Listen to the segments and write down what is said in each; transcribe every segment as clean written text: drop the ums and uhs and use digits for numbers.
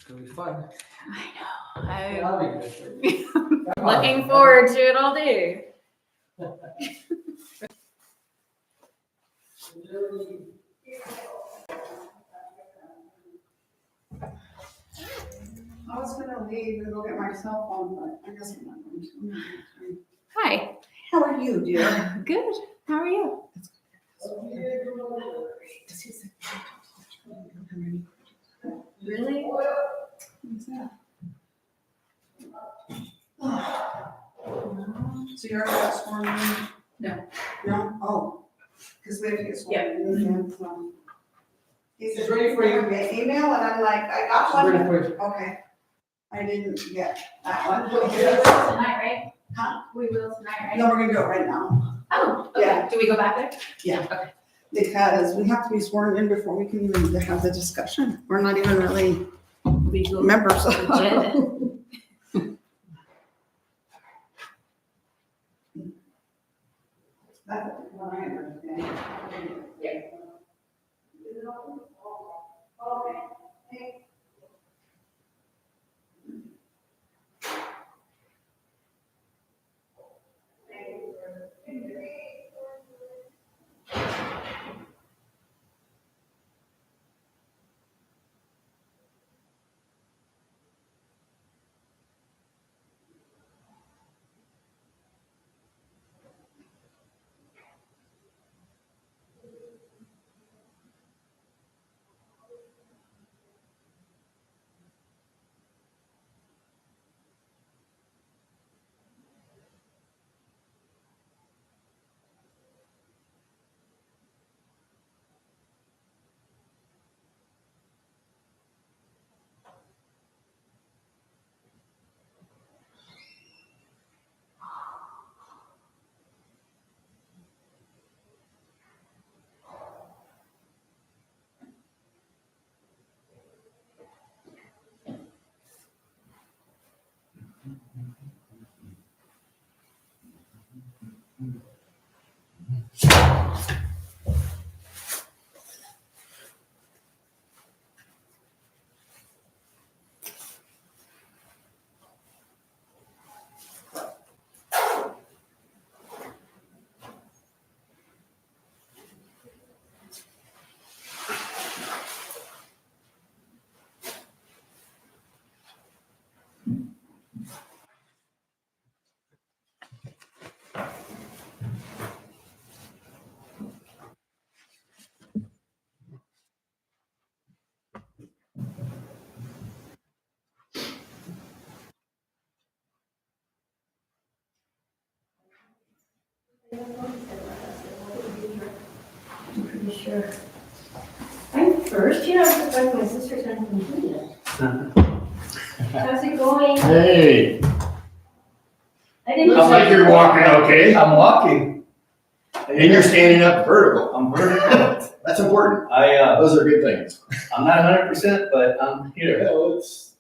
gonna be fun. I know. That'll be good. I'm looking forward to it all day. I was gonna leave and go get my cell phone, but I guess I'm not going to. Hi. How are you, dear? Good. How are you? Really? So you're not sworn in? No. No? Oh, because we have to get sworn in again, so. He She's said, ready for you. "Get email," and I'm like, I got She's ready one. for you. Okay. I didn't get that one. We will tonight, right? Huh? We will tonight, right? No, we're gonna do it right now. Oh, okay. Yeah. Do we go back there? Because we have to be sworn in before we can even have the discussion. We're not even really Legal. members. Legit. That's what I understand. Yeah. I'm pretty sure. I'm first, I was just like my sister's gonna complete it. How's it going? Hey, I didn't. looks like you're walking okay, I'm walking. and you're standing up vertical. I'm vertical. That's important. Those Those are good things. I'm not 100%, but I'm here. It's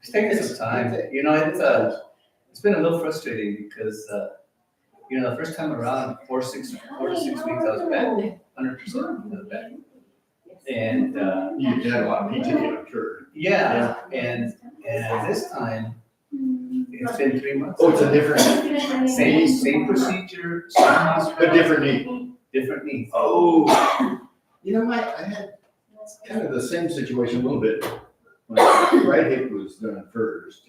It's taking some time. It's been a little frustrating because, the first time around, 4 to 6 weeks, I was back 100%. I was back. And, you had a lot of PTA, I'm sure. yeah, and this time, it's been 3 months. Oh, it's a different, Same procedure, same hospital. a different knee. Different needs. Oh, you know, I had kind of the same situation a little bit. My right hip was done first,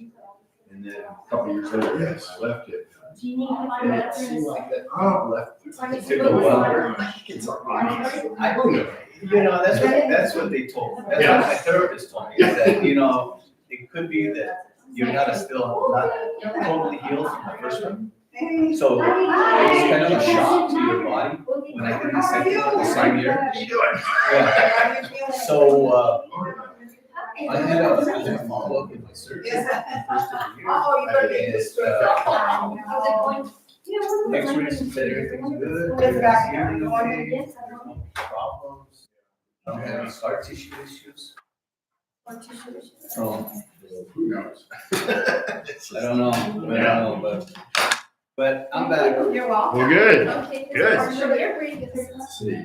and then a couple years later, my left hip. Do you need And it seemed like that left. It took a while. It's all right. That's what they told me. That's what my therapist told me, is that, it could be that you're not totally healed from the first one. So it's kind of a shock to your body when I did the second one the same year. How you doing? Yeah. So, I ended up having a follow-up in my surgery the first of the year. Oh, you better get And, this straight out. How's it going? X-rays said everything's good. Get back here. Hearing okay, no problems. I don't have any scar tissue issues. So, Who knows? I don't know, but I'm back. You're welcome. Well, good. Okay. Good. Let's See.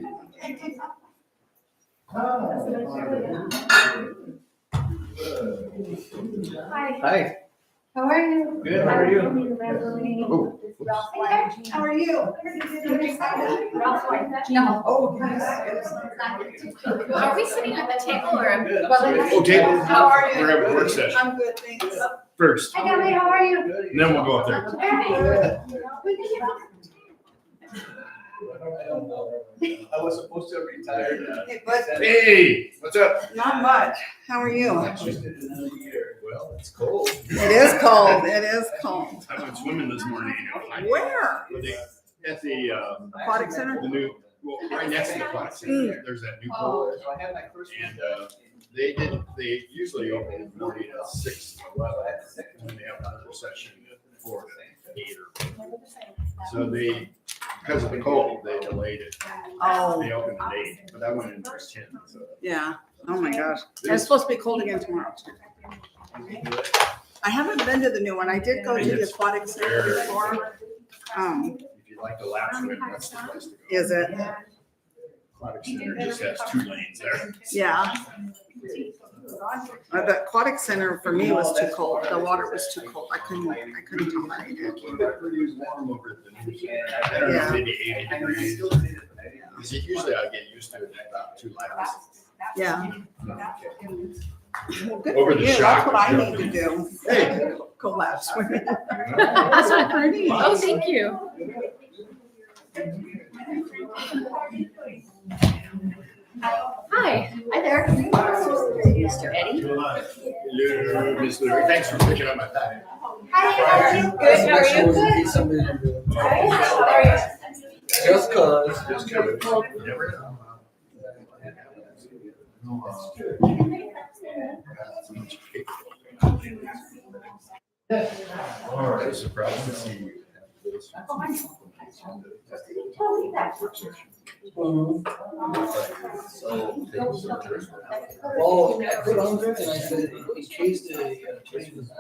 Hi, How are you? good, how are you? Oh, How are you? No. Oh, yes. Are we sitting at the table or? Good. Oh, table. How are you? We're having a work session I'm good, thanks. first, Hi, Gabby, how are you? Good. and then we'll go up there. I was supposed to have retired. Hey, bud, Hey, what's up? not much. How are you? Just did another year. Well, it's cold. It is cold, it is cold. I went swimming this morning. Where? At the, Aquatic center? the new, well, right next to the aquatic center, there's that new pool. So I had my first. And, they usually open in the morning at 6 to 11, and then they have another session at 4 to 8 or. So they, because of the cold, they delayed it. Oh, They opened at 8, but I went in for 10, so. yeah. Oh, my gosh. It's supposed to be cold again tomorrow. I haven't been to the new one. I did go to the aquatic center before. If you like the lap swim, that's the place to go. Is it? Aquatic center just has 2 lanes there. Yeah. The aquatic center for me was too cold. The water was too cold. I couldn't tolerate it. It came back pretty warm over at the new center. I don't know, maybe 80 degrees. Because usually I get used to it in about 2 laps. Yeah. Well, good Over for the you. shock. That's what I need to do. Hey. Go lap swimming. That's so pretty. Oh, thank you. Hi. Hi there. Mr. Eddie. Hello, Miss Larry. Thanks for picking up my bag. Hi, how are you? Good, how are you? Good. How are you? Just cause. Just covered. Never know. All right, surprised to see you. Well, I put on there and I said, in case the train was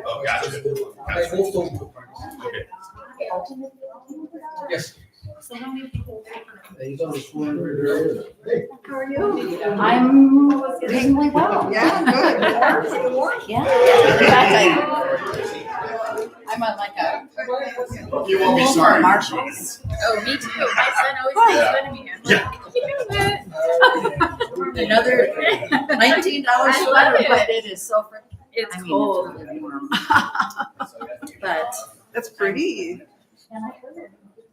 Oh, gotcha. I moved over. Okay. Yes. He's on the phone. How are you? I'm reasonably well. Yeah, good. Yeah. In fact, I'm on like a. You won't be sorry. Marshalls. Oh, me too. My son always makes fun of me. I'm like, Another $19 I love sweater, it. but it is so freaking. it's I mean, cold. It's really warm. But That's pretty.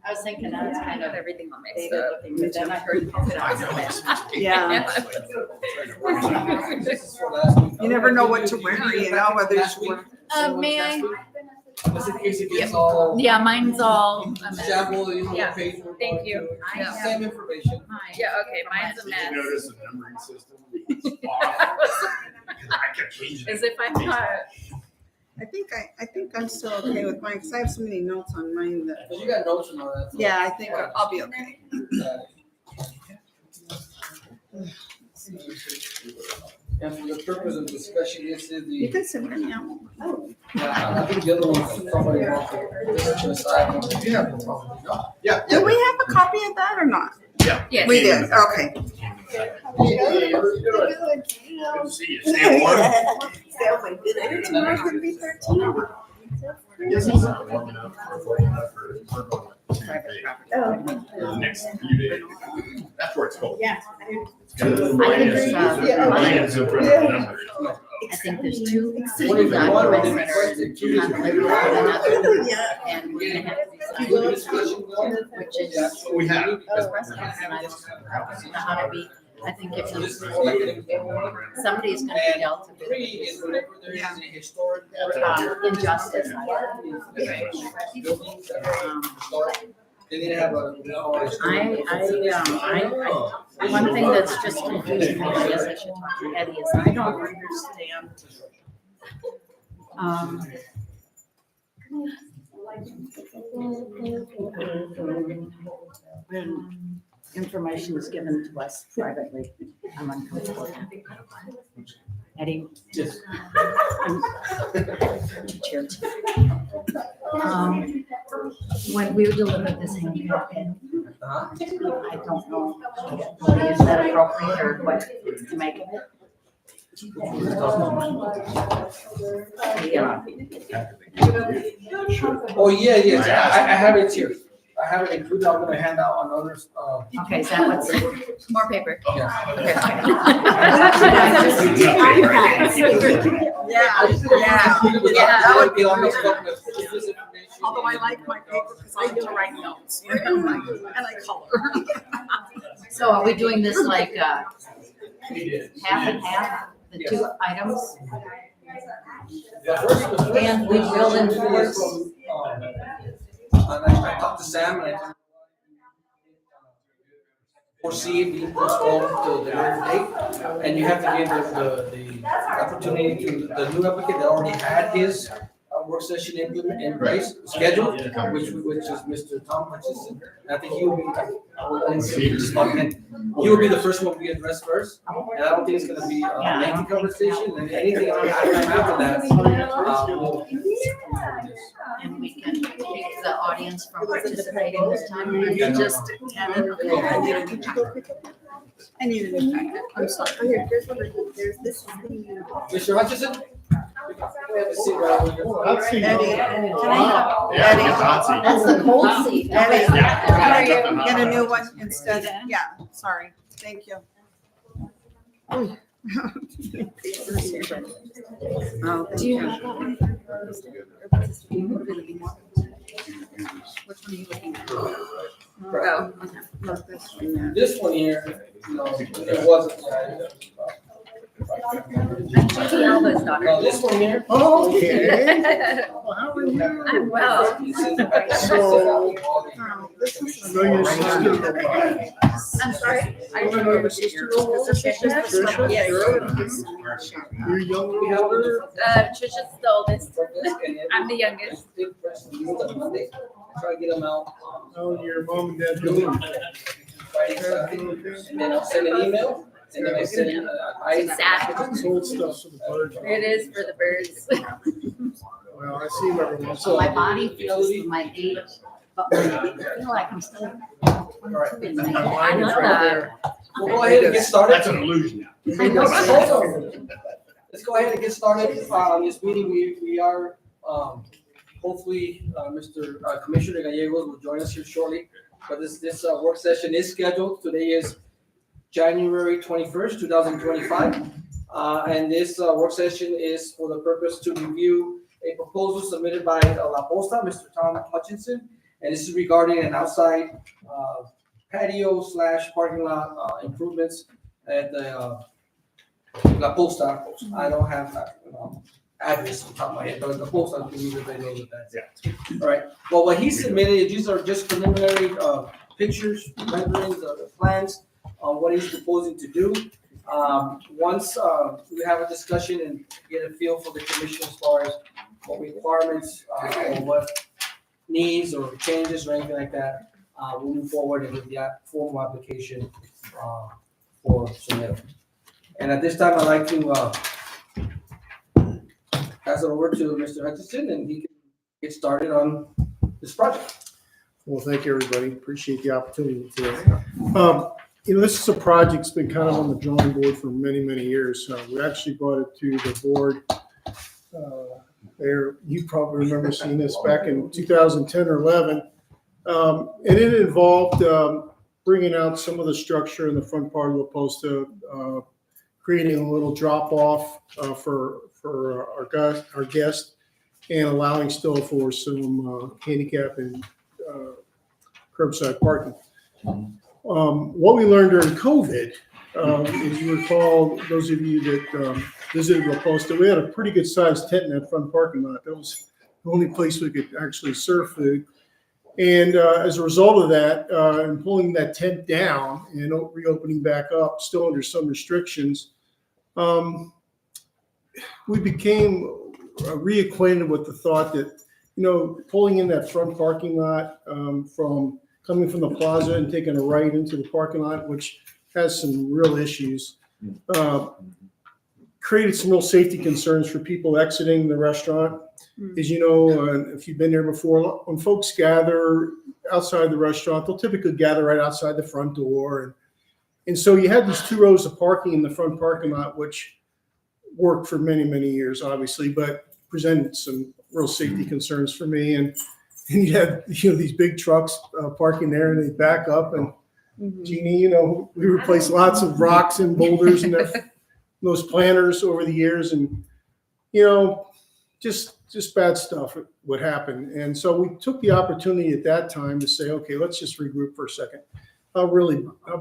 I was thinking that was kind of Everything on my dated looking, but then I heard you put it on. Yeah. You never know what to wear, you know, whether you should wear. May I? Just in case it gets all Yeah, mine's all a mess. shambled, you know, Yeah. paid for. Thank you. Yeah, same information. Yeah, okay, mine's a Did mess. you notice the numbering system? was off? I kept changing it. As if I'm not. I think I'm still okay with mine because I have so many notes on mine that. But you got notes and all that. so- Yeah, I think I'll be okay. And for the purpose of discussion, this is You the, can sit right now. I think the other one, somebody wants to decide. You have no problem. No. Yeah. Do we have a copy of that or not? Yes. We did, okay. Good to see you. Stay warm. Tomorrow's gonna be 13. I guess it's not warm enough for the next few days. That's where it's cold. Yeah. It's got a I think minus- there's, minus in front of the number. I think there's two documents that are conflict with one another. And we're gonna have to decide which is We have. the precedence, and I don't know how to be. I think if somebody's gonna be dealt with Three is whenever there is a historic. injustice. They need to have a. One thing that's just confusing me, I guess I should talk to Eddie, is I don't understand. When information is given to us privately, I'm uncomfortable. Eddie? Yes. Cheers. When we were delivered this handicap, I don't know, is that appropriate or what to make of it? Yeah. Oh, yes, I have it here. I have it included. I'm gonna hand out on others. Okay, so that what's, more paper. Yeah. Okay. That would be on this weird. document. This information. Although I like my paper because I like to write notes, you know, and I color. So are we doing this like, half and half, the two items? And we will enforce. I talked to Sam and I foresee it being postponed to the later date. And you have to give the opportunity to the new applicant that already had his work session in place, scheduled, which is Mr. Tom Hutchinson. I think he will be, he will be the first one we address first. And I don't think it's gonna be a lengthy conversation, and anything after that, we'll. And we can take the audience from participating this time. You just added, okay, I need a new packet. I need a new packet. I'm sorry. Oh, here, here's what there's this. Mr. Hutchinson? Sit right over here. Eddie, can I have, Yeah, Eddie, it's hot seat. That's the cold seat. Eddie, Yeah. can I get a new one instead? Yeah, sorry, thank you. Oh, Do you have that one? Which one are you looking at? Oh, not this one, yeah. This one here, it wasn't. Judy Alba's daughter. No, this one here. Okay. Well, how are you? I'm well. Oh, this is- I know your sister. I'm sorry. I don't know your sister. Yes. You're younger, older? Trisha's the oldest. I'm the youngest. Try to get them out. How your mom and dad doing? And then I'll send an email, and then I send it, It's old stuff for the birds. It is for the birds. Well, I see them every once in So a my while. body feels my age, but I feel like I'm still. All right. I love that. We'll go ahead and get started. That's an illusion. I know. Let's go ahead and get started on this meeting. We are, hopefully, Mr. Commissioner Gallegos will join us here shortly. But this work session is scheduled. Today is January 21st, 2025. And this work session is for the purpose to review a proposal submitted by La Posta, Mr. Tom Hutchinson. And this is regarding an outside patio / parking lot improvements at the La Posta. I don't have that address on top of my head, but the Posta, I believe that they know that that's. Yeah. All right. Well, what he submitted, these are just preliminary pictures, renderings, the plans on what he's proposing to do. Once we have a discussion and get a feel for the commission as far as what requirements or what needs or changes or anything like that, we'll move forward with the formal application for submittal. And at this time, I'd like to pass it over to Mr. Hutchinson, and he can get started on this project. Well, thank you, everybody. Appreciate the opportunity today. This is a project that's been kind of on the drawing board for many, many years. We actually brought it to the board. You probably remember seeing this back in 2010 or 11. And it involved bringing out some of the structure in the front part of the Posta, creating a little drop off for our guest, and allowing still for some handicap and curbside parking. What we learned during COVID, as you recall, those of you that visited La Posta, we had a pretty good sized tent in that front parking lot. That was the only place we could actually serve food. And as a result of that, and pulling that tent down and reopening back up, still under some restrictions, we became reacquainted with the thought that, pulling in that front parking lot from coming from the plaza and taking a right into the parking lot, which has some real issues, created some real safety concerns for people exiting the restaurant. As you know, if you've been there before, when folks gather outside the restaurant, they'll typically gather right outside the front door. And so you had these 2 rows of parking in the front parking lot, which worked for many, many years, obviously, but presented some real safety concerns for me. And you had, these big trucks parking there, and they back up. And Jeannie, we replaced lots of rocks and boulders and those planters over the years, and just bad stuff would happen. And so we took the opportunity at that time to say, okay, let's just regroup for a second. How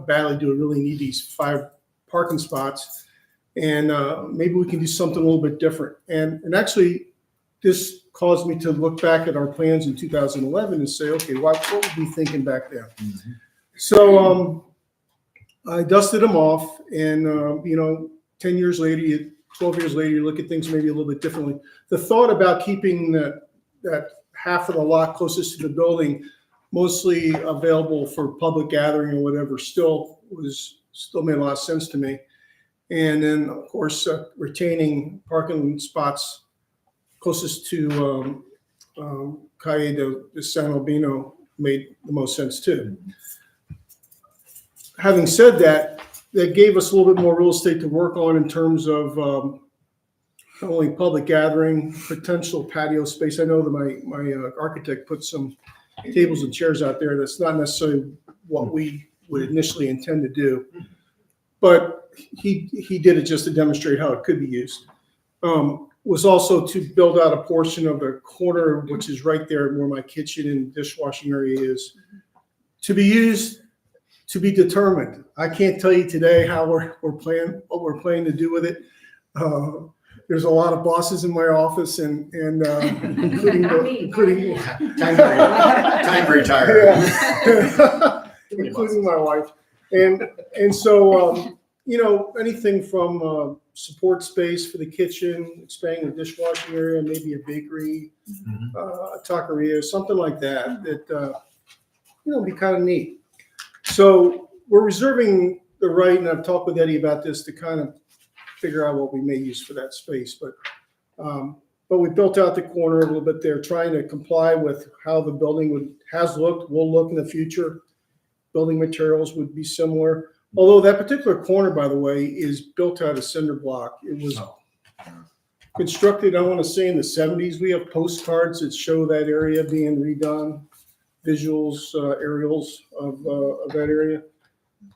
badly do we really need these 5 parking spots? And maybe we can do something a little bit different. And actually, this caused me to look back at our plans in 2011 and say, okay, what were we thinking back then? Mm-hmm. So I dusted them off, and 10 years later, 12 years later, you look at things maybe a little bit differently. The thought about keeping that half of the lot closest to the building mostly available for public gathering or whatever still made a lot of sense to me. And then, of course, retaining parking spots closest to Calle de San Albino made the most sense too. Having said that, that gave us a little bit more real estate to work on in terms of not only public gathering, potential patio space. I know that my architect put some tables and chairs out there. That's not necessarily what we would initially intend to do, but he did it just to demonstrate how it could be used. Was also to build out a portion of the corner, which is right there where my kitchen and dishwashing area is, to be used, to be determined. I can't tell you today how we're planning, what we're planning to do with it. There's a lot of bosses in my office, and including Time to retire. Yeah. Including my wife, and so anything from support space for the kitchen, expanding the dishwashing area, maybe a bakery, a taqueria, something like that. That would be kind of neat. So we're reserving the right, and I've talked with Eddie about this, to kind of figure out what we may use for that space. But we built out the corner a little bit there, trying to comply with how the building has looked, will look in the future. Building materials would be similar. Although that particular corner, by the way, is built out of cinder block. It was constructed, I want to say, in the 70s. We have postcards that show that area being redone, visuals, aerials of that area.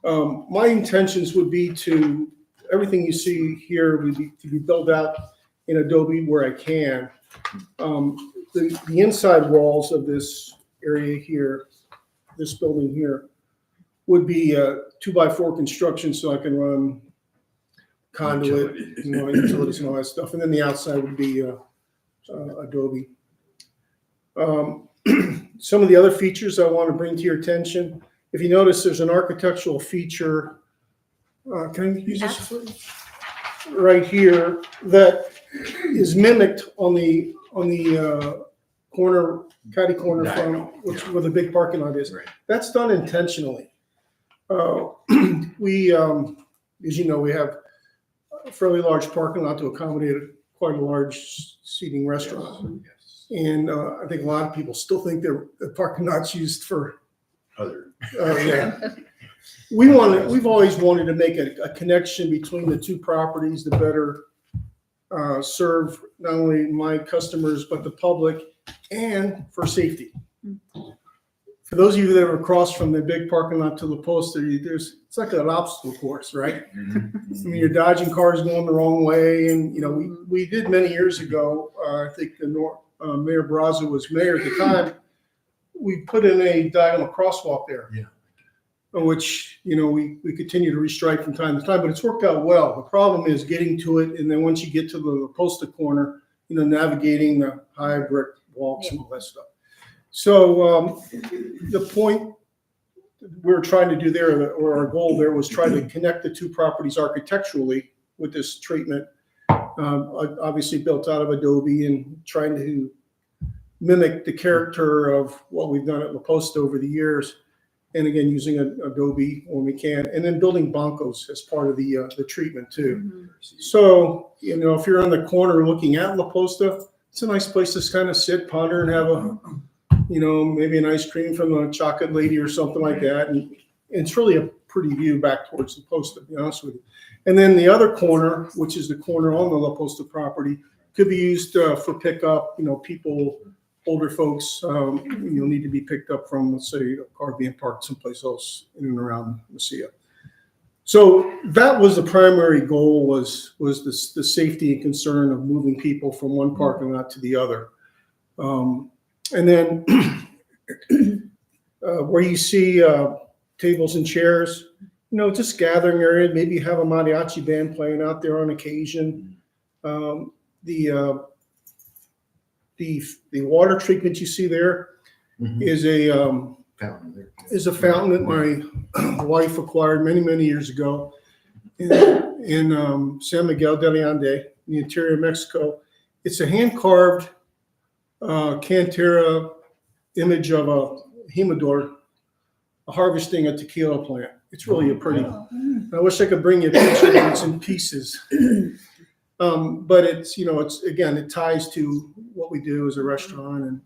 My intentions would be to, everything you see here would be to be built out in Adobe where I can. The inside walls of this area here, this building here, would be 2x4 construction, so I can run conduit, utilities and all that stuff. And then the outside would be Adobe. Some of the other features I want to bring to your attention. If you notice, there's an architectural feature. Can I use this right here that is mimicked on the corner, catty corner from where the big parking lot is. Right. That's done intentionally. We, as you know, we have a fairly large parking lot to accommodate quite a large seating restaurant. Yes. And I think a lot of people still think the parking lot's used for other. We've always wanted to make a connection between the two properties to better serve not only my customers, but the public, and for safety. For those of you that have crossed from the big parking lot to La Posta, it's like an obstacle course, right? Mm-hmm. I mean, you're dodging cars going the wrong way. And, we did many years ago, I think Mayor Barraza was mayor at the time, we put in a diagonal crosswalk there. Yeah. Which, we continue to restrike from time to time, but it's worked out well. The problem is getting to it. And then once you get to the La Posta corner, navigating the high brick walks and all that stuff. So the point we're trying to do there, or our goal there, was try to connect the two properties architecturally with this treatment, obviously built out of Adobe, and trying to mimic the character of what we've done at La Posta over the years. And again, using Adobe when we can, and then building bancos as part of the treatment too. Mm-hmm. So, if you're on the corner looking at La Posta, it's a nice place to kind of sit, ponder, and have maybe an ice cream from the chocolate lady or something like that. And it's really a pretty view back towards the Posta, to be honest with you. And then the other corner, which is the corner on the La Posta property, could be used for pickup. People, older folks, need to be picked up from, let's say, a car being parked someplace else in and around Mesilla. So that was the primary goal, was the safety and concern of moving people from one parking lot to the other. And then where you see tables and chairs, just gathering area, maybe have a mariachi band playing out there on occasion. The water treatment you see there is a fountain that my wife acquired many years ago in San Miguel de Allende, in the interior of Mexico. It's a hand-carved cantera image of a humidor harvesting a tequila plant. It's really a pretty. I wish I could bring you a picture, but it's in pieces. But it's again, it ties to what we do as a restaurant and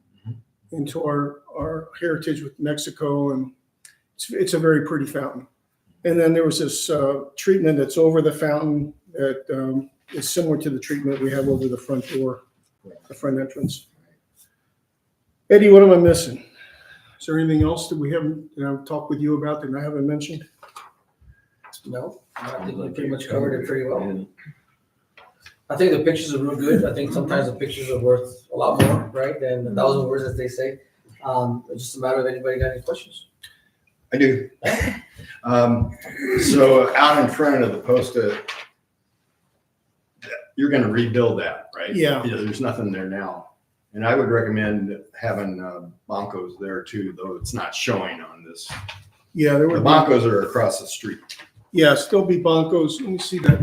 into our heritage with Mexico, and it's a very pretty fountain. And then there was this treatment that's over the fountain that is similar to the treatment we have over the front door, the front entrance. Eddie, what am I missing? Is there anything else that we haven't talked with you about that I haven't mentioned? No, I think we pretty much covered it pretty well. I think the pictures are real good. I think sometimes the pictures are worth a lot more, right, than 1,000 words, as they say. It's just a matter of anybody got any questions. I do. So out in front of the Posta, you're going to rebuild that, right? Yeah. There's nothing there now. And I would recommend having bancos there too, though it's not showing on this. Yeah, there The were bancos are across the street. Yeah, still be bancos. Let me see that.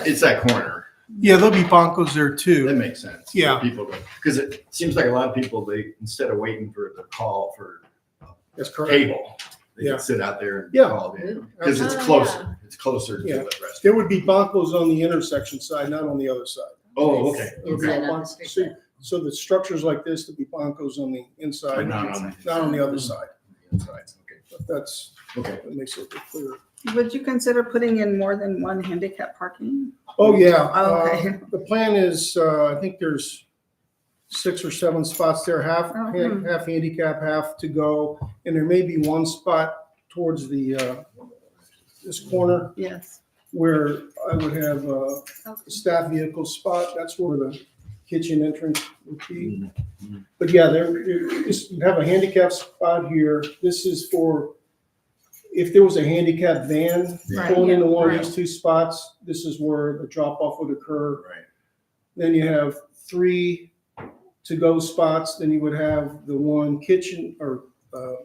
It's that corner. Yeah, there'll be bancos there That too. makes sense. Yeah. People go, because it seems like a lot of people, they, instead of waiting for the call for That's correct. cable, they Yeah. can sit out there and Yeah. call it in. Because it's Oh, closer. It's closer to Yeah. the restaurant. There would be bancos on the intersection side, not on the other side. Oh, okay. Inside Okay. on the street. So the structures like this, there'd be bancos on the inside, But not on not on the other side. the inside. Okay. But that makes it clear. Would you consider putting in more than one handicap parking? Oh, yeah. Oh, okay. The plan is, I think there's 6 or 7 spots there, half handicap, half to go. And there may be one spot towards the, this corner Yes. where I would have a staff vehicle spot. That's where the kitchen entrance would be. But yeah, you have a handicap spot here. This is for, if there was a handicap van Right. pulling into one of Right. these 2 spots, this is where the drop off would occur. Right. Then you have 3 to-go spots. Then you would have the 1 kitchen or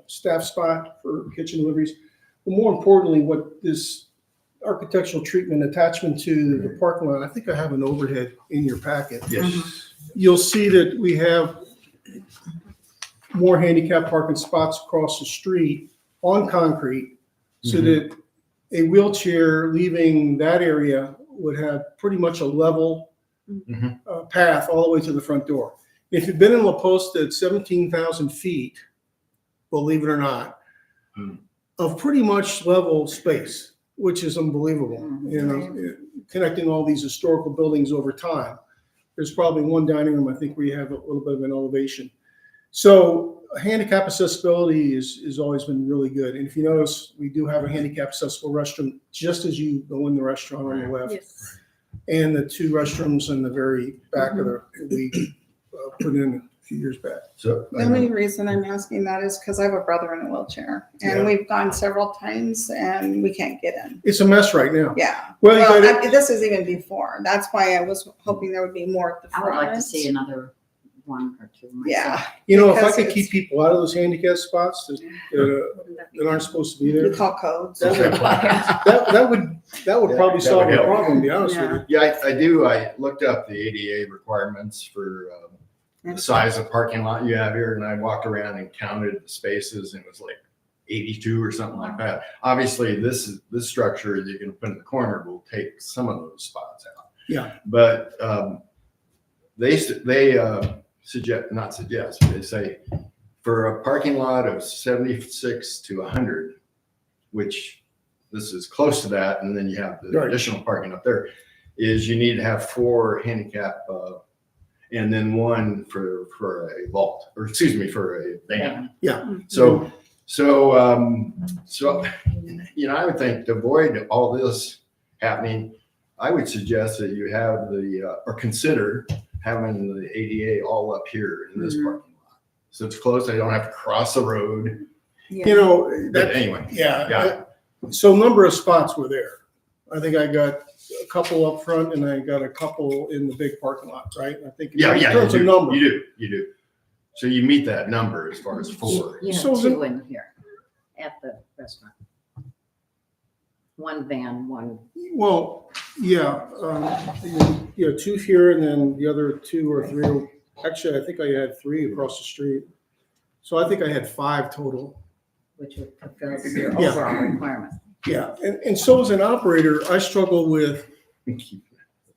staff spot for kitchen deliveries. But more importantly, what this architectural treatment attachment to the parking lot, I think I have an overhead in your packet. Yes. You'll see that we have more handicap parking spots across the street on concrete, so that a wheelchair leaving that area would have pretty much a level path all the way to the front door. If you've been in La Posta at 17,000 feet, believe it or not, of pretty much level space, which is unbelievable. Connecting all these historical buildings over time. There's probably one dining room, I think, where you have a little bit of an elevation. So handicap accessibility is always been really good. And if you notice, we do have a handicap accessible restroom just as you go in the restaurant on the left. Yes. And the 2 restrooms in the very back of the, we put in a few years back. So The only reason I'm asking that is because I have a brother in a wheelchair, and Yeah. we've gone several times and we can't get in. It's a mess right now. Yeah. Well, you gotta- This is even before. That's why I was hoping there would be more at the I front. would like to see another 1 or 2 myself. Yeah. if I because could it's- keep people out of those handicap spots that aren't supposed to be We there, call codes. that would probably That solve would the help. problem, to be honest with Yeah. you. Yeah, I do. I looked up the ADA requirements for the size of parking lot you have here, and I walked around and counted the spaces, and it was like 82 or something like that. Obviously, this structure that you're going to put in the corner will take some of those spots out. Yeah. But they suggest, but they say for a parking lot of 76 to 100, which this is close to that, and then you have the Right. additional parking up there, is you need to have 4 handicap, and then 1 for a vault, or excuse me, for a van. Yeah. So, you know, I would think to avoid all this happening, I would suggest that you have or consider having the ADA all up here in this parking lot. So it's close, they don't have to cross the road. You know, But that, anyway, yeah. got So number of spots were there. I think I got a couple up front and I got a couple in the big parking lot, right? I think in yeah, terms of you number. do. So you meet that number as far as 4. You have So 2 in here at the restaurant. 1 van, 1. Well, yeah, 2 here and then the other 2 or 3. Actually, I think I had 3 across the street. So I think I had 5 total. Which would fulfill your Yeah. overall requirement. Yeah, and so as an operator, I struggle with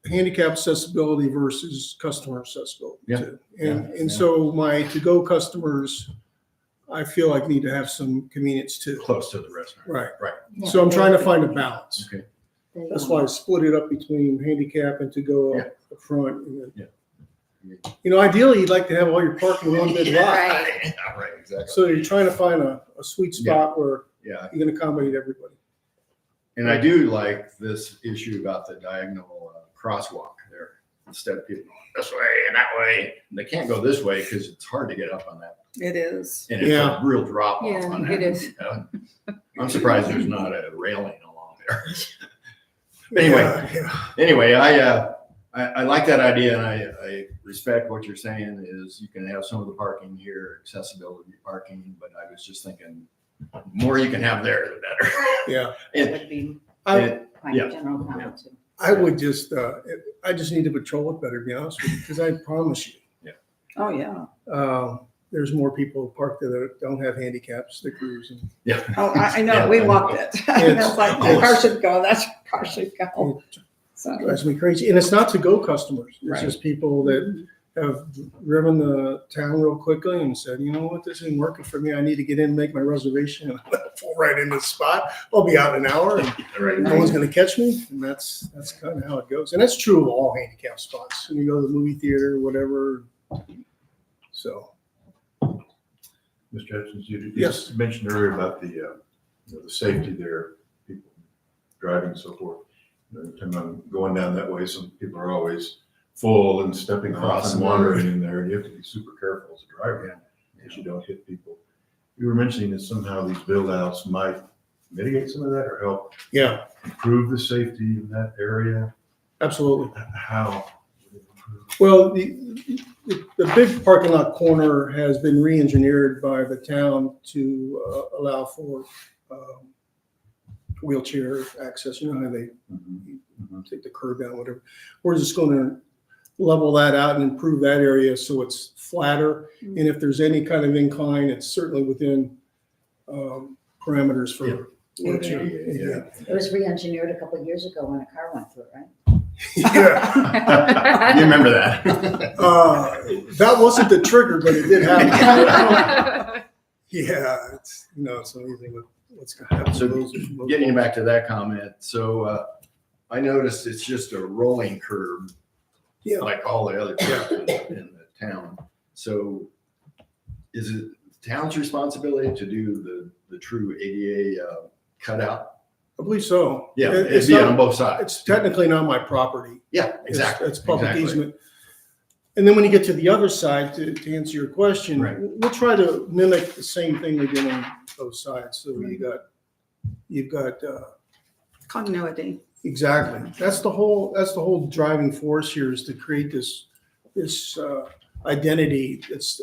handicap accessibility versus customer accessibility Yeah. too. Yeah. And so my to-go customers, I feel like need to have some convenience too. Close to the restaurant. Right. Yeah, So I'm trying to find a balance. Okay. That's why I split it up between handicap and to-go Yeah. up front. And then- Yeah. You know, ideally, you'd like to have all your parking in one big lot. Right. Yeah, right, exactly. So you're trying to find a sweet spot where Yeah, you can accommodate everybody. and I do like this issue about the diagonal crosswalk there. Instead of people going this way and that way, they can't go this way because it's hard to get up on that. It is. And it's Yeah. a real drop off Yeah, on that. it is. I'm surprised there's not a railing along there. Anyway, Yeah. Anyway, I like that idea, and I respect what you're saying is you can have some of the parking here, accessibility parking, but I was just thinking the more you can have there, the better. Yeah. That would be I, my Yeah. general comment too. I would just, I just need to patrol it better, to be honest with you, because I promise you, Oh, yeah. there's more people parked there that don't have handicap stickers. And Yeah. Oh, I know, Yeah. we walked it. It's like, that car should go, that car should go. it So, drives me crazy. And it's not to-go customers. It's Right. just people that have driven the town real quickly and said, you know what, this isn't working for me. I need to get in and make my reservation and pull right into the spot. I'll be out in an hour and Right. no one's going to catch me. And that's kind of how it goes. And that's true of all handicap spots. When you go to the movie theater, whatever. So. Mr. Hutchins, you Yes. mentioned earlier about the safety there, people driving and so forth. Anytime I'm going down that way, some people are always full and stepping off and wandering in there, and you have to be super careful as a driver that you don't hit people. You were mentioning that somehow these build outs might mitigate some of that or help Yeah, improve the safety in that area. absolutely. How? Well, the big parking lot corner has been re-engineered by the town to allow for wheelchair access. You know how they take the curb down, whatever. We're just going to level that out and improve that area so it's flatter. And if there's any kind of incline, it's certainly within parameters for wheelchair. Yeah. It was re-engineered a couple of years ago when a car went through it, right? Yeah. You remember that? That wasn't the trigger, but it did happen. Yeah, it's, it's amazing what's going to happen. So to those. getting back to that comment, so I noticed it's just a rolling curb, Yeah. like all the other curbs in the town. So is it the town's responsibility to do the true ADA cutout? I believe so. Yeah, It's it'd be not- on both sides. It's technically not my property. Yeah, exactly. It's public exactly. easement. And then when you get to the other side, to answer your question, Right. we'll try to mimic the same thing we did on both sides. So you've got continuity. exactly. That's the whole driving force here is to create this identity that's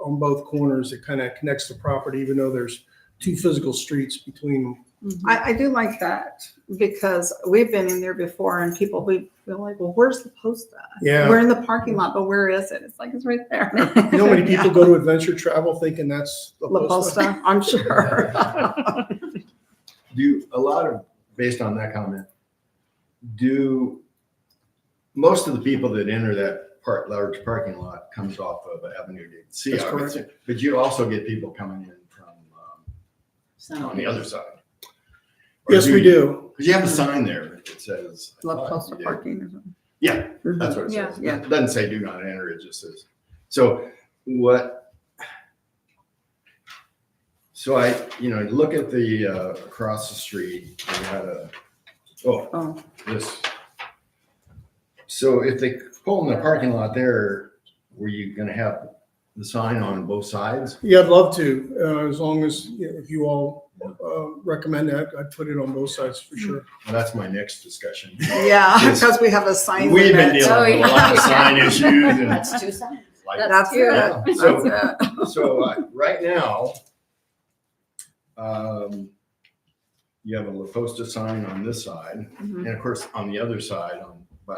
on both corners that kind of connects the property, even though there's 2 physical streets between them. I do like that because we've been in there before and we feel like, well, where's the POSTA? Yeah. We're in the parking lot, but where is it? It's like, it's right there. You know how many people go to adventure travel thinking that's the La Posta, I'm sure. Based on that comment, do most of the people that enter that large parking lot comes off of Avenue C, That's obviously, correct. but you also get people coming in from on the other side. Or Yes, we do. Because you have a sign there that says. I Love thought postal you did. parking or something. Yeah, that's what it Yeah. says. Yeah. It doesn't say do not enter, it just says. So I, look at the, across the street, we had Oh, this. So if they pull in the parking lot there, were you gonna have the sign on both sides? Yeah, I'd love to, as long as, if you all recommend that, I'd put it on both sides for sure. Well, that's my next discussion. yeah, Yes. because we have a sign We've been limit. dealing with a lot of sign issues and. That's two signs. like- That's it. Yeah. So- That's it. So right now, you have a La Posta sign on this side, Mhm. and of course, on the other side, by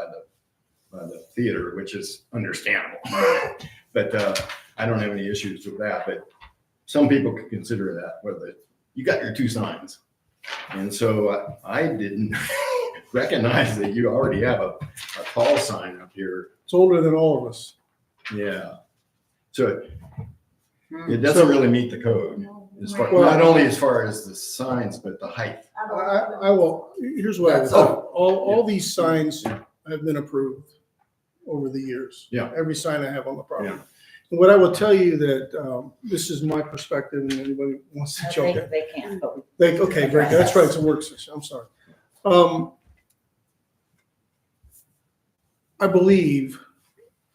the theater, which is understandable. But I don't have any issues with that, but some people could consider that, whether you got your two signs. And so I didn't recognize that you already have a tall sign up here. It's older than all of us. Yeah. So it doesn't really meet the code, Well- not only as far as the signs, but the height. I will, here's what I would That's say. all. All these signs have been approved over the years. Yeah. Every sign I have on the property. Yeah. And what I will tell you that, this is my perspective, and anybody wants to jump in. They can't, but Okay, great, that's right, it's a work session, I'm sorry. I believe,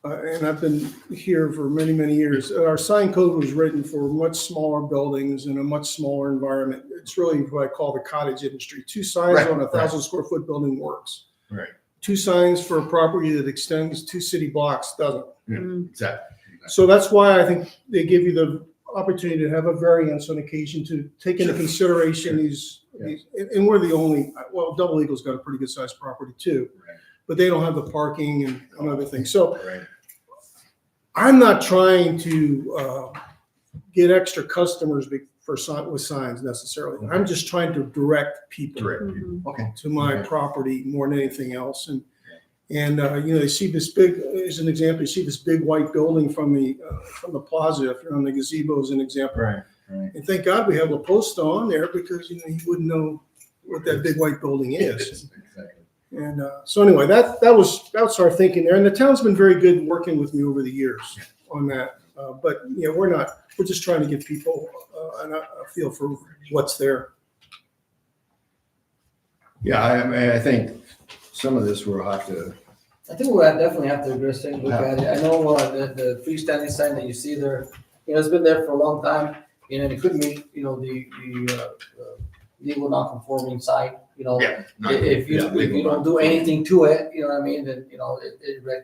and I've been here for many, many years, our sign code was written for much smaller buildings in a much smaller environment. It's really what I call the cottage industry. Two signs Right, on a right. 1,000-square-foot building works. Right. Two signs for a property that extends 2 city blocks doesn't. Exactly. So that's why I think they give you the opportunity to have a variance on occasion to take into consideration these, and we're the only, well, Double Eagle's got a pretty good sized property too, Right. but they don't have the parking and other things. So Right. I'm not trying to get extra customers with signs necessarily. I'm just trying to direct people Direct. Mhm. Okay. to my Okay. property more than anything else. And they see this big, as an example, you see this big white building from the plaza, if you're on the gazebo as an example. Right. Right. And thank God we have La Posta on there because, you wouldn't know what that big white building is. Exactly. And so anyway, that was our thinking there. And the town's been very good working with me over the years on that. But we're just trying to give people a feel for what's there. Yeah, I think some of this we'll have to. I think we'll definitely have to address it and look at it. I know the freestanding sign that you see there, it's been there for a long time, and it could meet, the legal non-conforming sign, Yeah. if you don't do anything to it, you know what I mean, then,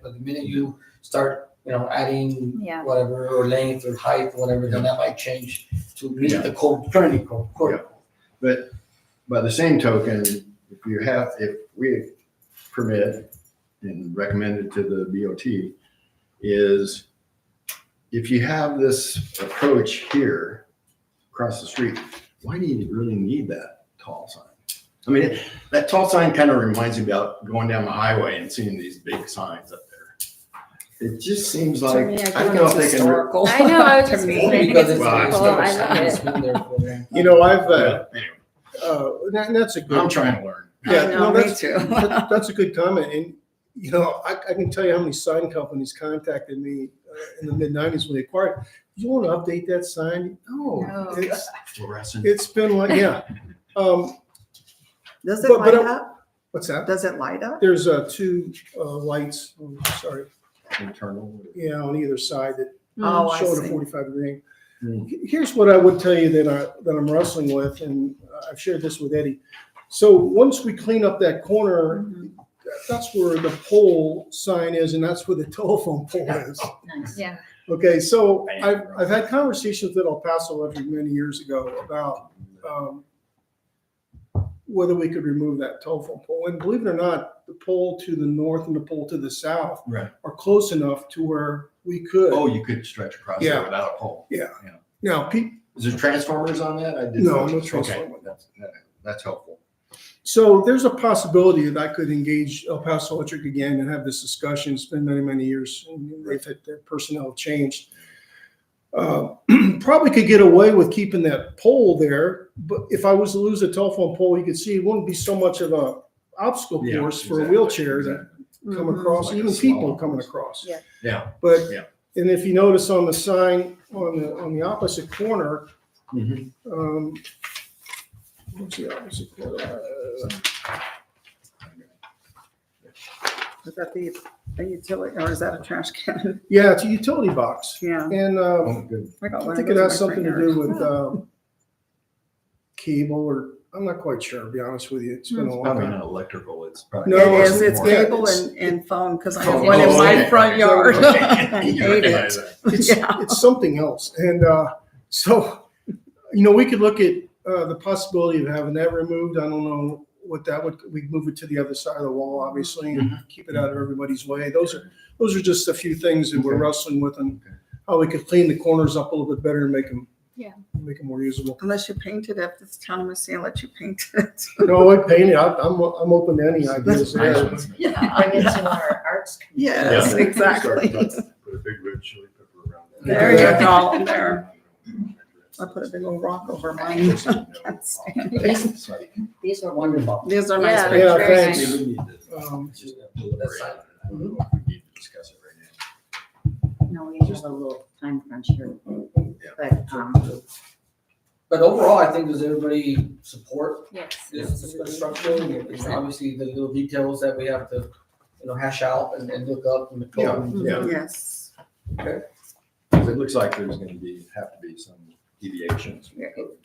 but the minute you start, adding Yeah. whatever, or length or height, or whatever, then that might change to meet the code, currently code. But by the same token, if we permit and recommend it to the BOT, is if you have this approach here across the street, why do you really need that tall sign? I mean, that tall sign kind of reminds me about going down the highway and seeing these big signs up there. It just seems like, I don't know if they can. I know, I was To just me. saying Because it's it's, cool, I love it's it. been there for a long time. I've, Anyway, that's a good. I'm trying to learn. Yeah, I no, know, me that's, too. that's a good comment. And, I can tell you how many sign companies contacted me in the mid-90s when they acquired. You want to update that sign? No, No. Fluorescent. it's been like, yeah. Does it But- light but- up? What's that? Does it light up? There's two lights, sorry, Internal. on either side that Oh, I show a see. 45-degree. Mm. Here's what I would tell you that I'm wrestling with, and I've shared this with Eddie. So once we clean up that corner, that's where the pole sign is, and that's where the telephone pole is. nice. Yeah. Okay, so I've had conversations with El Paso Electric many years ago about whether we could remove that telephone pole. And believe it or not, the pole to the north and the pole to the south Right. are close enough to where we could. Oh, you could stretch across Yeah. there without a pole. Now, Is there transformers on that? I didn't No, know. no Okay, transformer. That's helpful. so there's a possibility that I could engage El Paso Electric again and have this discussion. It's been many, many years, and they've had their personnel changed. Probably could get away with keeping that pole there, but if I was to lose a telephone pole, you could see it wouldn't be so much of a obstacle Yeah, course for a exactly, wheelchair to come across, Like a even small people one. coming across. Yeah. Yeah. But, Yeah. and if you notice on the sign on the opposite corner, Mhm. what's the opposite corner? Is that the utility, or is that a trash can? Yeah, it's a utility box. Yeah. And Oh, good. I got I one think of it those has in my something to front do yard. with cable, or I'm not quite sure, to be honest with you. It's been a long Probably time. not electrical, it's probably. No, It is, it's more- cable and phone, because I have Oh, one in my okay. front yard. I You hate recognize it. that. It's, Yeah. it's something else. And so, we could look at the possibility of having that removed. I don't know what that would, we'd move it to the other side of the wall, obviously, and keep it out of everybody's way. Those are just a few things that we're Okay. wrestling with, and how we could clean the corners up a little bit better and make them more usable. Unless you paint it, if it's town, I'll let you paint it. No, I paint it. I'm open to any ideas. Nice there. ones. Yeah, bring it to our arts. Yes, Yeah. exactly. Put a big red chili pepper around that. There you go, there. I put a big old rock over mine. Can't stand it. These are wonderful. These are nice Yeah, pictures. Yeah, very thanks. nice. We need to just deliberate. That's fine. I don't know if we need to discuss it right now. No, we have a little time crunch here. But, But overall, I think, does everybody support Yes. this construction? And obviously, the little details that we have to, hash out and look up in the code. Yeah. Yes. Because it looks like there's gonna have to be some deviations from the code.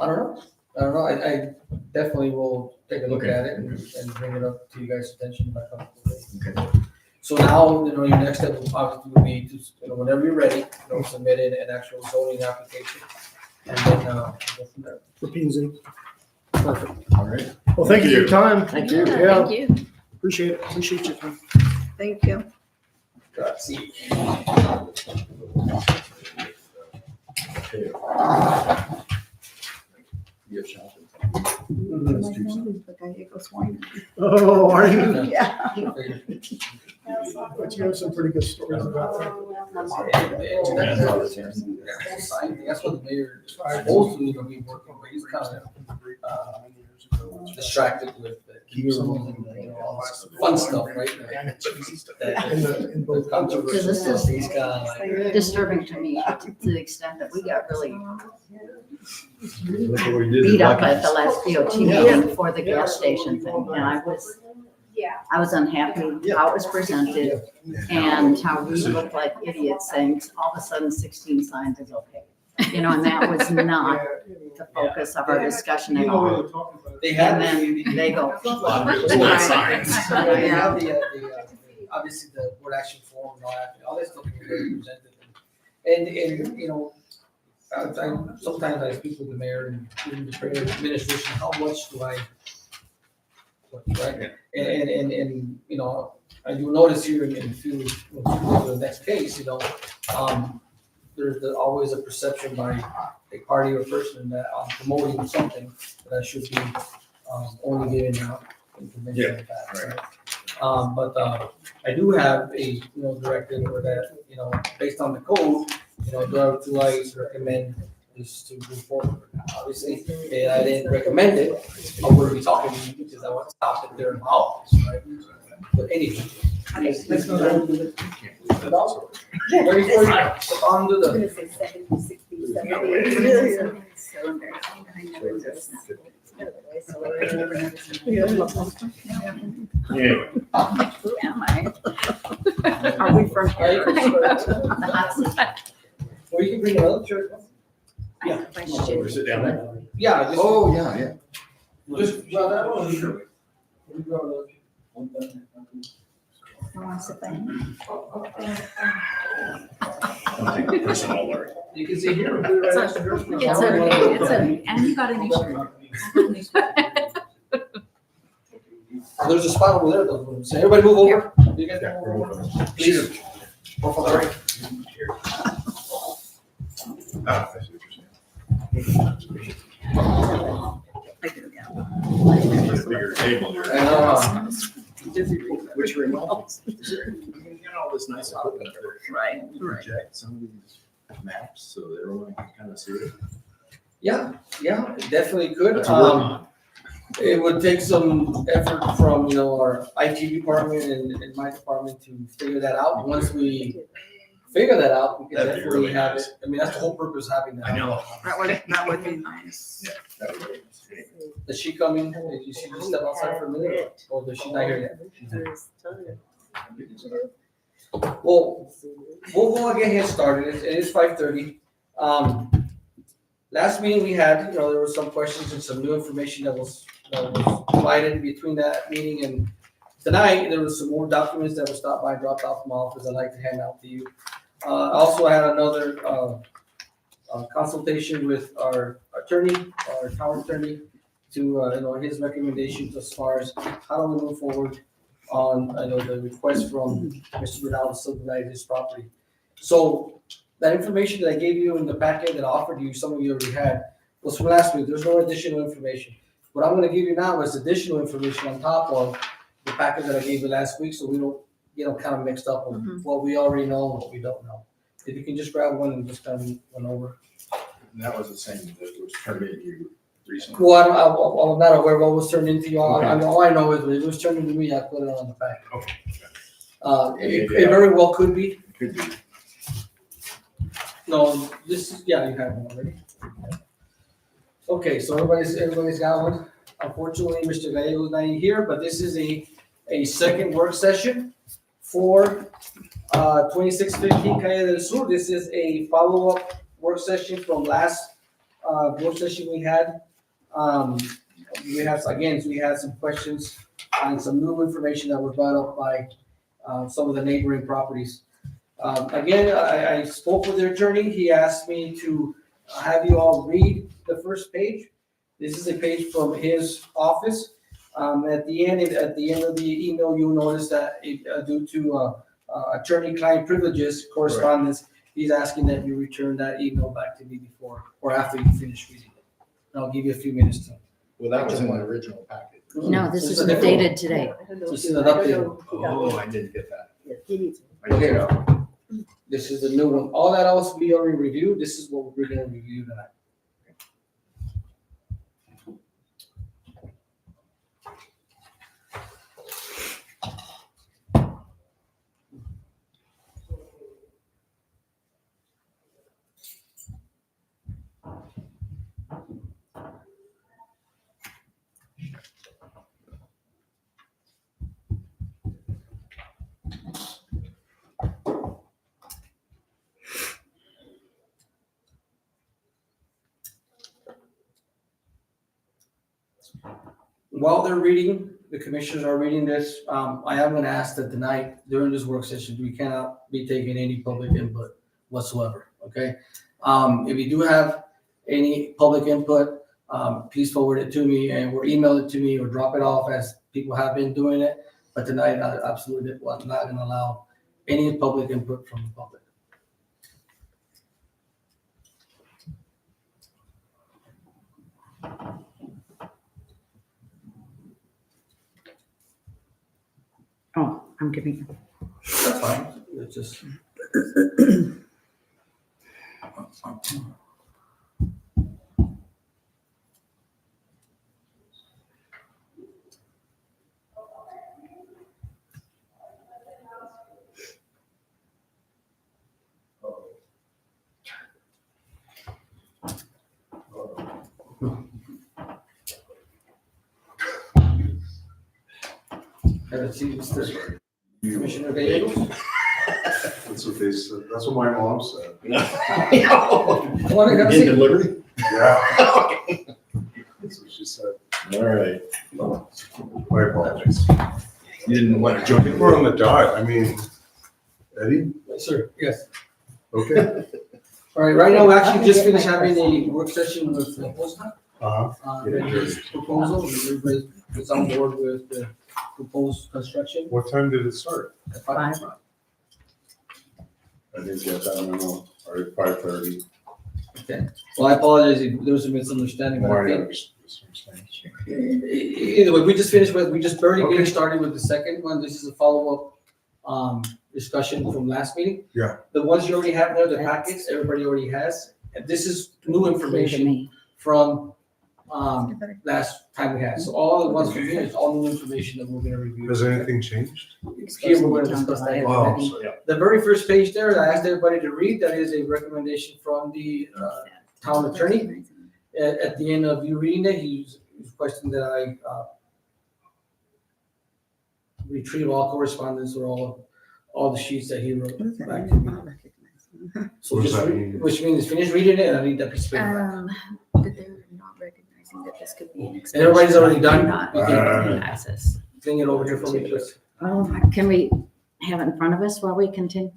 I don't know. I definitely will take a look at it and bring it up to you guys' attention by couple. Okay. So now, your next step obviously would be to, whenever you're ready, submit an actual zoning application. And then, go from there. For P and Z. Perfect. All right. Well, thank you for your time. Thank you. Yeah, Thank you. appreciate it. Appreciate your time. Thank you. Grazie. Okay. You're shopping. The Gallegos wine. Oh, are you? Yeah. But you have some pretty good stories about that. That's what the mayor is supposed to be working, but he's kind of distracted with the heroes and all this fun stuff, right? In both Controversy This is- stuff, he's kind of like. disturbing to me to the extent that we got really Look what we did in beat up Lucky's. at the last DOT meeting for the gas station thing. And I was unhappy how it was presented and how we looked like idiots saying all of a sudden 16 signs is okay. And that was not the focus of our discussion at all. They have, And then they go. There's a lot of signs. they have the obviously the board action form and all that stuff we presented. And sometimes I speak with the mayor and even the administration, how much do I, right? And I do notice here in a few, the next case, there's always a perception by a party or person that I'm promoting something that I should be only giving out information like that, right? But I do have a, directive where that, based on the code, do I recommend this to move forward? Obviously, if I didn't recommend it, I wouldn't be talking to you because I want to stop it there in my office, right? But anyway. Let's go down to the. Very first, on to the. say 70, 60, 70. Anyway. Who am I? Are we from here? Or you can bring another chair. Yeah. Or sit down there. Yeah. Just, Oh, yeah. Just grab that one. Sure. I'll take the personal alert. You can see here. put it right next to her. And you got a new shirt. There's a spot over there, though. So everybody move over. You guys move over. Please. Por favor. Ah, I see what you're saying. I do, yeah. Get a bigger table here. And, Which room? You got all this nice equipment there. Right. Project some of these maps so everyone can kind of see it? Yeah, it definitely could. That's a work on. It would take some effort from, our IT department and my department to figure that out. Once we figure that out, we can That'd be definitely really have it. nice. I mean, that's the whole purpose of having that. I know. That would be nice. That would be great. Is she coming? Did she just step outside for a minute? Or is she not here yet? Well, we'll go and get started. It is 5:30. Last meeting we had, there were some questions and some new information that was provided between that meeting and tonight. There was some more documents that were stopped by, dropped off from my office I'd like to hand out to you. I also had another consultation with our attorney, our town attorney, to his recommendations as far as how do we move forward on the request from Mr. Vidal to subdivide his property. So that information that I gave you in the packet that I offered you, some of you already had, was from last week. There's no additional information. What I'm gonna give you now is additional information on top of the packet that I gave you last week, so we don't get kind of mixed up with what we already know and what we don't know. If you can just grab one and just kind of went over. And that was the same that was turned into you recently. Well, I'm not aware of what was turned into you. Okay. All I know is when it was turned into me, I put it on the packet. Okay. It very well could be. Could be. No, this is, yeah, you have one already. Okay, so everybody's got one. Unfortunately, Mr. Gallego is not here, but this is a second work session for 2615 Calle del Sur. This is a follow-up work session from last work session we had. We had some questions and some new information that was brought up by some of the neighboring properties. Again, I spoke with the attorney. He asked me to have you all read the first page. This is a page from his office. At the end of the email, you'll notice that due to attorney-client privileges correspondence, he's asking that you return that email back to me before or after you finish reading it. And I'll give you a few minutes to. Well, that was in the original packet. No, this is a different dated today. This is an update. Oh, I didn't get that. Okay. This is the new one. All that else we already reviewed. This is what we're gonna review tonight. While they're reading, the commissioners are reading this, I am gonna ask that tonight, during this work session, we cannot be taking any public input whatsoever, okay? If you do have any public input, please forward it to me or email it to me or drop it off as people have been doing it. But tonight, I absolutely was not gonna allow any public input from the public. Oh, I'm giving you. That's fine, it's just. Commissioner Gallegos? That's what they said, that's what my mom said. What I gotta say? delivery? Yeah. That's what she said. All right. I apologize. You didn't want to I jump think in. we're on the dot, I mean, Eddie, Yes, sir, yes. okay? All right, right now, we actually just finished having a work session with the POSTA. His proposal, everybody is on board with the proposed construction. What time did it start? At 5 5. I didn't get that, I don't know, or at 5:30. Okay, well, I apologize if there was a misunderstanding, but I think, either way, we just barely getting started with the second one. This is a follow-up discussion from last meeting. Yeah. The ones you already have there, the packets, everybody already has. And this is new To information me. from, last time we had. So all the ones from here is all new information that we're gonna review. Has anything changed? Here, we're gonna discuss that. Oh, The very first page there, I asked everybody to read, that is a recommendation from the town attorney. At the end of you reading it, he's requesting that I retrieve all correspondence or all the sheets that he wrote back to me. So What does just, that mean? which means finish reading it and I need that piece of paper. That they're not recognizing that this could be an extension. Everybody's already done? Not Okay. access. Bring it over here for me, please. Can we have it in front of us while we continue?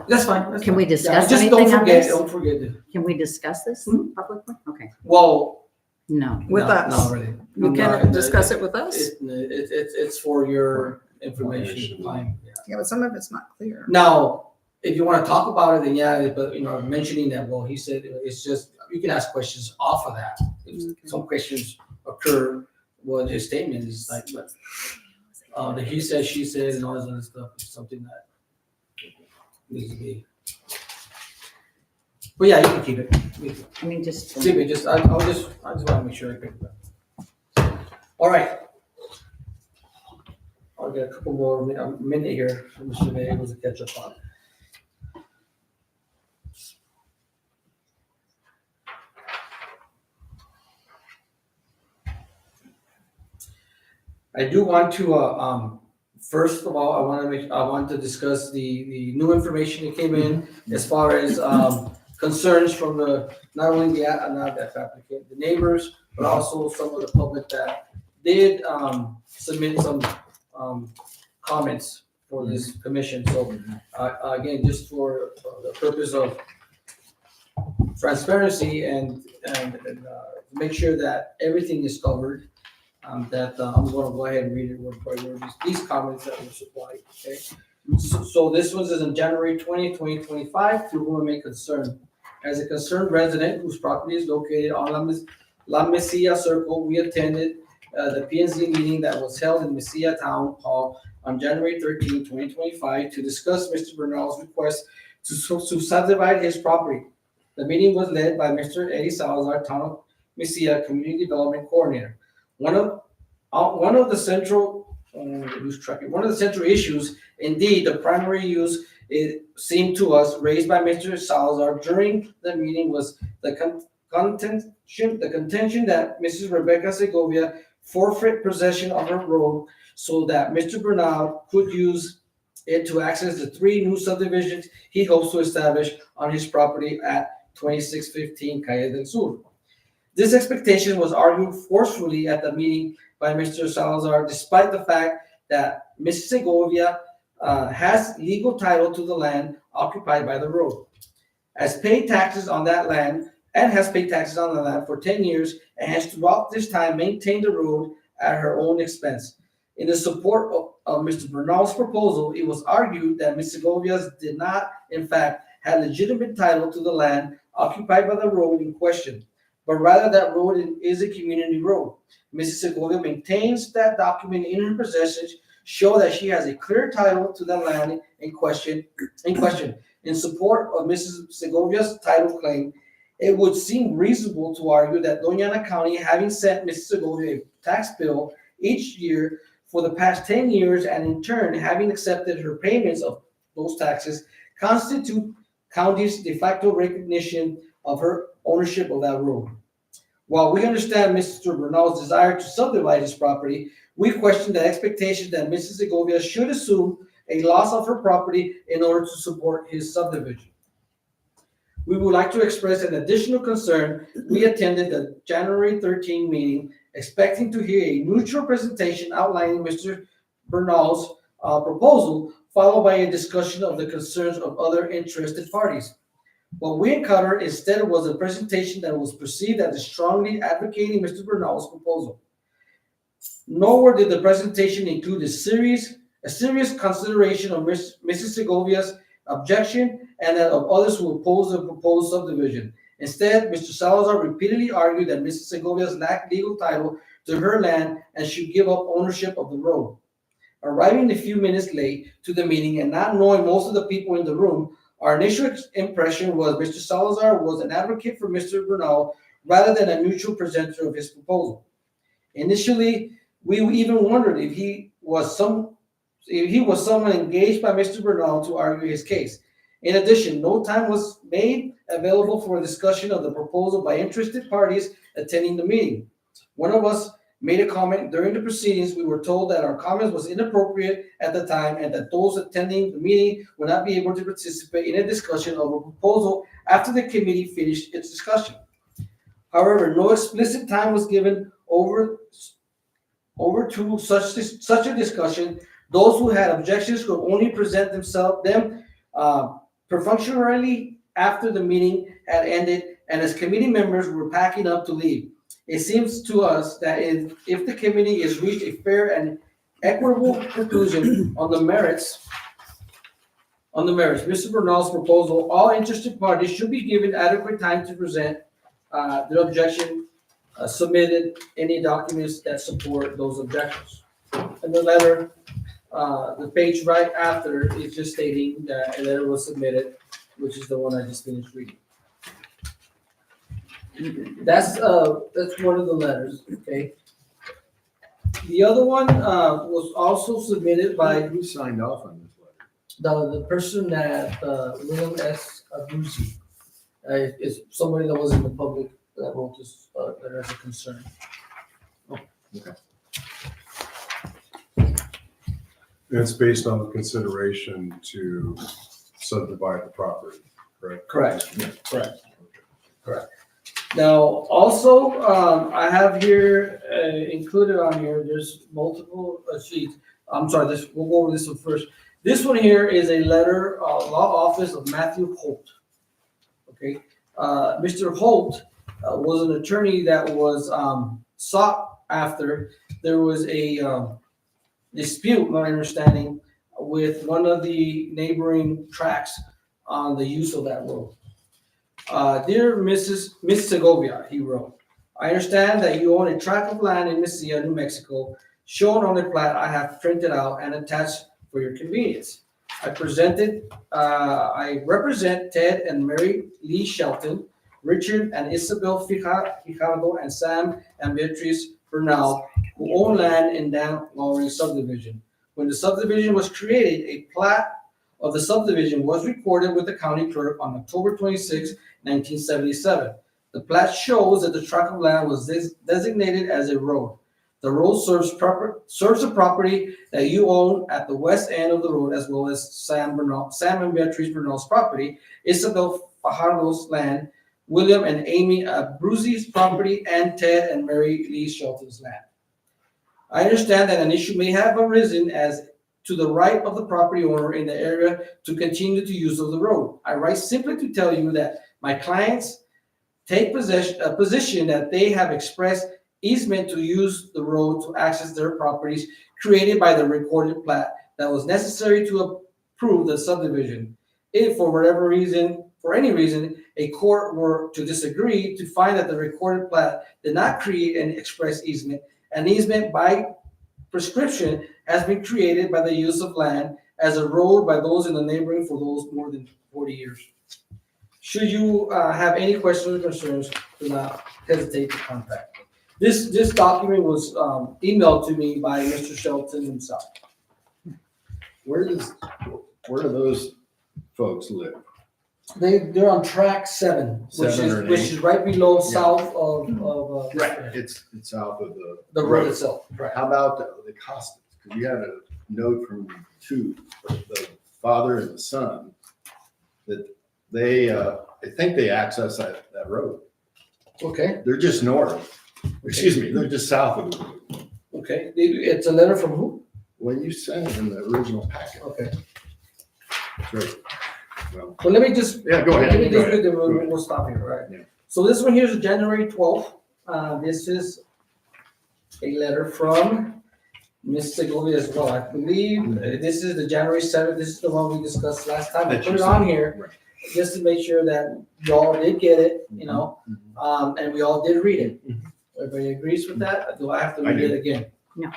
That's fine. that's Can we fine. discuss Just anything on this? Don't forget it. Can we discuss this Hmm? publicly? Okay, Well. no. With no, us. Not really. You No, can discuss it with us? It's for your information. Fine. Yeah. Yeah, but some of it's not clear. Now, if you want to talk about it, then yeah, but mentioning that, well, he said it's just, you can ask questions off of that. If some questions occur, well, his statement is like, but the he said, she said, and all this other stuff is something that needs to be. But yeah, you can keep it. I mean, just. Keep it, I just want to make sure I pick it up. All right. I'll get a couple more, a minute here for Mr. May able to catch up on. I do want to, first of all, I want to discuss the new information that came in as far as, concerns from not only the applicant, the neighbors, but also some of the public that did, submit some, comments for this commission. So, again, just for the purpose of transparency and make sure that everything is covered, I'm gonna go ahead and read it word by word, these comments that were supplied, okay? So this one says in January 2025, to whom it may concern. As a concerned resident whose property is located on La Mesilla Circle, we attended the P&Z meeting that was held in Mesilla Town Hall on January 13, 2025 to discuss Mr. Bernal's request to subdivide his property. The meeting was led by Mr. Eddie Salazar, Town of Mesilla Community Development Coordinator. One of the central issues, indeed, the primary use, it seemed to us, raised by Mr. Salazar during the meeting was the contention that Mrs. Rebecca Segovia forfeit possession of her road so that Mr. Bernal could use it to access the 3 new subdivisions he hopes to establish on his property at 2615 Calle del Sur. This expectation was argued forcefully at the meeting by Mr. Salazar, despite the fact that Ms. Segovia has legal title to the land occupied by the road, has paid taxes on that land, and has paid taxes on the land for 10 years, and has throughout this time maintained the road at her own expense. In the support of Mr. Bernal's proposal, it was argued that Ms. Segovia did not, in fact, have legitimate title to the land occupied by the road in question, but rather that road is a community road. Mrs. Segovia maintains that document in her possession, show that she has a clear title to the land in question. In support of Mrs. Segovia's title claim, it would seem reasonable to argue that Doña Ana County, having sent Mrs. Segovia a tax bill each year for the past 10 years, and in turn having accepted her payments of those taxes, constitute county's de facto recognition of her ownership of that road. While we understand Mr. Bernal's desire to subdivide his property, we question the expectation that Mrs. Segovia should assume a loss of her property in order to support his subdivision. We would like to express an additional concern. We attended the January 13 meeting expecting to hear a neutral presentation outlining Mr. Bernal's proposal, followed by a discussion of the concerns of other interested parties. What we encountered instead was a presentation that was perceived as strongly advocating Mr. Bernal's proposal. Nowhere did the presentation include a serious consideration of Mrs. Segovia's objection and that of others who opposed the proposed subdivision. Instead, Mr. Salazar repeatedly argued that Mrs. Segovia lacked legal title to her land and should give up ownership of the road. Arriving a few minutes late to the meeting and not knowing most of the people in the room, our initial impression was Mr. Salazar was an advocate for Mr. Bernal rather than a neutral presenter of his proposal. Initially, we even wondered if he was someone engaged by Mr. Bernal to argue his case. In addition, no time was made available for a discussion of the proposal by interested parties attending the meeting. One of us made a comment during the proceedings. We were told that our comments was inappropriate at the time and that those attending the meeting would not be able to participate in a discussion of a proposal after the committee finished its discussion. However, no explicit time was given over to such a discussion. Those who had objections could only present them perfunctorily after the meeting had ended and as committee members were packing up to leave. It seems to us that if the committee has reached a fair and equitable conclusion on the merits, Mr. Bernal's proposal, all interested parties should be given adequate time to present their objection, submitted any documents that support those objections. And the letter, the page right after is just stating that a letter was submitted, which is the one I just finished reading. That's one of the letters, okay? The other one was also submitted by Who signed off on this letter? the person that William S. Abruzzi. Is somebody that was in the public that wrote this letter as a concern. It's based on the consideration to subdivide the property, correct? Correct. Now, also, I have here, included on here, there's multiple sheets. I'm sorry, we'll go over this one first. This one here is a letter, law office of Matthew Holt. Okay, Mr. Holt was an attorney that was sought after. There was a dispute, my understanding, with one of the neighboring tracts on the use of that road. Dear Miss Segovia, he wrote, I understand that you own a tract of land in Mesilla, New Mexico, shown on the plat I have printed out and attached for your convenience. I represent Ted and Mary Lee Shelton, Richard and Isabel Fijardo, and Sam and Beatrice Bernal, who own land in Dan Lawrence subdivision. When the subdivision was created, a plat of the subdivision was recorded with the county clerk on October 26, 1977. The plat shows that the tract of land was designated as a road. The road serves the property that you own at the west end of the road, as well as Sam and Beatrice Bernal's property, Isabel Fajardo's land, William and Amy Abruzzi's property, and Ted and Mary Lee Shelton's land. I understand that an issue may have arisen as to the right of the property owner in the area to continue to use of the road. I write simply to tell you that my clients take a position that they have expressed easement to use the road to access their properties created by the recorded plat that was necessary to approve the subdivision. If for any reason, a court were to disagree to find that the recorded plat did not create an express easement, an easement by prescription has been created by the use of land as a road by those in the neighboring for those more than 40 years. Should you have any questions or concerns, do not hesitate to contact me. This document was emailed to me by Mr. Shelton himself. Where do those folks live? They're on track 7, which is right below south of Right, it's south of the road itself. Right. How about the Costas? Because you had a note from the father and the son that they, I think they access that road. Okay. They're just north. Excuse me, they're just south of it. Okay. It's a letter from who? Well, you sent it in the original packet. Okay. That's right. Well, Well, let me just. yeah, go ahead. Let me Go just ahead. do the, we'll stop here, right? Yeah. So this one here is January 12th. This is a letter from Ms. Segovia as well. I believe this is the January 7th. This is the one we discussed last time. I That put you it on sent. here Right. just to make sure that y'all did get it, you know, and we all did read it. Everybody agrees with that? Do I have to I read do. it again? No.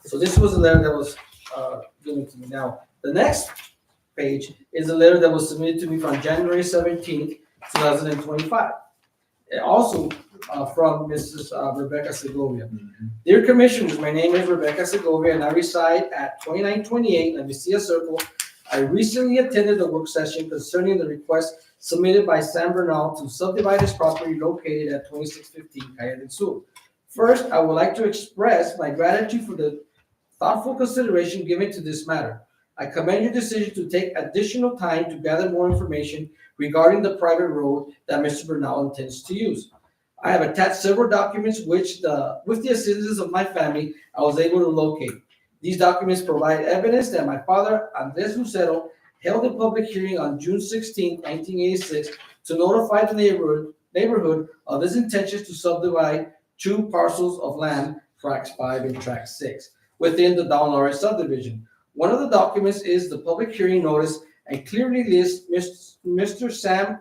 So this was a letter that was given to me. Now, the next page is a letter that was submitted to me from January 17th, 2025. Also from Mrs. Rebecca Segovia. Dear Commissioners, my name is Rebecca Segovia and I reside at 2928 La Mesilla Circle. I recently attended the work session concerning the request submitted by San Bernal to subdivide his property located at 2615 Calle del Sur. First, I would like to express my gratitude for the thoughtful consideration given to this matter. I commend your decision to take additional time to gather more information regarding the private road that Mr. Bernal intends to use. I have attached several documents with the assistance of my family, I was able to locate. These documents provide evidence that my father, Andres Lucero, held a public hearing on June 16, 1986, to notify the neighborhood of his intentions to subdivide 2 parcels of land, tracts 5 and tract 6, within the Don Lawrence subdivision. One of the documents is the public hearing notice and clearly lists Mr. Sam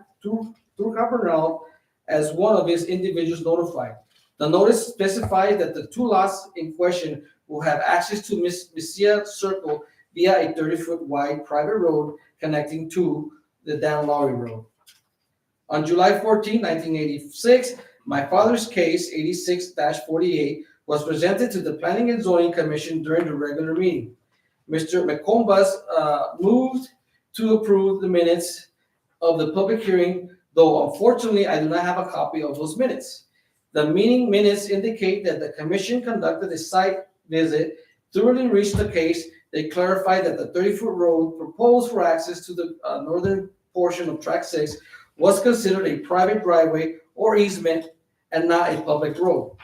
Bernal as one of his individuals notified. The notice specifies that the 2 lots in question will have access to Mesilla Circle via a 30-foot wide private road connecting to the Dan Lowry Road. On July 14, 1986, my father's case, 86-48, was presented to the Planning and Zoning Commission during the regular meeting. Mr. McCombas moved to approve the minutes of the public hearing, though unfortunately I do not have a copy of those minutes. The meeting minutes indicate that the commission conducted a site visit, thoroughly reached the case. They clarified that the 30-foot road proposed for access to the northern portion of tract 6 was considered a private driveway or easement and not a public road.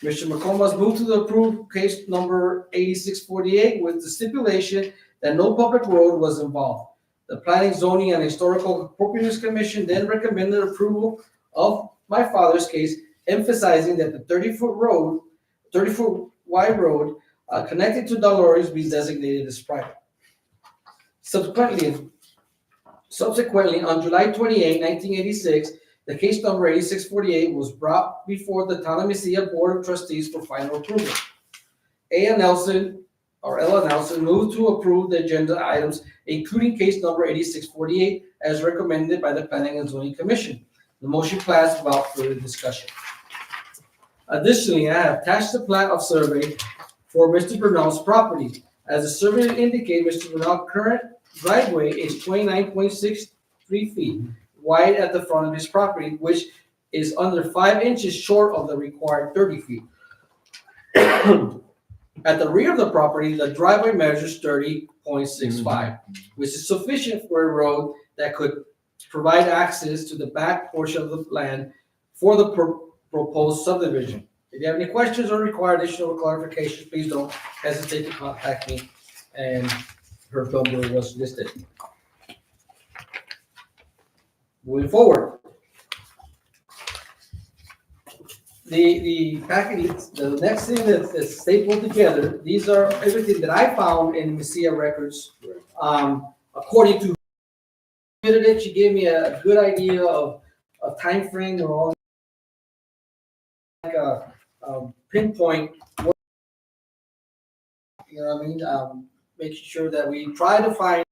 Mr. McCombas moved to the approved case number 8648 with the stipulation that no public road was involved. The Planning, Zoning, and Historical Appropriateness Commission then recommended approval of my father's case, emphasizing that the 30-foot wide road connected to Dolores be designated as private. Subsequently, on July 28, 1986, the case number 8648 was brought before the Town of Mesilla Board of Trustees for final approval. Ella Nelson moved to approve the agenda items, including case number 8648, as recommended by the Planning and Zoning Commission. The motion passed without further discussion. Additionally, I have attached the plat of survey for Mr. Bernal's property. As the survey indicates, Mr. Bernal's current driveway is 29.63 feet wide at the front of his property, which is under 5 inches short of the required 30 feet. At the rear of the property, the driveway measures 30.65, which is sufficient for a road that could provide access to the back portion of the land for the proposed subdivision. If you have any questions or require additional clarifications, please don't hesitate to contact me, and her number was listed. Moving forward, the package, the next thing that's stapled together, these are everything that I found in Mesilla records. According to it, she gave me a good idea of a time frame or all, like a pinpoint. You know what I mean? Making sure that we try to find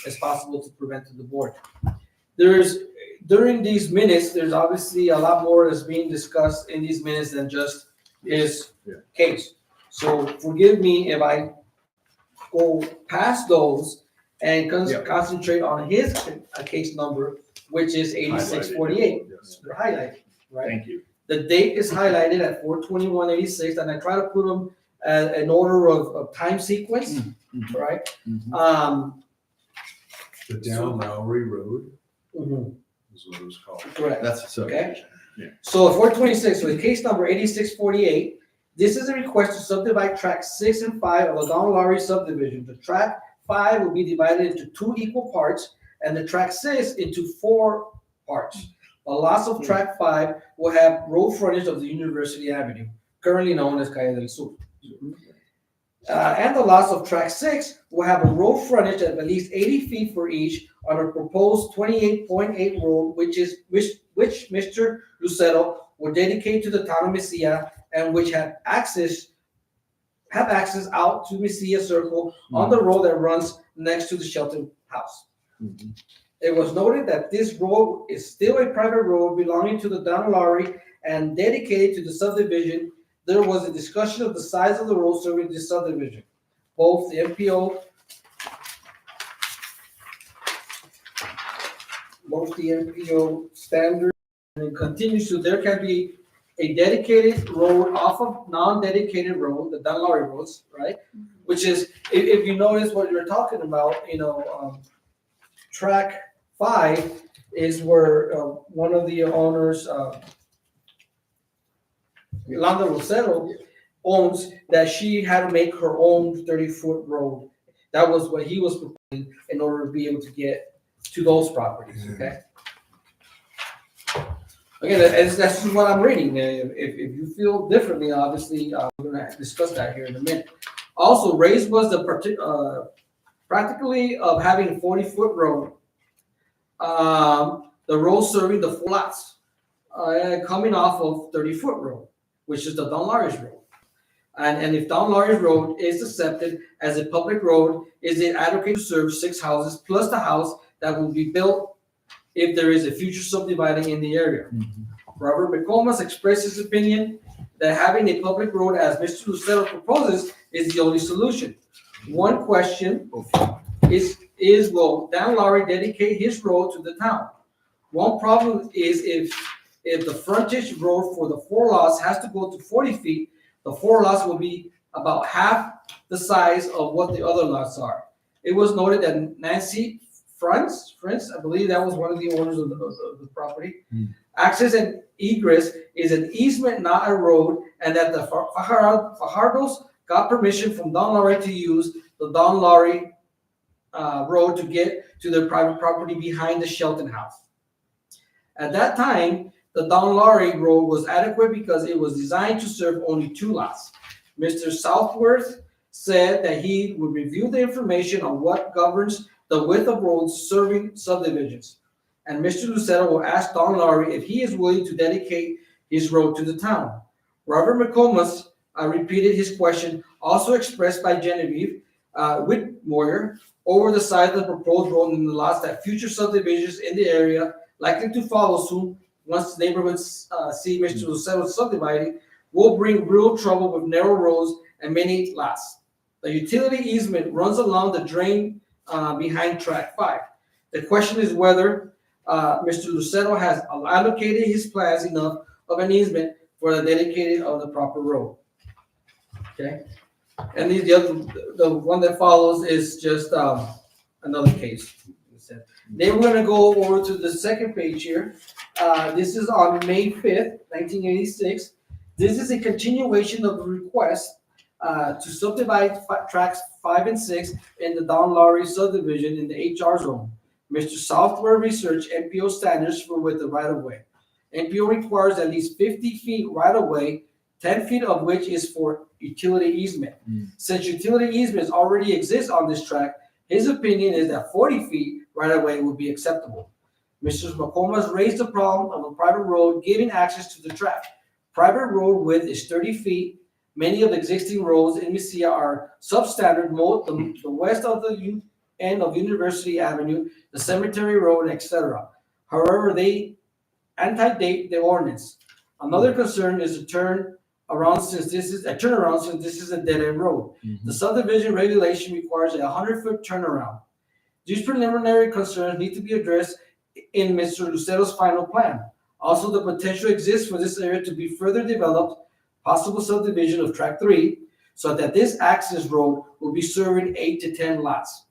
as possible to prevent to the board. During these minutes, there's obviously a lot more that's being discussed in these minutes than just his case. So forgive me if I go past those and concentrate on his case number, which is 8648. They're highlighted, right? Thank you. The date is highlighted at 4/21/86, and I try to put them in order of time sequence, right? The Down Lowry Road Mhm. is what it was called. Correct. That's a subdivision. So 426, so in case number 8648, this is a request to subdivide tract 6 and 5 of the Don Lowry subdivision. The tract 5 will be divided into 2 equal parts, and the tract 6 into 4 parts. The lots of tract 5 will have road frontage of the University Avenue, currently known as Calle del Sur. And the lots of tract 6 will have a road frontage of at least 80 feet for each on a proposed 28.8 road, which Mr. Lucero will dedicate to the Town of Mesilla and which have access have access out to Mesilla Circle on the road that runs next to the Shelton house. It was noted that this road is still a private road belonging to the Don Lowry and dedicated to the subdivision. There was a discussion of the size of the road serving this subdivision. Both the MPO standard and continues to, there can be a dedicated road off of non-dedicated road, the Don Lowry roads, right? Which is, if you notice what you're talking about, track 5 is where one of the owners, Yolanda Rosero, owns, that she had to make her own 30-foot road. That was what he was proposing in order to be able to get to those properties, okay? Again, that's what I'm reading. If you feel differently, obviously, we're going to discuss that here in a minute. Also, raised was the practically of having a 40-foot road. The road serving the 4 lots, coming off of 30-foot road, which is the Don Lowry's road. And if Don Lowry's road is accepted as a public road, is it adequate to serve 6 houses plus the house that will be built if there is a future subdividing in the area? Robert McComas expressed his opinion that having a public road, as Mr. Lucero proposes, is the only solution. One question is will Don Lowry dedicate his road to the town? One problem is if the frontage road for the 4 lots has to go to 40 feet, the 4 lots will be about half the size of what the other lots are. It was noted that Nancy Fritz, I believe that was one of the owners of the property. Access and egress is an easement, not a road, and that the Fajardos got permission from Don Lowry to use the Don Lowry road to get to their private property behind the Shelton house. At that time, the Don Lowry road was adequate because it was designed to serve only 2 lots. Mr. Southworth said that he would review the information on what governs the width of roads serving subdivisions. And Mr. Lucero will ask Don Lowry if he is willing to dedicate his road to the town. Robert McComas repeated his question, also expressed by Genevieve Whitmoyer, over the size of the proposed road in the lots that future subdivisions in the area likely to follow soon once the neighborhoods see Mr. Lucero subdividing will bring real trouble with narrow roads and many lots. The utility easement runs along the drain behind track 5. The question is whether Mr. Lucero has allocated his plans enough of an easement for the dedicated of the proper road. Okay, and the one that follows is just another case. Then we're gonna go over to the second page here. This is on May 5th, 1986. This is a continuation of the request to subdivide tracks 5 and 6 in the Don Lowry subdivision in the HR zone. Mr. Southward researched MPO standards for width of right-of-way. MPO requires at least 50 feet right-of-way, 10 feet of which is for utility easement. Since utility easements already exist on this track, his opinion is that 40 feet right-of-way would be acceptable. Mr. McComas raised the problem of a private road giving access to the track. Private road width is 30 feet. Many of the existing roads in Mesilla are substandard, the west of the end of University Avenue, the Cemetery Road, etc. However, they antedate the ordinance. Another concern is a turnaround since this is a dead-end road. The subdivision regulation requires a 100-foot turnaround. These preliminary concerns need to be addressed in Mr. Lucero's final plan. Also, the potential exists for this area to be further developed, possible subdivision of track 3, so that this access road will be serving 8 to 10 lots.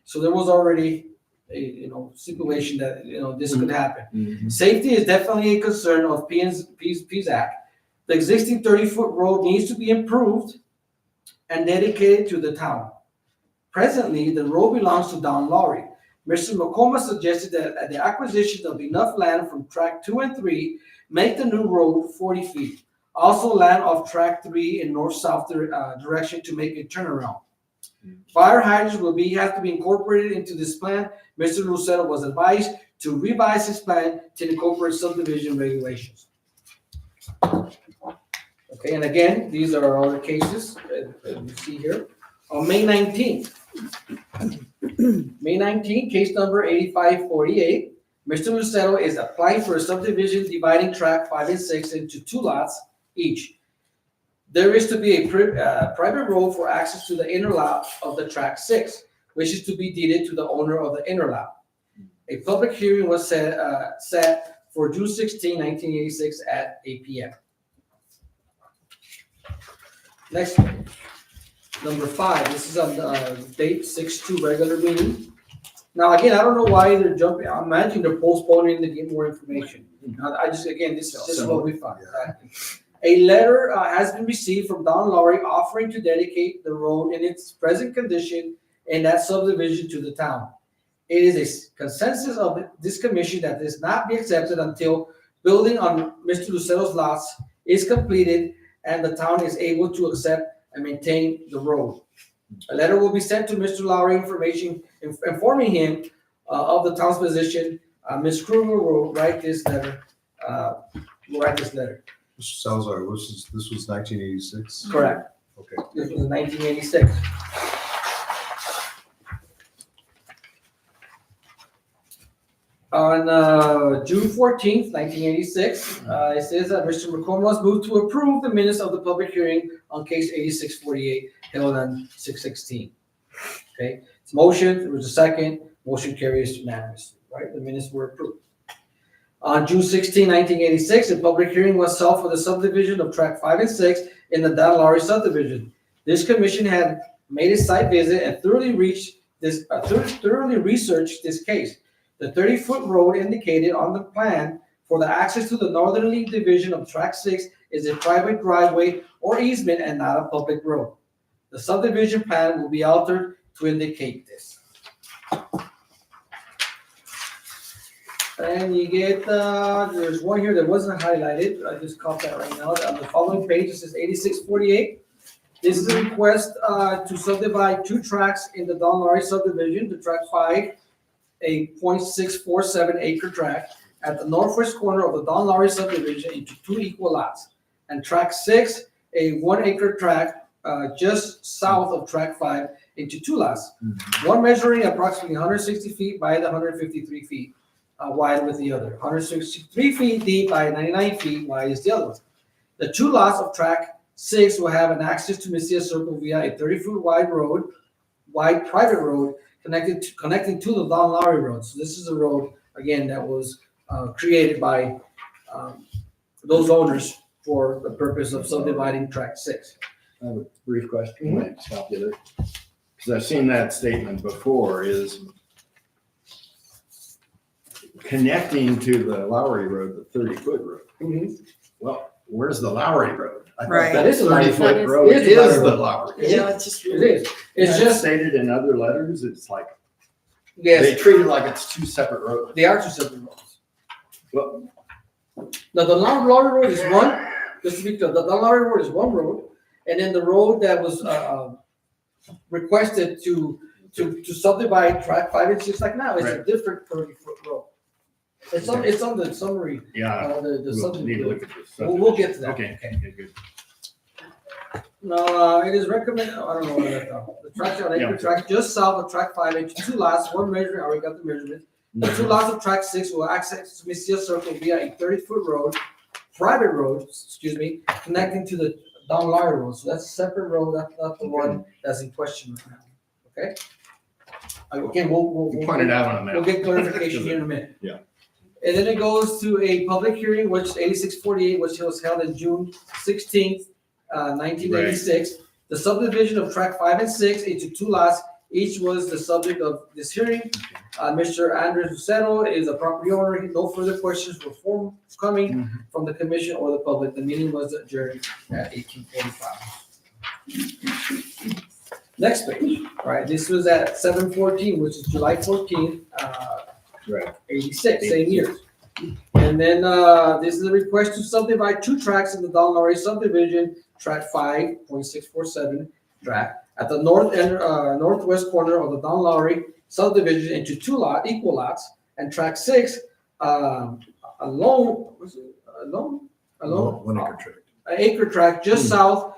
So there was already a stipulation that this could happen. Safety is definitely a concern of PZHAC. The existing 30-foot road needs to be improved and dedicated to the town. Presently, the road belongs to Don Lowry. Mr. McComas suggested that at the acquisition of enough land from track 2 and 3, make the new road 40 feet. Also land off track 3 in north-south direction to make a turnaround. Fire hydrants have to be incorporated into this plan. Mr. Lucero was advised to revise his plan to incorporate subdivision regulations. Okay, and again, these are all the cases that you see here. On May 19th, case number 8548, Mr. Lucero is applying for a subdivision dividing tract 5 and 6 into 2 lots each. There is to be a private road for access to the inner lot of the tract 6, which is to be deeded to the owner of the inner lot. A public hearing was set for June 16, 1986 at 8 p.m. Next page. Number 5, this is on date 6/2 regular meeting. Now, again, I don't know why they're jumping, I'm imagining they're postponing to get more information. This is what we found. A letter has been received from Don Laurie offering to dedicate the road in its present condition in that subdivision to the town. It is a consensus of this commission that this not be accepted until building on Mr. Lucero's lots is completed and the town is able to accept and maintain the road. A letter will be sent to Mr. Lowry informing him of the town's position. Ms. Kruger will write this letter. Mr. Salazar, this was 1986? Correct. Okay. This was in 1986. On June 14th, 1986, it says that Mr. McCormick was moved to approve the minutes of the public hearing on case 8648 held on 6/16. Okay, it's motion, there was a second, motion carries unanimously, right? The minutes were approved. On June 16, 1986, a public hearing was held for the subdivision of tract 5 and 6 in the Don Laurie subdivision. This commission had made a site visit and thoroughly researched this case. The 30-foot road indicated on the plan for the access to the northerly division of tract 6 is a private driveway or easement and not a public road. The subdivision plan will be altered to indicate this. And you get, there's one here that wasn't highlighted. I just caught that right now. On the following page, it says 8648. This is a request to subdivide 2 tracts in the Don Laurie subdivision, the tract 5, a 0.647 acre tract at the northwest corner of the Don Laurie subdivision into 2 equal lots. And tract 6, a 1 acre tract just south of tract 5 into 2 lots. One measuring approximately 160 feet by the 153 feet wide with the other. 163 feet deep by 99 feet wide is the other one. The 2 lots of tract 6 will have an access to Mesilla Circle via a 30-foot wide private road connecting to the Don Laurie Road. So this is a road, again, that was created by those owners for the purpose of subdividing tract 6. I have a brief question, might stop you there. Because I've seen that statement before, is connecting to the Lowry Road, the 30-foot road. Well, where's the Lowry Road? I thought Right. that That is a 30-foot road It is is the Lowry. Yeah, it's just. It is. It's It's just, stated in other letters, it's like, they yes, treat it like it's 2 separate roads. they are 2 separate roads. Well, Now, the Lowry Road is one, just to be clear, the Lowry Road is one road, and then the road that was requested to subdivide tract 5 and 6 like now is a Right. different 30-foot road. It's on the summary, yeah, the we'll need to subdivision. look at this. We'll get to that. Okay, good. No, it is recommended, I don't know what I thought. The tract on acre Yeah. tract just south of tract 5 into 2 lots, one measuring, I already got the measurement. The 2 lots of tract 6 will access to Mesilla Circle via a 30-foot road, private road, connecting to the Don Laurie Road. So that's a separate road, that's not the one that's in question right now, okay? Again, we'll You pointed out on a map. we'll get clarification here in a minute. Yeah. And then it goes to a public hearing, which 8648, which was held on June 16th, 1986. The subdivision of tract 5 and 6 into 2 lots, each was the subject of this hearing. Mr. Andres Lucero is a property owner. No further questions were coming from the commission or the public. The meeting was adjourned at 18:45. Next page, all right, this was at 7/14, which is July 14th, Right. 86, same year. And then this is a request to subdivide 2 tracts in the Don Laurie subdivision, tract 5.647 tract at the northwest corner of the Don Laurie subdivision into 2 equal lots, and tract 6 along 1 acre tract. acre tract just south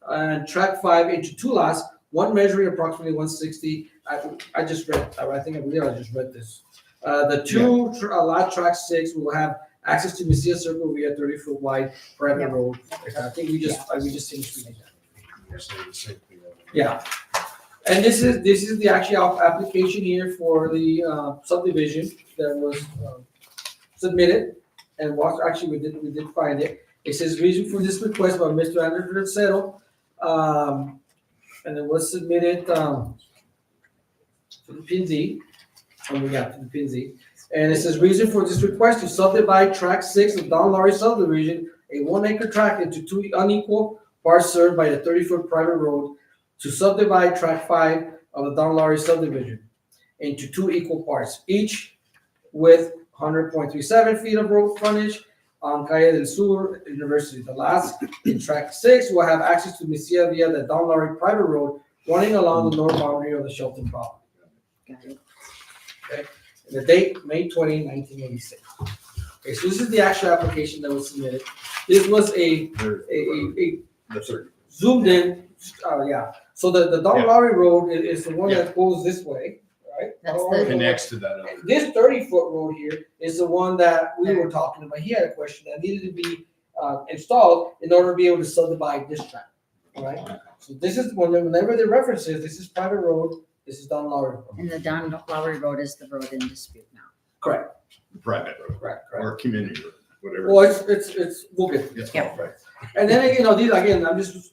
and tract 5 into 2 lots, one measuring approximately 160. I just read, I believe I just read this. The two lot tract 6 will have access to Mesilla Circle via 30-foot wide private road. I think we just finished reading that. You're saying the same thing. Yeah. And this is the actual application here for the subdivision that was submitted. And what actually we did find it. It says reason for this request by Mr. Andrew Cero. And it was submitted to the PNZ. To the PNZ. And it says reason for this request to subdivide tract 6 of Don Laurie subdivision, a 1 acre tract into 2 unequal parts served by a 30-foot private road, to subdivide tract 5 of the Don Laurie subdivision into 2 equal parts, each with 100.37 feet of road frontage on Calle del Sur University. The lots in tract 6 will have access to Mesilla via the Don Laurie private road running along the north boundary of the Shelton property. Got it. Okay, and the date, May 20, 1986. Okay, so this is the actual application that was submitted. This was a zoomed in, yeah. So the Don Laurie Road is the one that goes this way, right? That's Don Laurie the- Connects to that other. Road. This 30-foot road here is the one that we were talking about. He had a question that needed to be installed in order to be able to subdivide this tract, all right? So this is, whenever the reference is, this is private road, this is Don Laurie Road. And the Don Laurie Road is the road in dispute now. Correct, Private road, correct. or community road, whatever. Well, it's, we'll get It's Yeah. called, right. And then, these, again, I'm just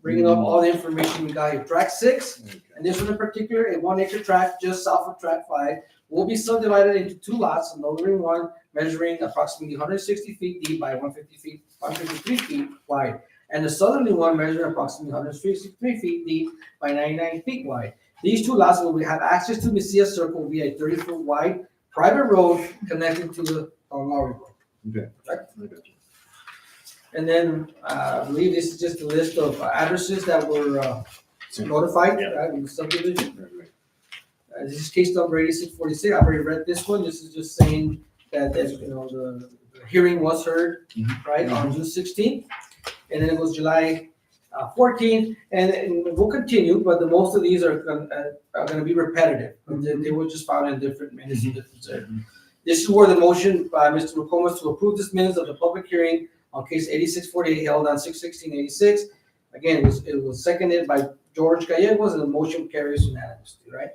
bringing up all the information we got here. Tract 6, and this one in particular, a 1 acre tract just south of tract 5, will be subdivided into 2 lots, the northern one measuring approximately 160 feet deep by 153 feet wide, and the southerly one measuring approximately 153 feet deep by 99 feet wide. These 2 lots will have access to Mesilla Circle via a 30-foot wide private road connecting to the Don Laurie Road. Okay. Right? I got you. And then I believe this is just a list of addresses that were notified, Yeah. right, in the subdivision. Right, right. This is case number 8646. I've already read this one. This is just saying that, the hearing was heard, right, on June 16th. And then it was July 14th, and we'll continue, but the most of these are gonna be repetitive. They were just found in different minutes and different. This is where the motion by Mr. McComas to approve this minutes of the public hearing on case 8648 held on 6/16/86. Again, it was seconded by George Gallegos, and the motion carries unanimously, right?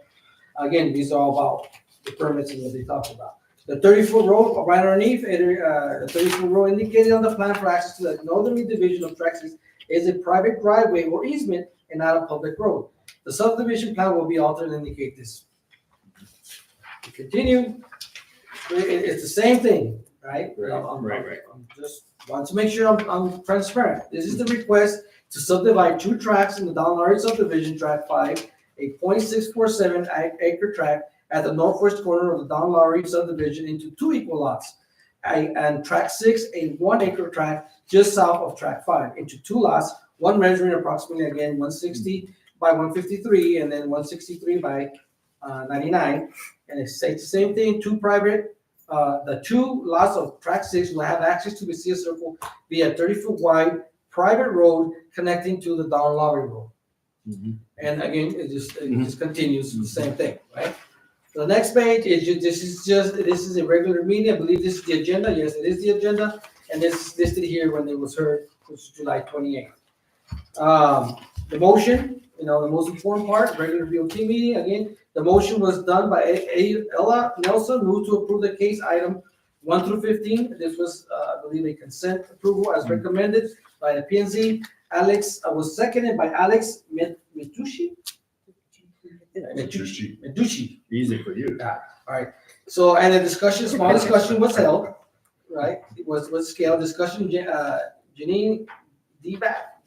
Again, these are all about the permits and what they talked about. The 30-foot road right underneath, the 30-foot road indicated on the plan for access to the northerly division of tract 6 is a private driveway or easement and not a public road. The subdivision plan will be altered and indicate this. To continue, it's the same thing, right? Right, right. I'm just want to make sure I'm transparent. This is the request to subdivide 2 tracts in the Don Laurie subdivision, tract 5, a 0.647 acre tract at the northwest corner of the Don Laurie subdivision into 2 equal lots. And tract 6, a 1 acre tract just south of tract 5 into 2 lots, one measuring approximately, again, 160 by 153 and then 163 by 99. And it states the same thing, 2 private, the 2 lots of tract 6 will have access to Mesilla Circle via a 30-foot wide private road connecting to the Don Laurie Road. And again, it just continues the same thing, right? The next page is this is a regular meeting. I believe this is the agenda. Yes, it is the agenda, and this is listed here when it was heard, which is July 28th. The motion, the most important part, regular BOT meeting. Again, the motion was done by Ella Nelson, moved to approve the case item 1 through 15. This was, I believe, a consent approval as recommended by the PNZ. Alex was seconded by Alex Meducci. Meducci. Easy for you. All right. So, and a small discussion was held, right? It was scale discussion. Janine Deback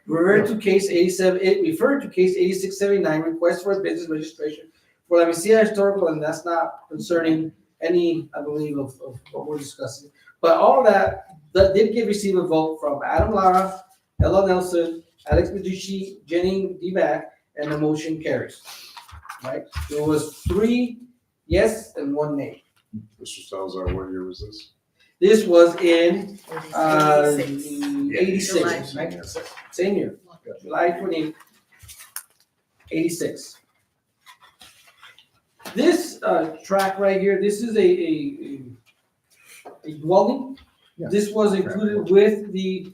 referred to case 8679, request for a business registration for La Mesilla Historical, and that's not concerning any, I believe, of what we're discussing. But all that did receive a vote from Adam Lara, Ella Nelson, Alex Meducci, Janine Deback, and the motion carries. Right? There was 3 yes and 1 nay. Mr. Salazar, what year was this? This was in, 86. 86, right? Same year, July 28, 86. This, track right here, this is a dwelling. Yeah. This was included with the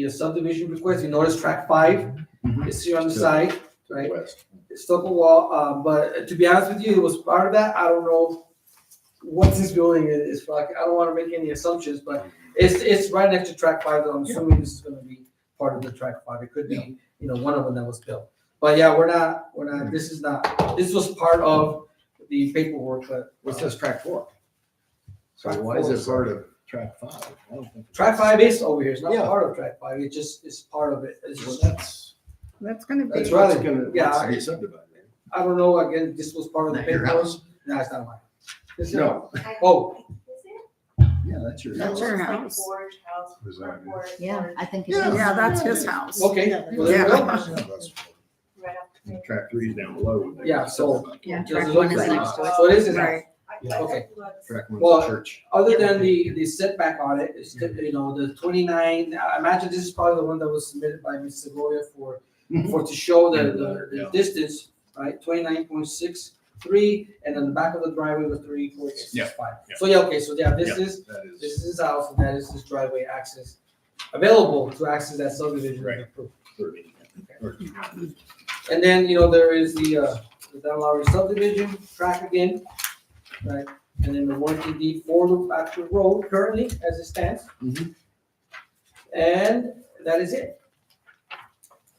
subdivision request. You notice track 5, it's here on the side, right? West. It's stucco wall, but to be honest with you, it was part of that. I don't know what this building is for. I don't want to make any assumptions, but it's right next to track 5. I'm assuming this is going to be part of the track 5. It could be, one of them that was built. But yeah, we're not, this was part of the paperwork, but. What says track 4? So why is it part of track 5? I don't think. Track 5 is over here. It's not Yeah. part of track 5. It's part of it. It's Well, just, That's gonna be. That's right. It's gonna, Yeah. be subdivided. I don't know. Again, this was part of the Not your paperwork. house? No, it's not mine. This is- No. Oh, Yeah, that's your That's house. your house. Is that it? Yeah, I think it is. Yeah, that's his house. okay. Well, there we go. Yeah. Yeah, that's- Track 3 is down below. Yeah, so. Yeah, Does track it one look is like- next to it. So it is his house. Right. Okay. Track 1's Well, the church. Other than the setback on it, it's, the 29, I imagine this is probably the one that was submitted by Ms. Segovia for to show the distance, right? 29.63, and on the back of the driveway was 3.65. Yeah. So, yeah, okay, so yeah, this Yeah, is, that this is his house, and that is his driveway access, available to access that subdivision. Right. Approved. Or- And then, there is the Don Lowry subdivision track again, right? And then the warranty deed for the actual road currently as it stands. Mhm. And that is it,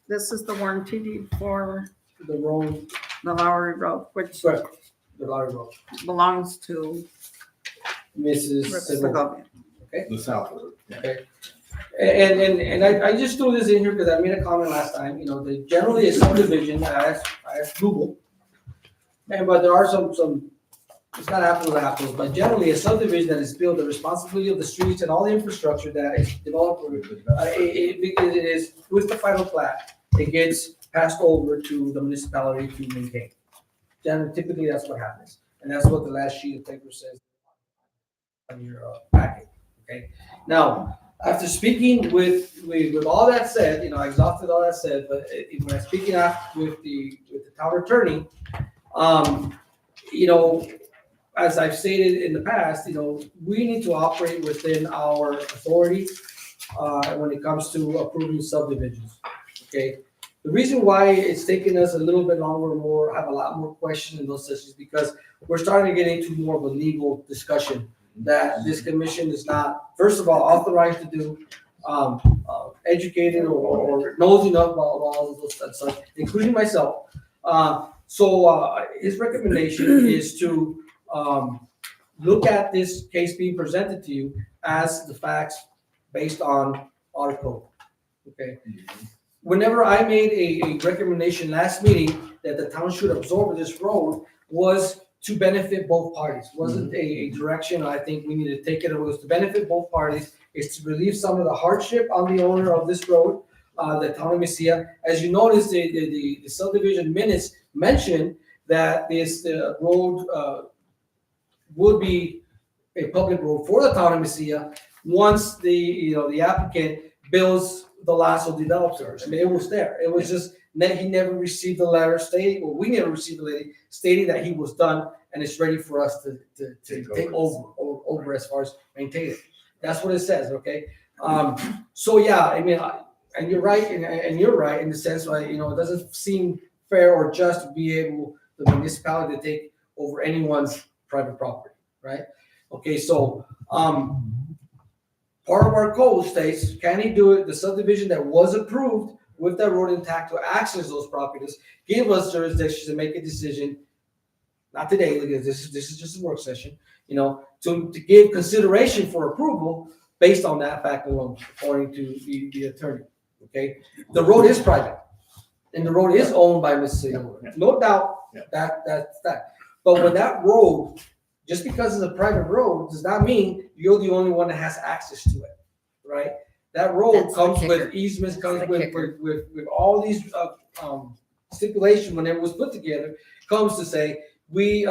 This is the warranty deed for the road, the Lowry Road, which correct, the Lowry Road, belongs to Mrs. Segovia. Segovia. The south road. Okay. And I just threw this in here because I made a comment last time, generally a subdivision, I asked Google. But there are some, it's not apples to apples, but generally a subdivision that is built, the responsibility of the streets and all the infrastructure that is developed, it is with the final plat, it gets passed over to the municipality to maintain. Generally, typically that's what happens, and that's what the last sheet of paper says on your packet, okay? Now, after speaking with all that said, I exhausted all that said, but when I'm speaking with the town attorney, as I've stated in the past, we need to operate within our authority when it comes to approving subdivisions, okay? The reason why it's taking us a little bit longer, have a lot more questions in those sessions, because we're starting to get into more of a legal discussion that this commission is not, first of all, authorized to do, educated or knows enough about all of those stuff, including myself. So his recommendation is to look at this case being presented to you as the facts based on our code, okay? Whenever I made a recommendation last meeting that the town should absorb this road was to benefit both parties. Wasn't a direction I think we need to take it. It was to benefit both parties. It's to relieve some of the hardship on the owner of this road, the town of Mesilla. As you notice, the subdivision minutes mention that this road would be a public road for the town of Mesilla once the applicant builds the last of developers. I mean, it was there. It was just that he never received the letter stating, or we never received the letter stating that he was done and it's ready for us to take over as far as maintain it. That's what it says, okay? So yeah, I mean, and you're right, and you're right in the sense why, it doesn't seem fair or just to be able, the municipality to take over anyone's private property, right? Okay, so, part of our code states, can he do it, the subdivision that was approved with that road intact to access those properties, give us jurisdiction to make a decision, not today, because this is just a work session, to give consideration for approval based on that fact alone, according to the attorney, okay? The road is private, and the road is owned by Ms. Segovia, no doubt, that's that. But when that road, just because it's a private road, does not mean you're the only one that has access to it, right? That road That's the comes with kicker. easements, comes That's the with kicker. all these stipulation when it was put together, comes to say, we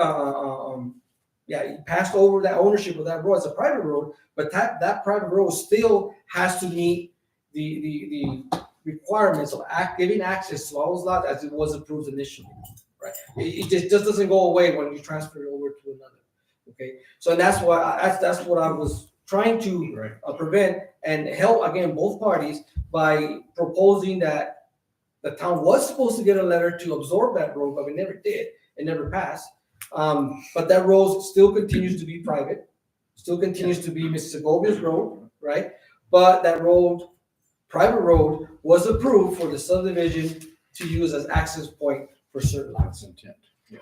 Yeah, he passed over that ownership of that road. It's a private road, but that private road still has to meet the requirements of giving access to all those lots as it was approved initially, right? It just doesn't go away when you transfer it over to another. Okay, so that's what I was trying to prevent and help again both parties by proposing that the town was supposed to get a letter to absorb that road, but we never did. It never passed. But that road still continues to be private, still continues to be Mrs. Segovia's road, right? But that road, private road, was approved for the subdivision to use as access point for certain lots. Intent. Yeah.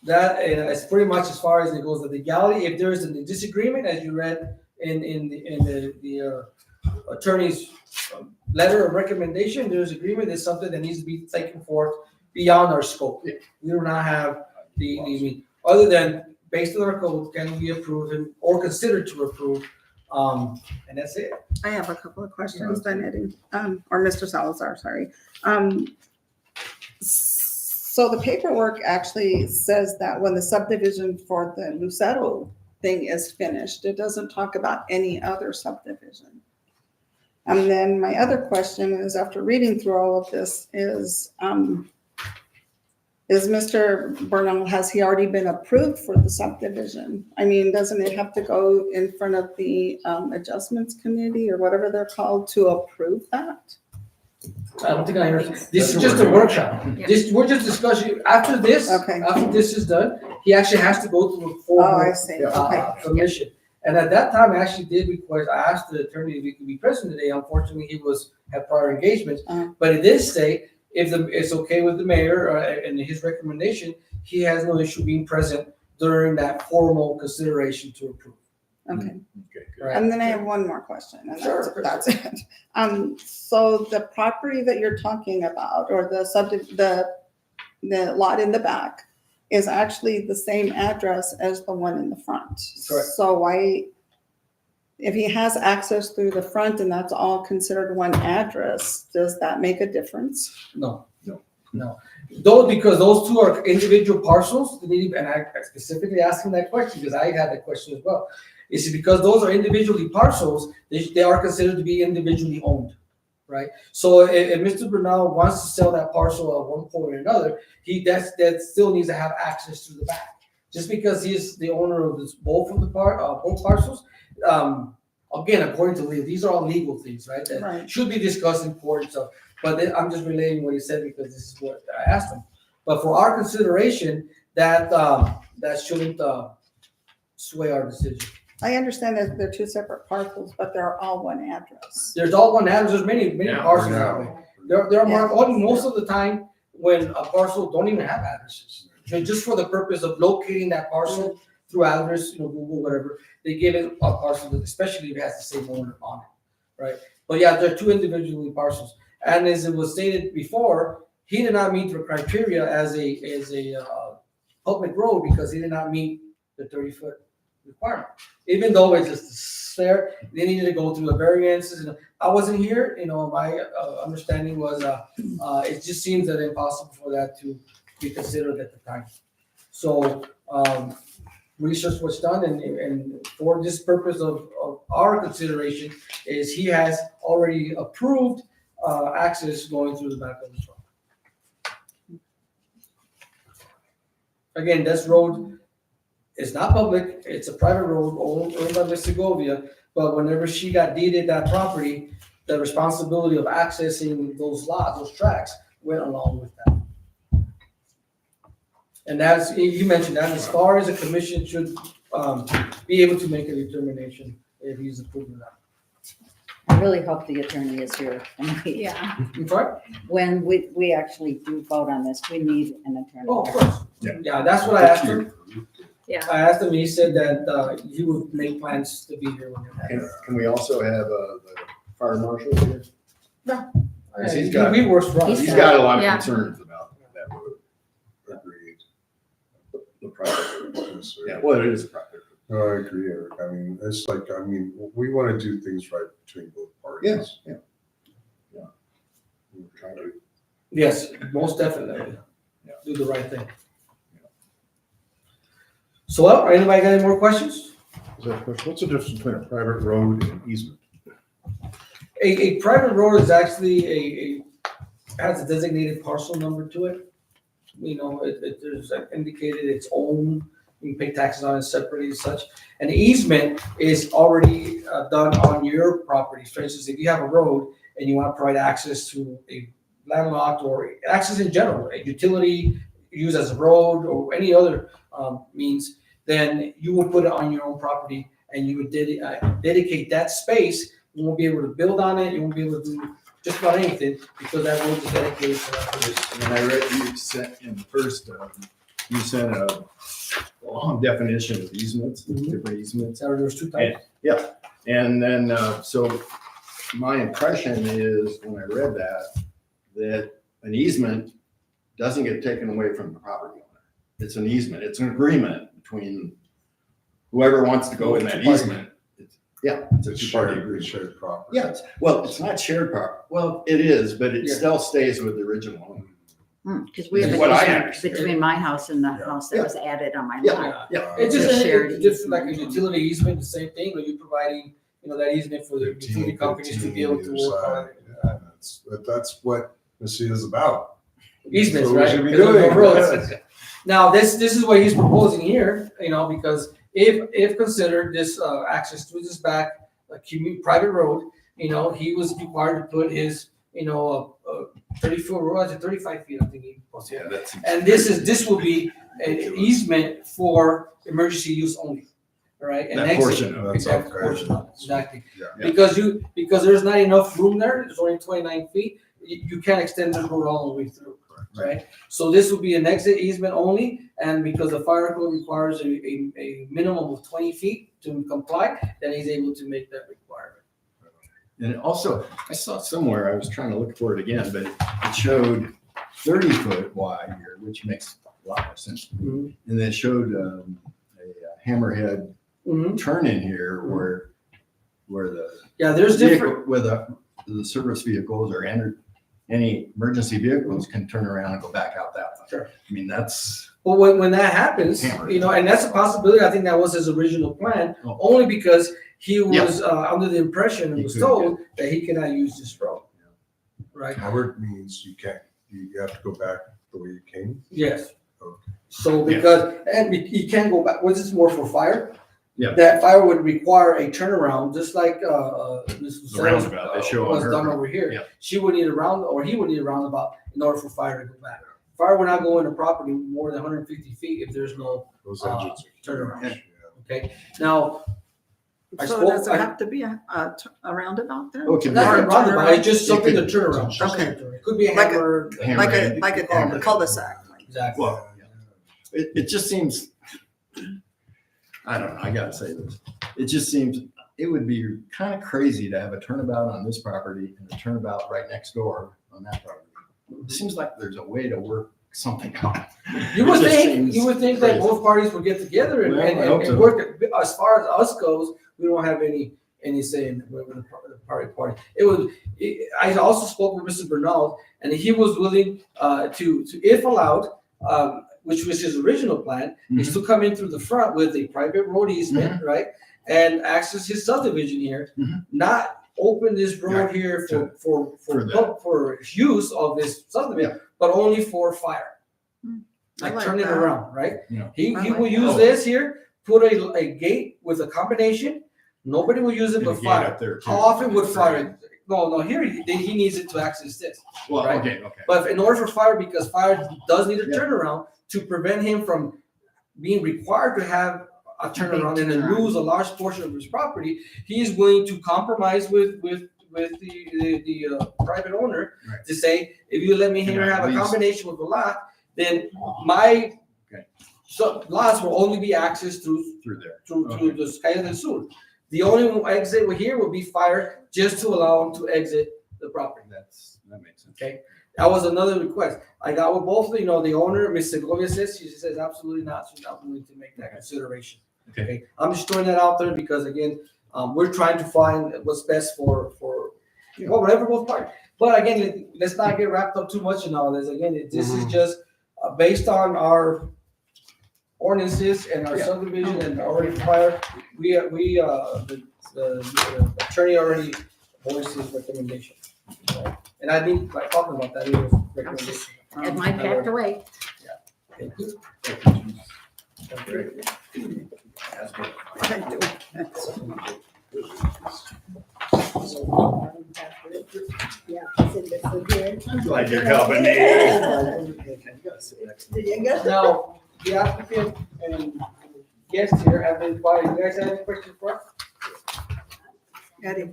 That is pretty much as far as it goes. The legality, if there is a disagreement, as you read in the attorney's letter of recommendation, there's agreement. It's something that needs to be taken forth beyond our scope. We do not have the other than based on our code, can we approve or consider to approve, and that's it. I have a couple of questions then, Eddie, or Mr. Salazar, sorry. So the paperwork actually says that when the subdivision for the Lucero thing is finished, it doesn't talk about any other subdivision. And then my other question is, after reading through all of this, is Mr. Bernal, has he already been approved for the subdivision? I mean, doesn't it have to go in front of the adjustments committee or whatever they're called to approve that? I don't think I heard. This is just a workshop. We're just discussing, after this is done, he actually has to go through a formal submission. And at that time, I actually did request, I asked the attorney if he could be present today. Unfortunately, he had prior engagements. But it did say, if it's okay with the mayor and his recommendation, he has no issue being present during that formal consideration to approve. Okay. Right. And then I have one more question, and Sure. that's it. So the property that you're talking about, or the lot in the back, is actually the same address as the one in the front. Correct. So why, if he has access through the front and that's all considered one address, does that make a difference? No. Because those two are individual parcels, and I specifically asked him that question because I had that question as well. Is it because those are individually parcels, they are considered to be individually owned, right? So if Mr. Bernal wants to sell that parcel at one point or another, that still needs to have access to the back. Just because he's the owner of both parcels, again, according to legal, these are all legal things, right? That should be discussed in court and stuff. But I'm just relaying what he said because this is what I asked him. But for our consideration, that shouldn't sway our decision. I understand that they're two separate parcels, but they're all one address. There's all one address. There's many parcels that way. There are most of the time when a parcel don't even have addresses. Just for the purpose of locating that parcel through address, Google, whatever, they give it a parcel, especially if it has the same owner on it, right? But yeah, they're two individually parcels. And as it was stated before, he did not meet the criteria as a public road because he did not meet the 30-foot requirement. Even though it's just there, they needed to go through the variances. And I wasn't here, my understanding was it just seems that impossible for that to be considered at the time. So research was done, and for this purpose of our consideration is he has already approved access going through the back of the truck. Again, this road is not public, it's a private road owned by Ms. Segovia, but whenever she got deeded that property, the responsibility of accessing those lots, those tracks, went along with that. And that's, you mentioned that, as far as the commission should be able to make a determination if he's approving that. I really hope the attorney is here. When we actually do vote on this, we need an attorney. Oh, of course. Yeah, that's what I asked him. Yeah. I asked him, he said that he would make plans to be here when you're back. Can we also have the fire marshal here? No. He works for us. He's got a lot of concerns about that road. Agreed. The private. Yeah, well, it is a private. No, I agree, Eric. I mean, it's like, we want to do things right between both parties. Yeah. We're trying to. Yes, most definitely. Do the right thing. So, well, anybody got any more questions? What's the difference between a private road and easement? A private road is actually has a designated parcel number to it. You know, there's indicated its own, you pay taxes on it separately and such. An easement is already done on your property. For instance, if you have a road and you want to provide access to a landlocked or access in general, a utility used as a road or any other means, then you would put it on your own property and you would dedicate that space. You won't be able to build on it. You won't be able to do just about anything because that road is dedicated to that purpose. And I read you sent in the first, you sent a long definition of easements, different easements. So there's two types. Yeah, and then, so my impression is, when I read that an easement doesn't get taken away from the property owner. It's an easement, it's an agreement between whoever wants to go in that easement. It's a two-party agreement. Shared property. Yeah, well, it's not shared property. Well, it is, but it Yeah. still stays with the original owner. Because we have Is an what I easement understand. between my house and the house that Yeah. was added on my Yeah. lot. Yeah. It's just, It's a shared just like a utility easement, the same thing, or you providing, that easement for the utility companies to be able to work on it. Yeah, that's what this is about. Easements, That's what we right? should be Because there's no doing. roads. Now, this is what he's proposing here, because if considered this access to this back private road, he was required to put his, 30-foot road, 35 feet, I think he was here. That's. And this will be an easement for emergency use only, all right? And That exit. portion of it. Exactly, portion of it, exactly. Yeah. Because there's not enough room there, there's only 29 feet, you can't extend this road all the way through, right? So this will be an exit easement only, and because the fire code requires a minimum of 20 feet to comply, then he's able to make that requirement. And also, I saw somewhere, I was trying to look for it again, but it showed 30-foot wide here, which makes a lot more sense to me. And then it showed a hammerhead turn in here where the Yeah, there's different, vehicle, where the service vehicles or any emergency vehicles can turn around and go back out that way. Sure. I mean, that's. well, when that happens, Hammer. and that's a possibility, I think that was his original plan, Oh. only because he was under the impression and He was couldn't told that he cannot use this road. Right? Howard means you have to go back the way you came. Yes. Okay. So he can't go back, was this more for fire? Yeah. That fire would require a turnaround, just like Ms. The roundabout they show on was her. done over here. Yeah. She would need he would need a roundabout in order for fire to go back. Fire would not go into property more than 150 feet if there's no Those engines. turnaround. Yeah. Okay, now, I So spoke- does there have to be a roundabout there? Oh, it can be not a a roundabout, it's just You something to could- turn around. Okay. It could be a Like a- hammer. hammerhead. Like a cul-de-sac. Exactly. Well, it just seems, I don't know, I gotta say this. It just seems, it would be kind of crazy to have a turnabout on this property and a turnabout right next door on that property. It seems like there's a way to work something out. You would It just think, seems you would think that crazy. both parties would get together and, Well, I hope and so. work, as far as us goes, we don't have any say in the party. I also spoke with Mr. Bernal, and he was willing, to, if allowed, which was his original plan, is to come in through the front with a private road easement, right? And access his subdivision here, not open this road here for use of this subdivision, but only for fire. I Like like turn it that. around, right? Yeah. He I will like use that. this here, put a gate with a combination, nobody will use it And a but gate fire. up there, too. How often would fire? No, here he needs it to access this. Well, Right. okay. But in order for fire, because fire does need a Yeah. turnaround to prevent him from being required to have a turnaround and then turnaround. lose a large portion of his property, he is willing to compromise with the private owner Right. to say, if you let me And here at have a least- combination with the lot, then my Okay. lots will only be accessed through Through there. through Okay. the Calle del Sur. The only exit here will be fire, just to allow him to exit the property. That makes sense. Okay, that was another request. I got with both, the owner, Ms. Segovia she says absolutely not, she's not willing to make that consideration. Okay. I'm just throwing that out there because again, we're trying to find what's best for whatever both parties. But again, let's not get wrapped up too much in all this. Again, this is just based on our ordinances and our subdivision and already prior, the attorney already voiced his recommendation. And I think by talking about that, it was recommendation. It might packed away. Thank you. I'm glad you're helping me. Now, the applicant and guests here have been invited. You guys have any questions for us? Eddie.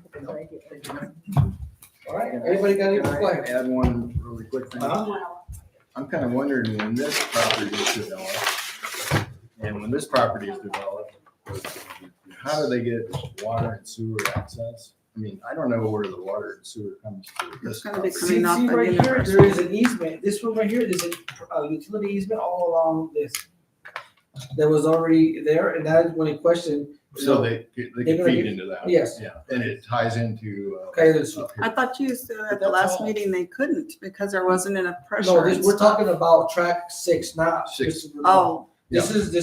All right, everybody got any? Go ahead. Add one really quick thing. I'm kind of wondering when this property is developed, and when this property is developed, how do they get water and sewer access? I mean, I don't know where the water and sewer comes to. It's gonna be See, coming off the right here, university. there is an easement. This one right here, there's a utility easement all along this. That was already there, and that is when in question. So they can feed into that. Yes. Yeah, and it ties into. Okay, there's. up here. I thought you said at the That's last all. meting they couldn't because there wasn't enough pressure. No, and we're stuff. talking about track 6, not. Six. Oh, This is, the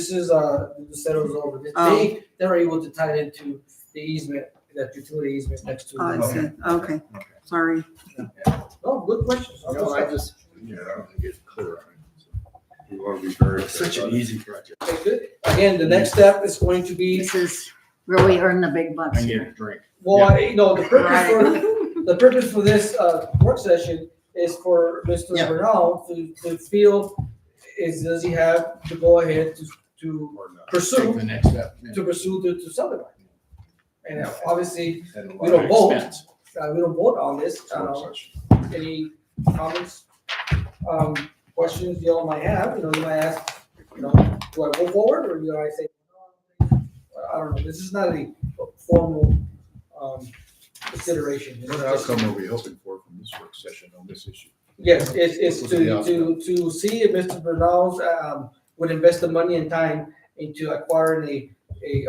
settles over. Oh. They're able to tie it into the easement, that utility easement next to. I see. Okay, sorry. Oh, good questions. No, I just, I don't get clear on it. We want to be very. It's such an easy project. Okay, good. Again, the next step is going to be, This is where we earn the big bucks I get here. a drink. well, the purpose for this, work session is for Mr. Yeah. Bernal to feel does he have to go ahead to Or not. Pursue. Take the next step. Yeah. to pursue to subdivide. And obviously, And a we lot don't of vote. expense. We don't vote on this. So, Any comments, questions y'all might have, you might ask, do I go forward or do I say, I don't know, this is not a formal, consideration. It's What just- outcome are we hoping for from this work session on this issue? Yes, it's What's the to see if Mr. Bernal's, would invest the money and time into acquiring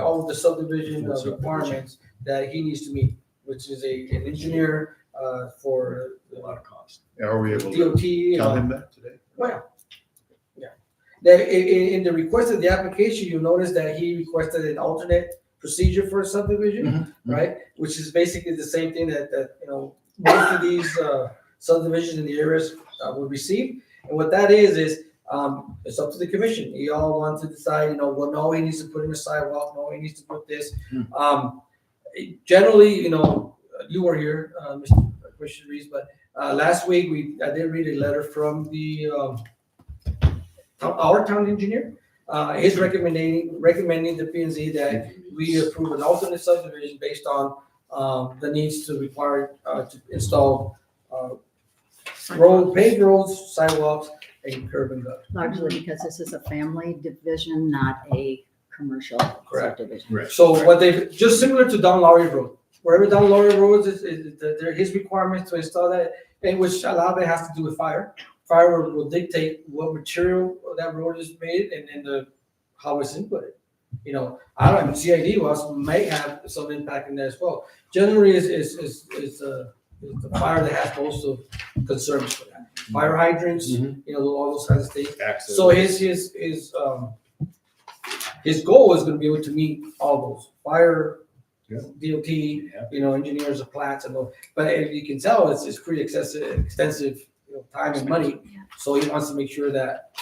all of the subdivision What subdivision? requirements that he needs to meet, which is an engineer, for A lot of cost. Are we able to DOT. tell him that today? Well, yeah. That in the request of the application, you'll notice that he requested an alternate procedure for a subdivision, right? Which is basically the same thing that most of these subdivisions in the areas will receive. And what that is it's up to the commission. You all want to decide, well, no, he needs to put in a sidewalk, no, he needs to put this. Generally, you were here, Mr. Commissioner Reeves, but last week I did read a letter from our town engineer. He's recommending the P and Z that we approve an alternate subdivision based on the needs to require to install paved roads, sidewalks, and curb and gutter. Largely because this is a family division, not a commercial Correct. subdivision. Right. So what just similar to Don Laurie Road, wherever Don Laurie Road is they're his requirements to install that, and which a lot of it has to do with fire. Fire will dictate what material that road is made and then how it's inputted. I don't know, CID may have some impact in there as well. Generally, is the fire that has most of concerns for that. Fire hydrants, all those kinds of things. Access. So his goal is gonna be able to meet all those fire, Yeah. DOT, engineers of plats and all. But if you can tell, it's pretty extensive, time and money. So he wants to make sure that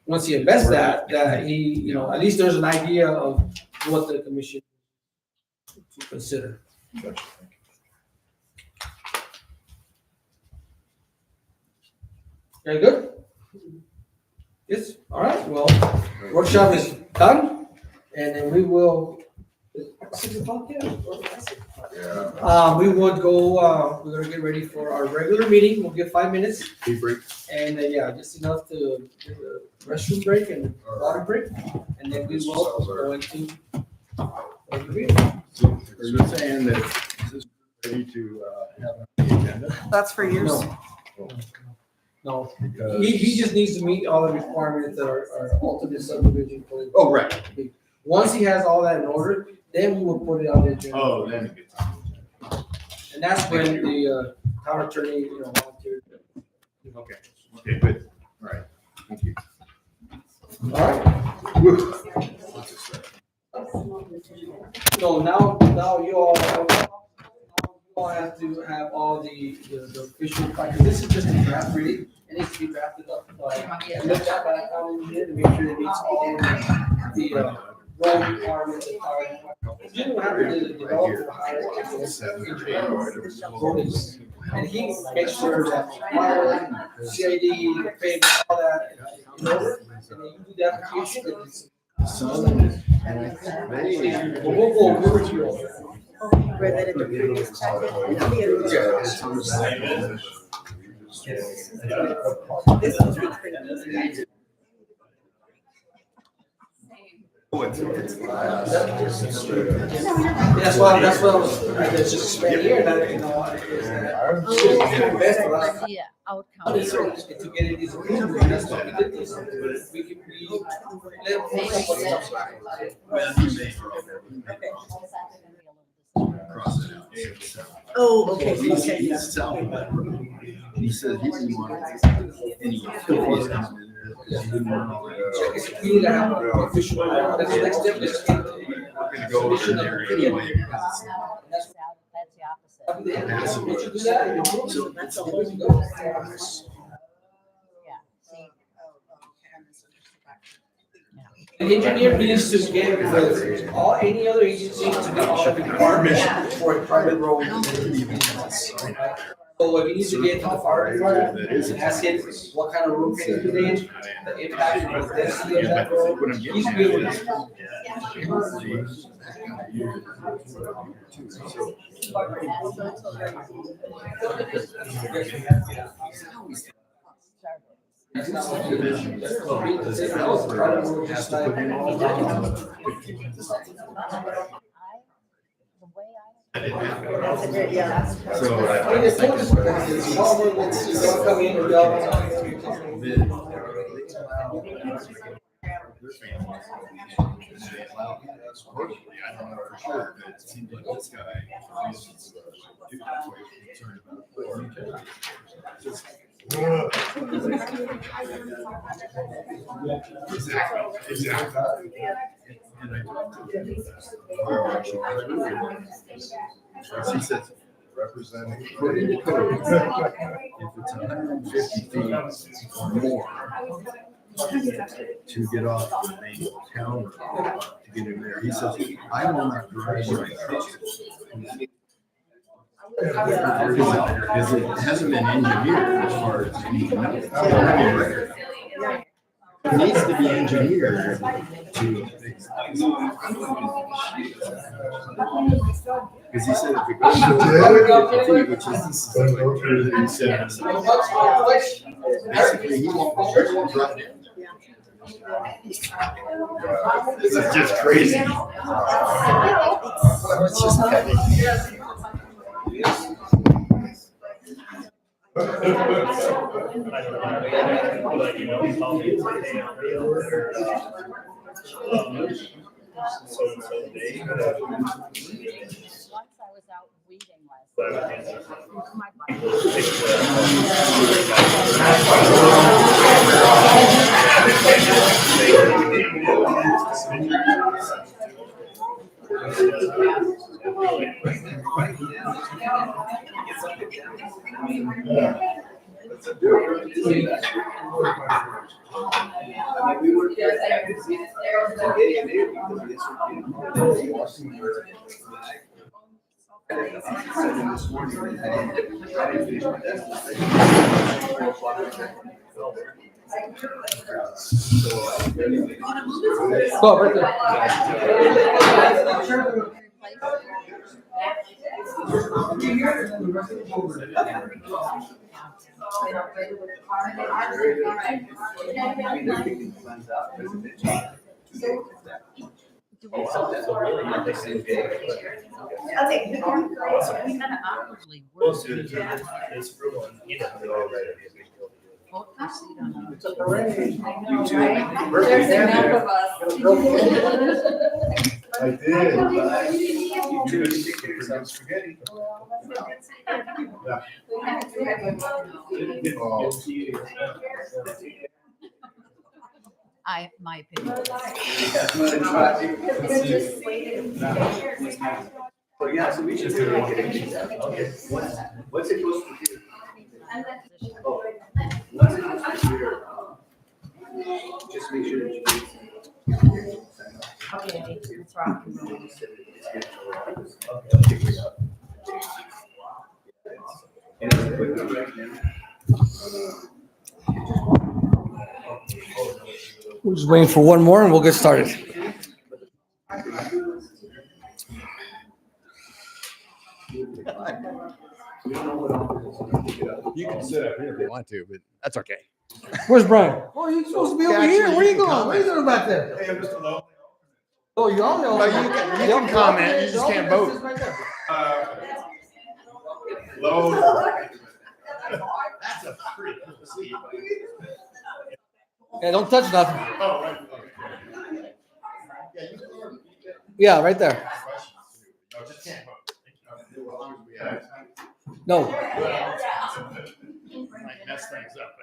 once he invests that he, at least there's an idea of what the commission to consider. Gotcha, thank Very good? Yes, all right, well, workshop is done, and then we will, 6 o'clock, yeah? Yeah. We would go, we're gonna get ready for our regular meeting, we'll give 5 minutes, Tea break. and just enough to get a restroom break and water break, and then we will go into regular meeting. Are you saying that is this ready to have on the agenda? That's for yours. No, Because. he just needs to meet all the requirements that are alternate subdivision for. Oh, right. Once he has all that in order, then we will put it on the agenda. Oh, then it gets on the agenda. And that's when the town attorney, volunteered. Okay, good. All right. Thank you. All right, So now you all have to have all the official, because this is just a draft really, it needs to be drafted up by, looked at by a county engineer to make sure it meets all the road requirements and fire requirements. You don't have to develop a higher engineer. And he makes sure that water, CID, the pavement, all that, in order, and then you do the application. Well, we'll go over with you all. That's why I was, it's just expand here, that, you know, Yeah, outcome. to get it these approved, and that's why we did this. We can, Oh, okay. He said he didn't want any filthies coming in there. He didn't want all that. we need to have an official, that's the next step is. We're gonna go over there anyway because That's the opposite. Once you do that, So that's all we can go. Yeah, see. An engineer needs to get with all, any other agency to get all the requirements for a private road. So what he needs to get to the fire department and ask him what kind of road can you need, the impact of the density of that road. He's good with That's a great, yeah. Come in and go. I don't know for sure, but it seems like this guy is concerned about. Exactly. And I talked to him. He says, Representing. according to code, if it's 150 feet or more to get off the main town road, to get in there, he says, I will not drive my truck. Because it hasn't been engineered as far as you know. It needs to be engineered to. Because he said if it goes to 150 feet, which is like, he said, basically he won't drive it. This is just crazy. It's just heavy. Once I was out weeding Go, right there. There's enough of us. I did. You take care of some spaghetti. My opinion. So yeah, so we should do it. Okay. What's it supposed to do? Oh, what's it supposed to do? Just make sure that you. Okay, let's rock and roll. Okay, I'll figure it out. And it's a quick one right now. We're just waiting for one more and we'll get started. You can sit up here if you want to, but that's okay. Where's Brian? Oh, he's supposed to be over here. Where are you going? What are you doing back there? Hey, Mr. Lowe. Oh, you all know. No, you can comment, you just can't vote. Lowe. That's a pretty cool seat. Yeah, don't touch nothing. Oh, right. Okay. Yeah, you can. Yeah, right there. No, just can't vote. As long as we have. No. Might mess things up.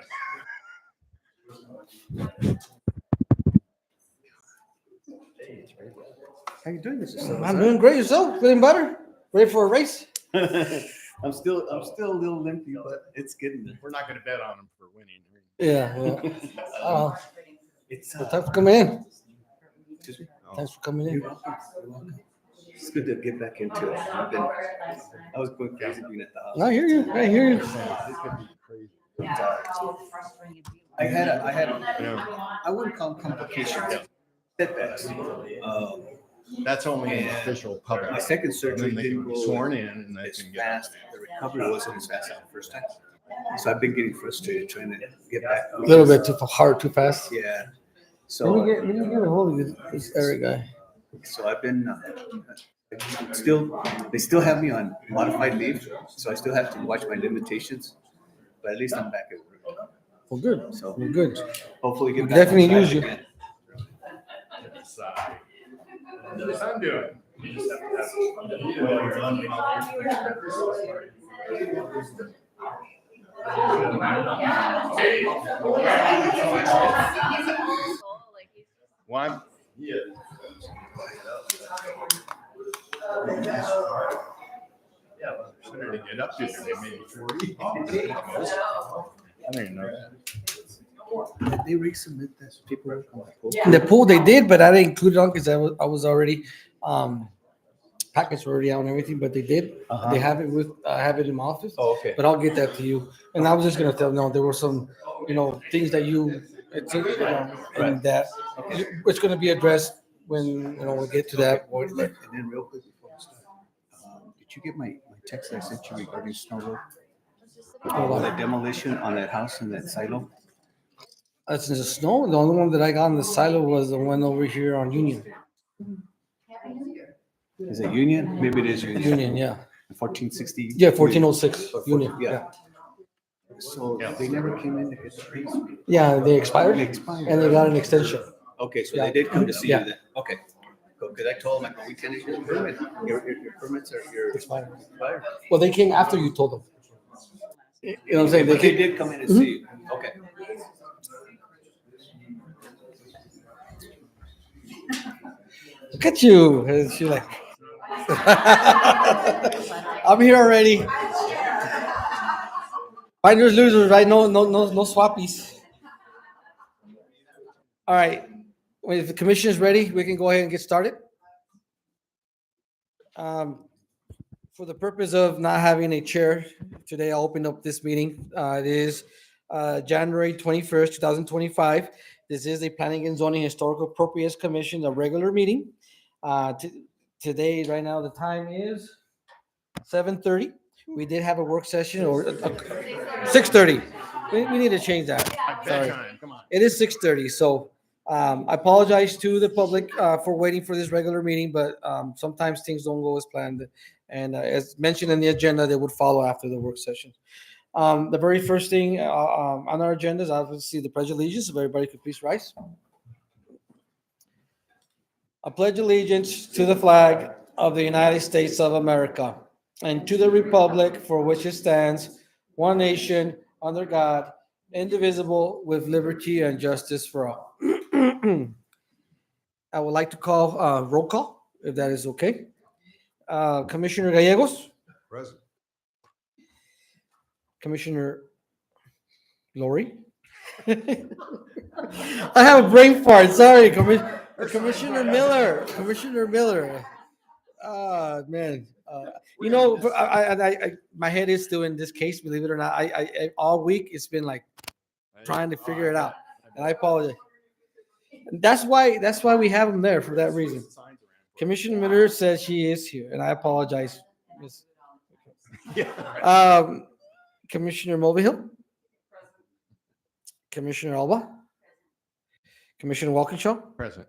How you doing, Mr. Silva? I'm doing great. Yourself? Feeling better? Ready for a race? I'm still a little limpy, but it's getting there. We're not gonna bet on them for winning. Yeah. It's Well, thanks for coming in. excuse me? Thanks for coming in. You're welcome. You're welcome. It's good to get back into it. I was going crazy being at the house. I hear you. I hear you. This could be crazy. I had I wouldn't call them complications, setbacks. That's only an And official public. My second And surgery then they didn't can be go sworn in and they as can get. fast. The recovery wasn't as fast as the first time. So I've been getting frustrated trying to get back. A little bit too hard, too fast. Yeah. Let me get a hold of this Eric guy. So I've been they still have me on modified leave, so I still have to watch my limitations. But at least I'm back at work. Well, good. So Well, good. hopefully get We back. definitely on track use you. again. Yes, I'm doing. You just have to One. Yeah. Yeah, sooner to get up to there, maybe 40. I don't even know that. Did they resubmit this paperwork on the pool? The pool they did, but I didn't include it on because I was already packets were already out and everything, but they did. They have it with I have it in my office. Oh, okay. But I'll get that to you. And I was just gonna tell them, no, there were some, things that and that it's gonna be addressed when we get to that point. And then real quick before we start, did you get my text I sent you regarding Snow Road? The demolition on that house in that silo? That's in the snow. The only one that I got in the silo was the one over here on Union. Is it Union? Maybe it is Union. Union, yeah. 1460? Yeah, 1406 Union. Yeah. So they never came in to get the trees? Yeah, they expired They expired. and they got an extension. Okay, so Yeah. they did come to see Yeah. you then? Okay. Because I told them, we can't issue your permit. Your permits are Expired. expired. Well, they came after you told them. You know what I'm saying? But they They did come in and see you. Okay. Look at you. And she's like, I'm here already. Finders, losers, right? No swappies. All right. Well, if the commission is ready, we can go ahead and get started. For the purpose of not having a chair today, I'll open up this meeting. It is January 21st, 2025. This is a Planning and Zoning Historical Appropriates Commission, a regular meeting. Today, right now, the time is 7:30. We did have a work session or 6:30. We need to change that. Sorry. Bedtime, come on. It is 6:30, so I apologize to the public for waiting for this regular meeting, but sometimes things don't go as planned. And as mentioned in the agenda, they would follow after the work session. The very first thing on our agenda is obviously the Pledge of Allegiance. If everybody could please rise. I pledge allegiance to the flag of the United States of America and to the republic for which it stands, one nation, under God, indivisible, with liberty and justice for all. I would like to call roll call, if that is okay. Commissioner Gallegos, Present. Commissioner Lori. I have a brain fart. Sorry, Commissioner Miller. Commissioner Miller. Man. My head is still in this case. Believe it or not, I all week it's been like trying to figure it out, and I apologize. That's why we have him there for that reason. Commissioner Miller says she is here, and I apologize. Miss- Commissioner Mulvihill, Commissioner Alba, Commissioner Walkinshaw, Present.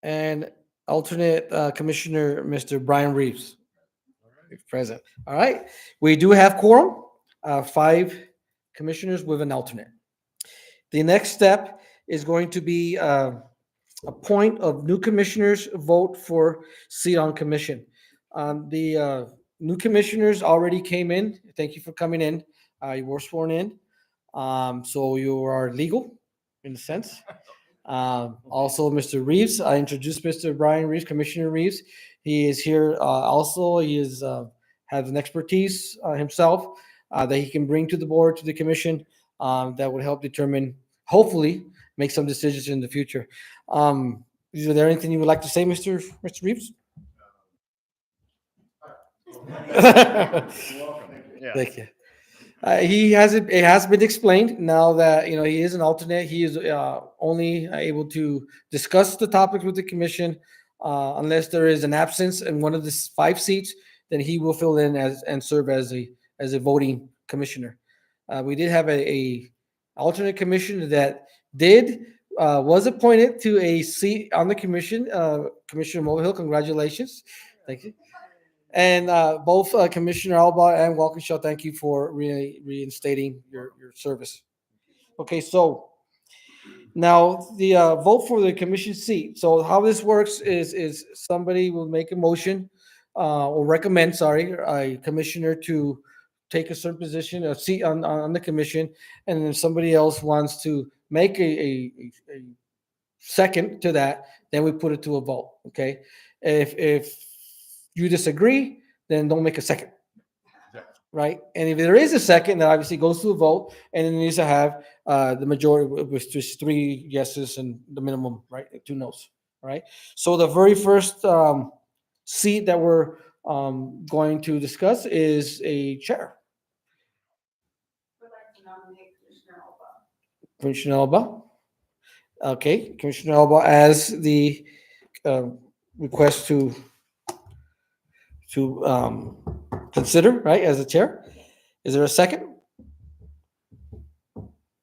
and alternate Commissioner Mr. Brian Reeves. Present. All right. We do have quorum, 5 commissioners with an alternate. The next step is going to be a point of new commissioners vote for seat on commission. The new commissioners already came in. Thank you for coming in. You were sworn in. So you are legal in a sense. Also, Mr. Reeves, I introduced Mr. Brian Reeves, Commissioner Reeves. He is here also. He is has an expertise himself that he can bring to the board, to the commission, that would help determine, hopefully, make some decisions in the future. Is there anything you would like to say, Mr. Reeves? Thank you. It has been explained now that he is an alternate. He is only able to discuss the topics with the commission unless there is an absence in one of the 5 seats. Then he will fill in and serve as a voting commissioner. We did have a alternate commissioner that was appointed to a seat on the commission. Commissioner Mulvihill, congratulations. Thank you. And both Commissioner Alba and Walkinshaw, thank you for reinstating your service. Okay, so now the vote for the commission seat. So how this works is somebody will make a motion or recommend, a commissioner to take a certain position, a seat on the commission, and then somebody else wants to make a second to that, then we put it to a vote. Okay, if you disagree, then don't make a second. Right? And if there is a second, that obviously goes to a vote, and it needs to have the majority, with just 3 yeses and the minimum, right? 2 noes. Right? So the very first seat that we're going to discuss is a chair. Commissioner Alba. Okay, Commissioner Alba as the request to consider, right, as a chair. Is there a second?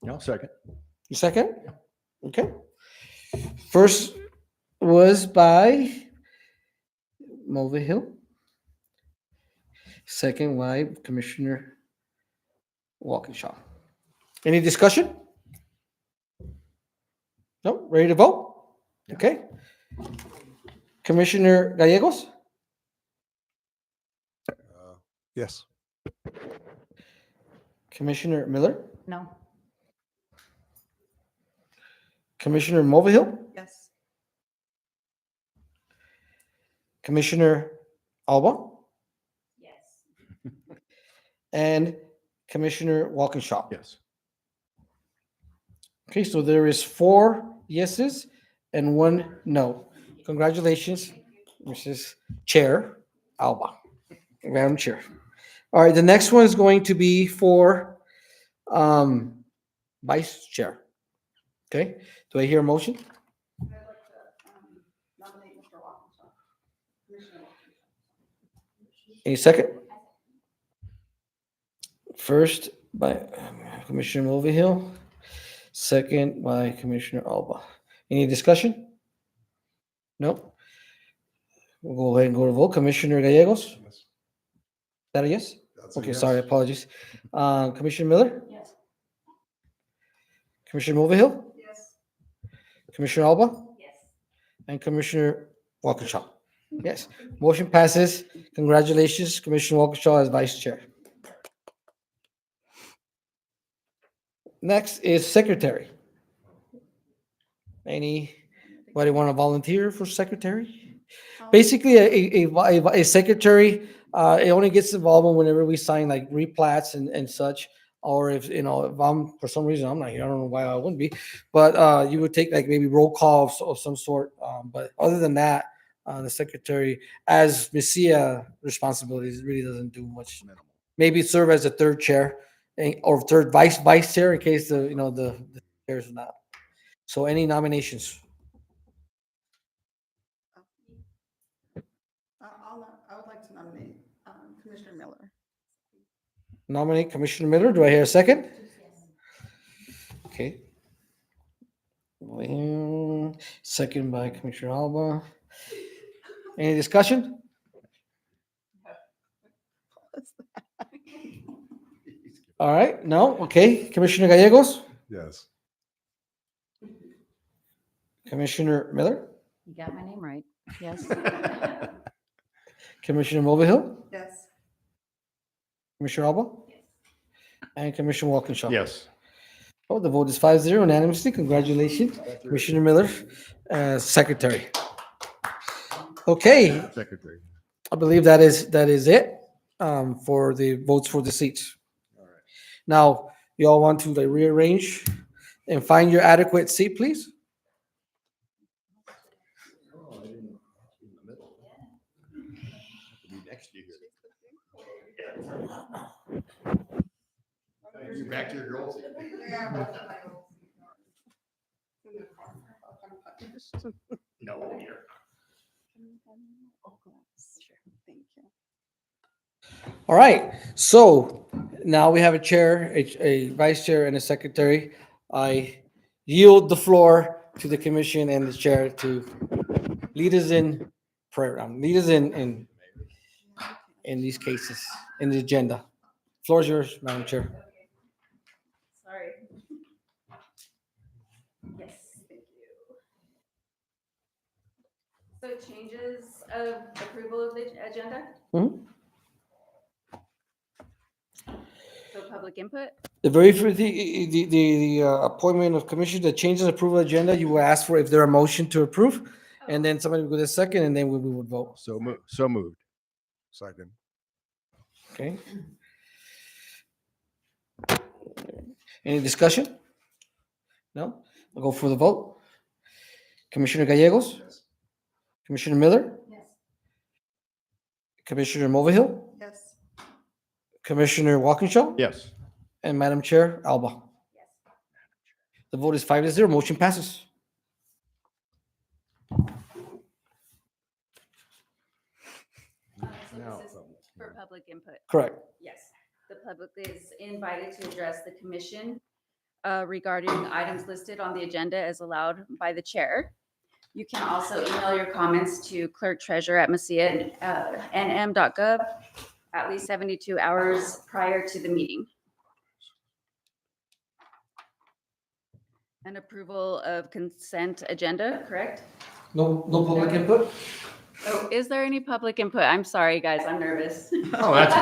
No, second. You second? Okay. First was by Mulvihill. Second by Commissioner Walkinshaw. Any discussion? No? Ready to vote? Okay. Commissioner Gallegos? Yes. Commissioner Miller? No. Commissioner Mulvihill? Yes. Commissioner Alba? Yes. And Commissioner Walkinshaw? Yes. Okay, so there is 4 yeses and 1 no. Congratulations, Mrs. Chair Alba, Madam Chair. All right, the next one is going to be for Vice Chair. Okay, do I hear a motion? Any second? First by Commissioner Mulvihill, second by Commissioner Alba. Any discussion? No? We'll go ahead and go to vote. Commissioner Gallegos? Is that a yes? That's a Okay, yes. sorry, apologies. Commissioner Miller? Yes. Commissioner Mulvihill? Yes. Commissioner Alba? Yes. And Commissioner Walkinshaw? Yes. Motion passes. Congratulations, Commissioner Walkinshaw as Vice Chair. Next is Secretary. Anybody want to volunteer for secretary? Basically, a secretary, it only gets involved whenever we sign like replats and such. Or if, if I'm, for some reason, I'm not here, I don't know why I wouldn't be, but you would take like maybe roll calls of some sort. But other than that, the secretary, as Messiah responsibilities, really doesn't do much. Maybe serve as a third chair or third vice chair in case the chair is not. So any nominations? I would like to nominate Commissioner Miller. Nominate Commissioner Miller. Do I hear a second? Okay. Well, second by Commissioner Alba. Any discussion? All right, no, okay. Commissioner Gallegos, Yes. Commissioner Miller, You got my name right. Yes. Commissioner Mulvihill, Yes. Commissioner Alba, and Commissioner Walkinshaw. Yes. Oh, the vote is 5-0 unanimously. Congratulations, Commissioner Miller, Secretary. Okay, Secretary. I believe that is it for the votes for the seats. All right. Now, you all want to like rearrange and find your adequate seat, please? Oh, I didn't, in the middle. Have to be next to you here. You're back to your girls. No, you're. Thank you. All right, so now we have a chair, a vice chair, and a secretary. I yield the floor to the commission and the chair to lead us in prayer, lead us in these cases, in the agenda. Floor is yours, Madam Chair. Sorry. Yes, thank you. So changes of approval of the agenda? Mhm. So public input? The very first, the appointment of commission, the changes approval agenda, you will ask for if there are motion to approve, and then somebody will go to second, and then we would vote. So moved. Second. Okay. Any discussion? No? I'll go for the vote. Commissioner Gallegos? Yes. Commissioner Miller? Yes. Commissioner Mulvihill? Yes. Commissioner Walkinshaw? Yes. And Madam Chair Alba? Yes. The vote is 5-0. Motion passes. So Now, this is for public input. Correct. Yes, the public is invited to address the commission regarding items listed on the agenda as allowed by the chair. You can also email your comments to clerk-treasurer@messiah.nm.gov at least 72 hours prior to the meeting. An approval of consent agenda, correct? No public input? Oh, is there any public input? I'm sorry, guys, I'm nervous. Oh, that's.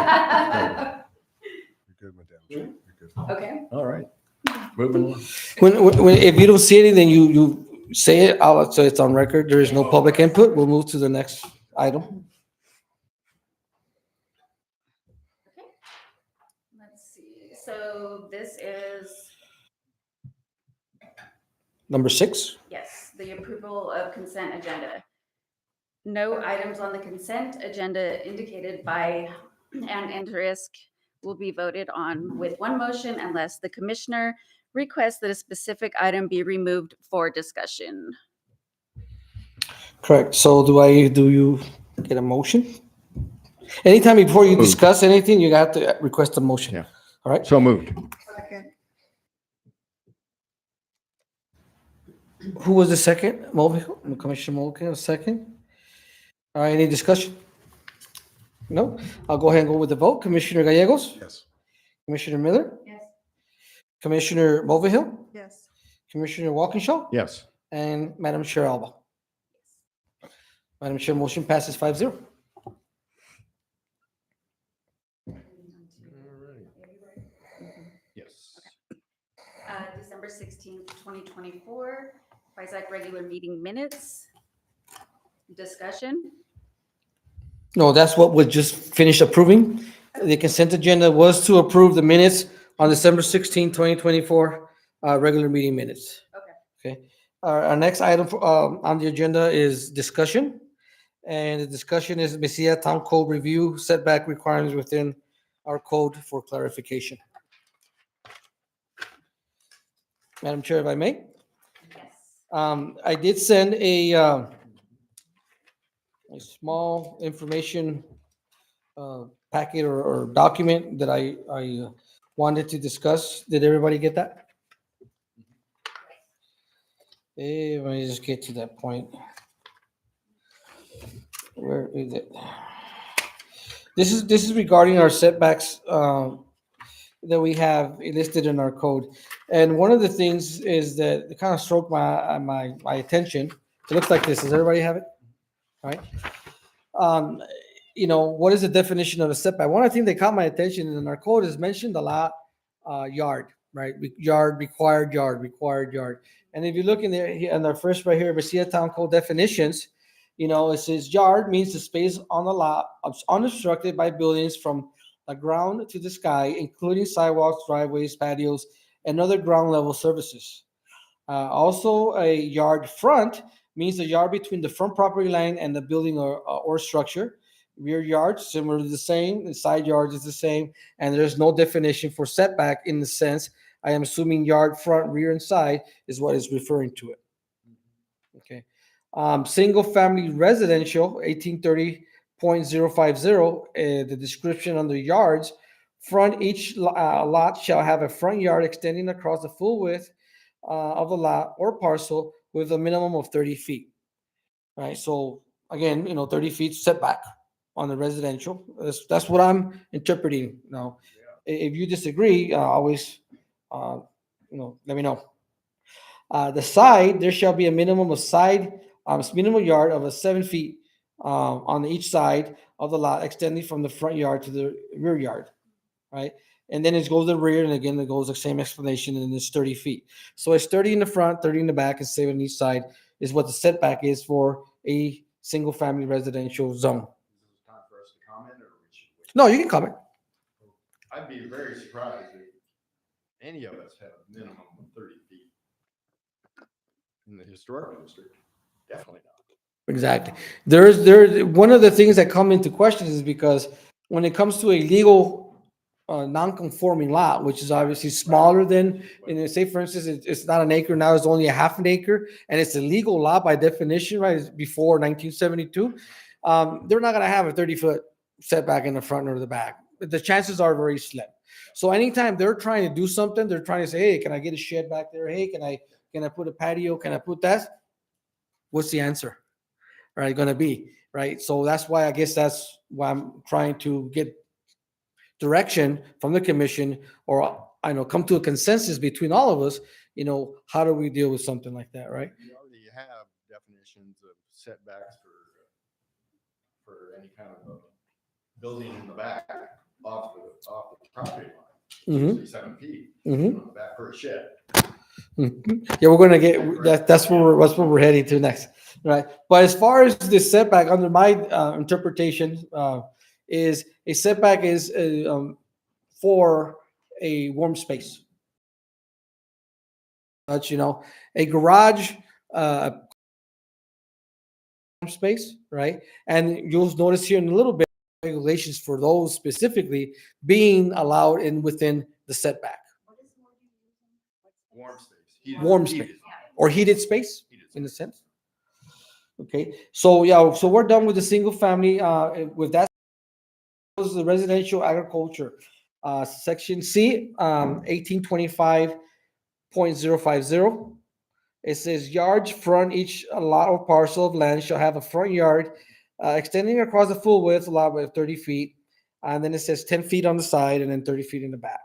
You're good, Madam Chair. You're good. Okay. All right. Moving along. When if you don't see anything, you say it out, so it's on record. There is no public input. We'll move to the next item. Okay. Let's see, so this is, Number 6. yes, the approval of consent agenda. No items on the consent agenda indicated by an asterisk will be voted on with one motion unless the commissioner requests that a specific item be removed for discussion. Correct. So do you get a motion? Anytime before you discuss anything, you have to request a motion. Yeah. All right? So moved. Second. Who was the second? Mulvihill? Commissioner Mulvihill, second. All right, any discussion? No? I'll go ahead and go with the vote. Commissioner Gallegos? Yes. Commissioner Miller? Yes. Commissioner Mulvihill? Yes. Commissioner Walkinshaw? Yes. And Madam Chair Alba? Madam Chair, motion passes 5-0. Yes. December 16th, 2024, PZHAC regular meeting minutes. Discussion. No, that's what we just finished approving. The consent agenda was to approve the minutes on December 16, 2024, regular meeting minutes. Okay. Our next item on the agenda is discussion. And the discussion is Messiah Town Code review setback requirements within our code for clarification. Madam Chair, if I may? Yes. I did send a small information packet or document that I wanted to discuss. Did everybody get that? Let me just get to that point. Where is it? This is regarding our setbacks that we have listed in our code. And one of the things is that it kind of struck my attention. It looks like this. Does everybody have it? All right. What is the definition of a setback? One of the things that caught my attention in our code is mentioned a lot, yard, right? Required yard. And if you look in there, in our first right here, Messiah Town Code definitions, it says yard means the space on the lot unobstructed by buildings from the ground to the sky, including sidewalks, driveways, patios, and other ground level services. Also, a yard front means the yard between the front property line and the building or structure. Rear yards, similar to the same, and side yards is the same, and there's no definition for setback in the sense, I am assuming yard, front, rear, and side is what is referring to it. Okay. Single family residential, 1830.050, the description under yards, front each lot shall have a front yard extending across the full width of the lot or parcel with a minimum of 30 feet. Right. So again, 30 feet setback on the residential. That's what I'm interpreting now. If you disagree, always, let me know. The side, there shall be a minimum of minimum yard of 7 feet on each side of the lot, extending from the front yard to the rear yard, right? And then it goes to the rear, and again, it goes the same explanation, and it's 30 feet. So it's 30 in the front, 30 in the back, and 7 on each side is what the setback is for a single-family residential zone. Time for us to comment, or we should wait? No, you can comment. I'd be very surprised if any of us have a minimum of 30 feet in the historic district. Definitely not. Exactly. There's one of the things that come into question is because when it comes to a legal non-conforming lot, which is obviously smaller than, say for instance, it's not an acre now, it's only a half an acre, and it's a legal lot by definition, right? It's before 1972. They're not going to have a 30-foot setback in the front or the back. The chances are very slim. So anytime they're trying to do something, they're trying to say, hey, can I get a shed back there? Hey, can I put a patio? Can I put that? What's the answer? Right, going to be, right? So that's why I guess that's why I'm trying to get direction from the commission, or come to a consensus between all of us. How do we deal with something like that, right? We already have definitions of setbacks for any kind of a building in the back off the property line. Usually 7 feet on the back for a shed. Yeah, we're going to get that. That's where we're heading to next, right? But as far as the setback, under my interpretation, is a setback is for a warm space. But a garage space, right? And you'll notice here in a little bit regulations for those specifically being allowed within the setback. Warm space. Or heated space in a sense. Okay, so we're done with the single family. With that was the residential agriculture, section C, 1825.050. It says yards front each lot or parcel of land shall have a front yard extending across the full width, a lot with 30 feet, and then it says 10 feet on the side and then 30 feet in the back.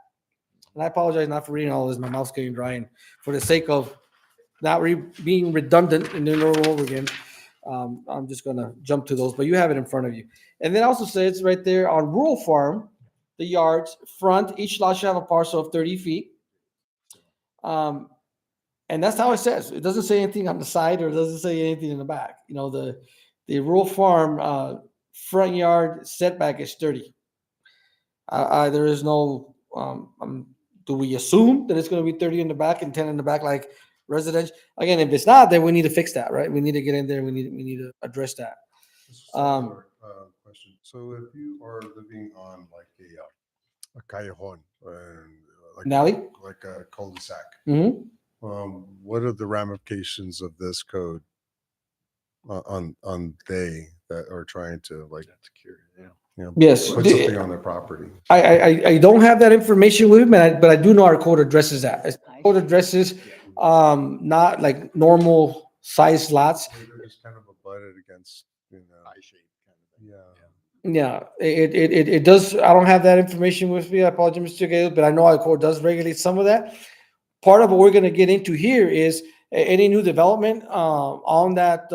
And I apologize not for reading all this. My mouth's getting dry, and for the sake of not being redundant and then over again, I'm just going to jump to those, but you have it in front of you. And then also says right there on rural farm, the yards front, each lot should have a parcel of 30 feet. And And that's how it says. It doesn't say anything on the side or it doesn't say anything in the back. You know, the rural farm front yard setback is 30. There is no, do we assume that it's going to be 30 in the back and 10 in the back like residential? Again, if it's not, then we need to fix that, right? We need to get in there. We need to address that. Question. So if you are living on like a callejon and An alley? like a cul-de-sac, Mm-hmm. what are the ramifications of this code on they that are trying to like Yes. put something on their property? I don't have that information with me, but I do know our code addresses that. Our code addresses not like normal size lots. They're just kind of abutted against, eye-shaped kind of thing. Yeah, it does. I don't have that information with me. I apologize, Mr. Gales, but I know our code does regulate some of that. Part of what we're going to get into here is any new development on that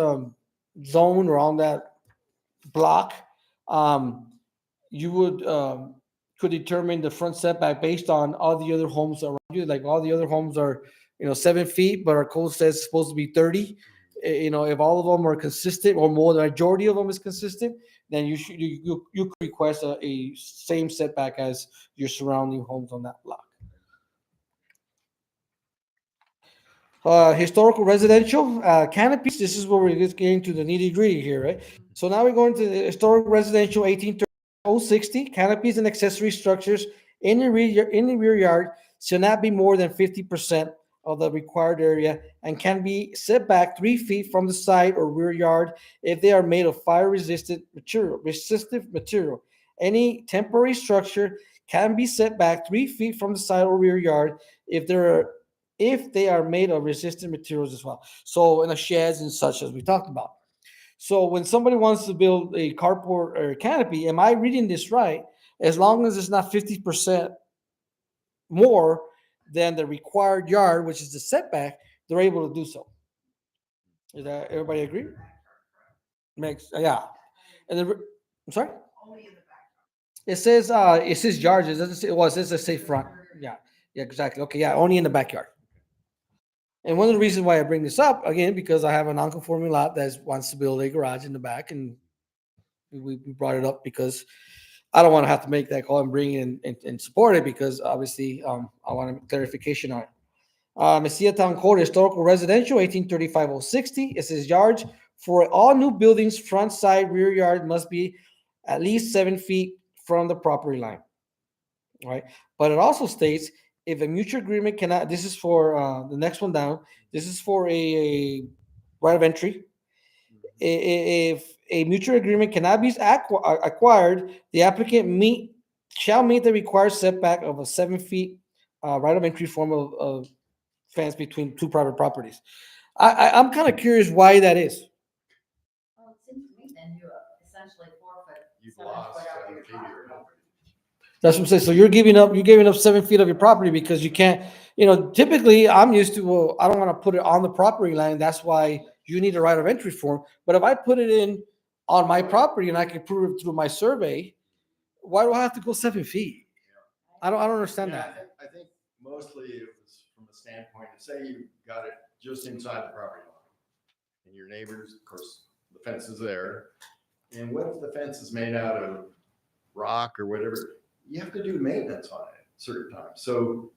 zone or on that block. You would could determine the front setback based on all the other homes around you. Like all the other homes are 7 feet, but our code says it's supposed to be 30. If all of them are consistent or more, the majority of them is consistent, then you could request a same setback as your surrounding homes on that block. Historical residential canopies. This is where we're just getting to the nitty gritty here, right? So now we're going to the historical residential 060 canopies and accessory structures in the rear yard shall not be more than 50% of the required area and can be set back 3 feet from the side or rear yard if they are made of fire-resistant material. Any temporary structure can be set back 3 feet from the side or rear yard if they are made of resistant materials as well. So in the sheds and such as we talked about. So when somebody wants to build a carport or a canopy, am I reading this right? As long as it's not 50% more than the required yard, which is the setback, they're able to do so. Is that everybody agree? Yeah. And I'm sorry? It says yards. It doesn't say, well, it says say front. Yeah, exactly. Okay, yeah, only in the backyard. And one of the reasons why I bring this up, again, because I have a non-conforming lot that wants to build a garage in the back, and we brought it up because I don't want to have to make that call and bring it and support it because obviously I want clarification on it. Mesilla Town Code, Historical Residential, 1835-060. It says yards for all new buildings, front, side, rear yard must be at least 7 feet from the property line. All right. But it also states if a mutual agreement cannot, this is for the next one down, this is for a right of entry. If a mutual agreement cannot be acquired, the applicant shall meet the required setback of a 7 feet right of entry form of fence between two private properties. I'm kind of curious why that is. Well, it seems to me then you essentially forfeit. You've lost 7 feet of your property. That's what I'm saying. So you're giving up 7 feet of your property because you can't, typically I'm used to, well, I don't want to put it on the property line. That's why you need a right of entry form. But if I put it in on my property and I can prove it through my survey, why do I have to go 7 feet? I don't understand that. I think mostly it was from a standpoint of say you got it just inside the property line. And your neighbors, of course, the fence is there. And what if the fence is made out of rock or whatever? You have to do maintenance on it at certain times. So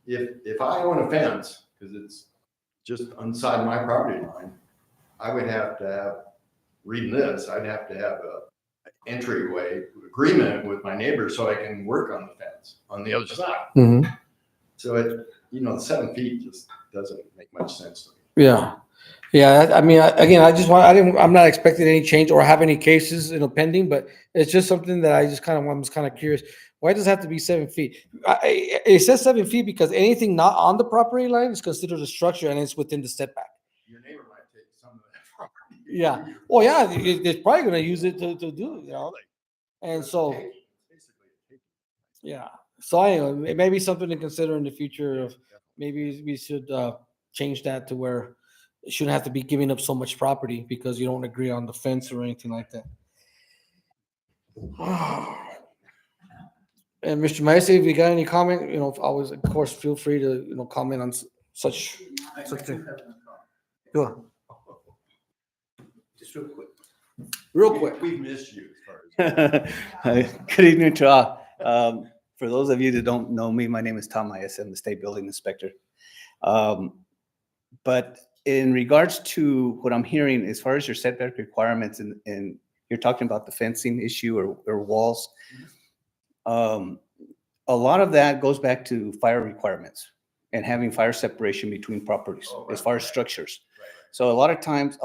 if I own a fence, because it's just inside my property line, I would have to have, reading this, I'd have to have a entryway agreement with my neighbor so I can work on the fence on the other side. Mm-hmm. So 7 feet just doesn't make much sense to me. Yeah. Yeah. I mean, again, I'm not expecting any change or have any cases, pending, but it's just something that I just was kind of curious. Why does it have to be 7 feet? It says 7 feet because anything not on the property line is considered a structure and it's within the setback. Your neighbor might take some of that property. Yeah. Well, yeah, it's probably going to use it to do, And so, yeah. So anyway, it may be something to consider in the future of maybe we should change that to where it shouldn't have to be giving up so much property because you don't agree on the fence or anything like that. And Mr. Maese, if you got any comment, always, of course, feel free to, comment on such, I such do a, have another comment. go on, Just real quick. real quick. We've missed you as far as. Hi, good evening to all. For those of you that don't know me, my name is Tom Myers. I'm the state building inspector. But in regards to what I'm hearing, as far as your setback requirements and you're talking about the fencing issue or walls, a lot of that goes back to fire requirements and having fire separation between properties as far as structures. So a lot of times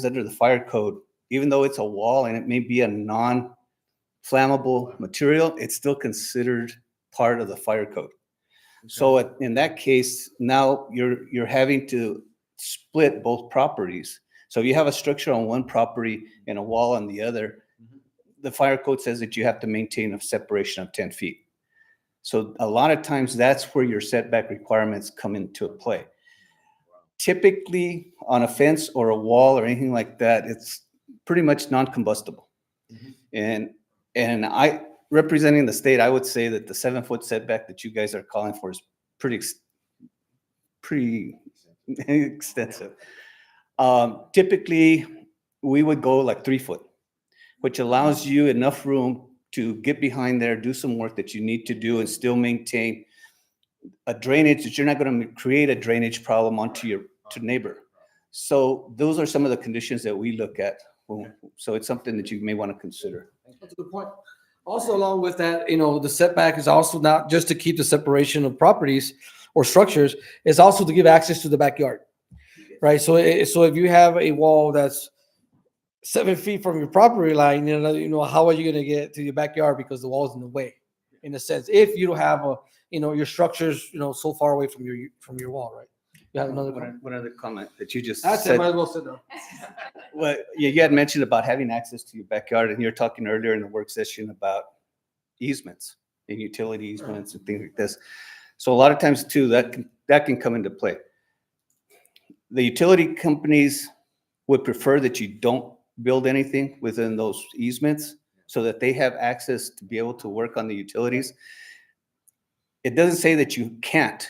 under the fire code, even though it's a wall and it may be a non-flammable material, it's still considered part of the fire code. So in that case, now you're having to split both properties. So if you have a structure on one property and a wall on the other, the fire code says that you have to maintain a separation of 10 feet. So a lot of times that's where your setback requirements come into play. Typically on a fence or a wall or anything like that, it's pretty much non-combustible. And I, representing the state, I would say that the 7-foot setback that you guys are calling for is pretty extensive. Typically, we would go like 3 foot, which allows you enough room to get behind there, do some work that you need to do and still maintain a drainage that you're not going to create a drainage problem onto your neighbor. So those are some of the conditions that we look at. So it's something that you may want to consider. That's a good point. Also, along with that, the setback is also not just to keep the separation of properties or structures, it's also to give access to the backyard, right? So if you have a wall that's 7 feet from your property line, how are you going to get to your backyard because the wall is in the way, in a sense, if you don't have your structures, so far away from your wall, right? You have another comment? One other comment that you just That's it, said. might as well sit down. Well, you had mentioned about having access to your backyard, and you're talking earlier in the work session about easements and utility easements and things like this. So a lot of times too, that can come into play. The utility companies would prefer that you don't build anything within those easements so that they have access to be able to work on the utilities. It doesn't say that you can't.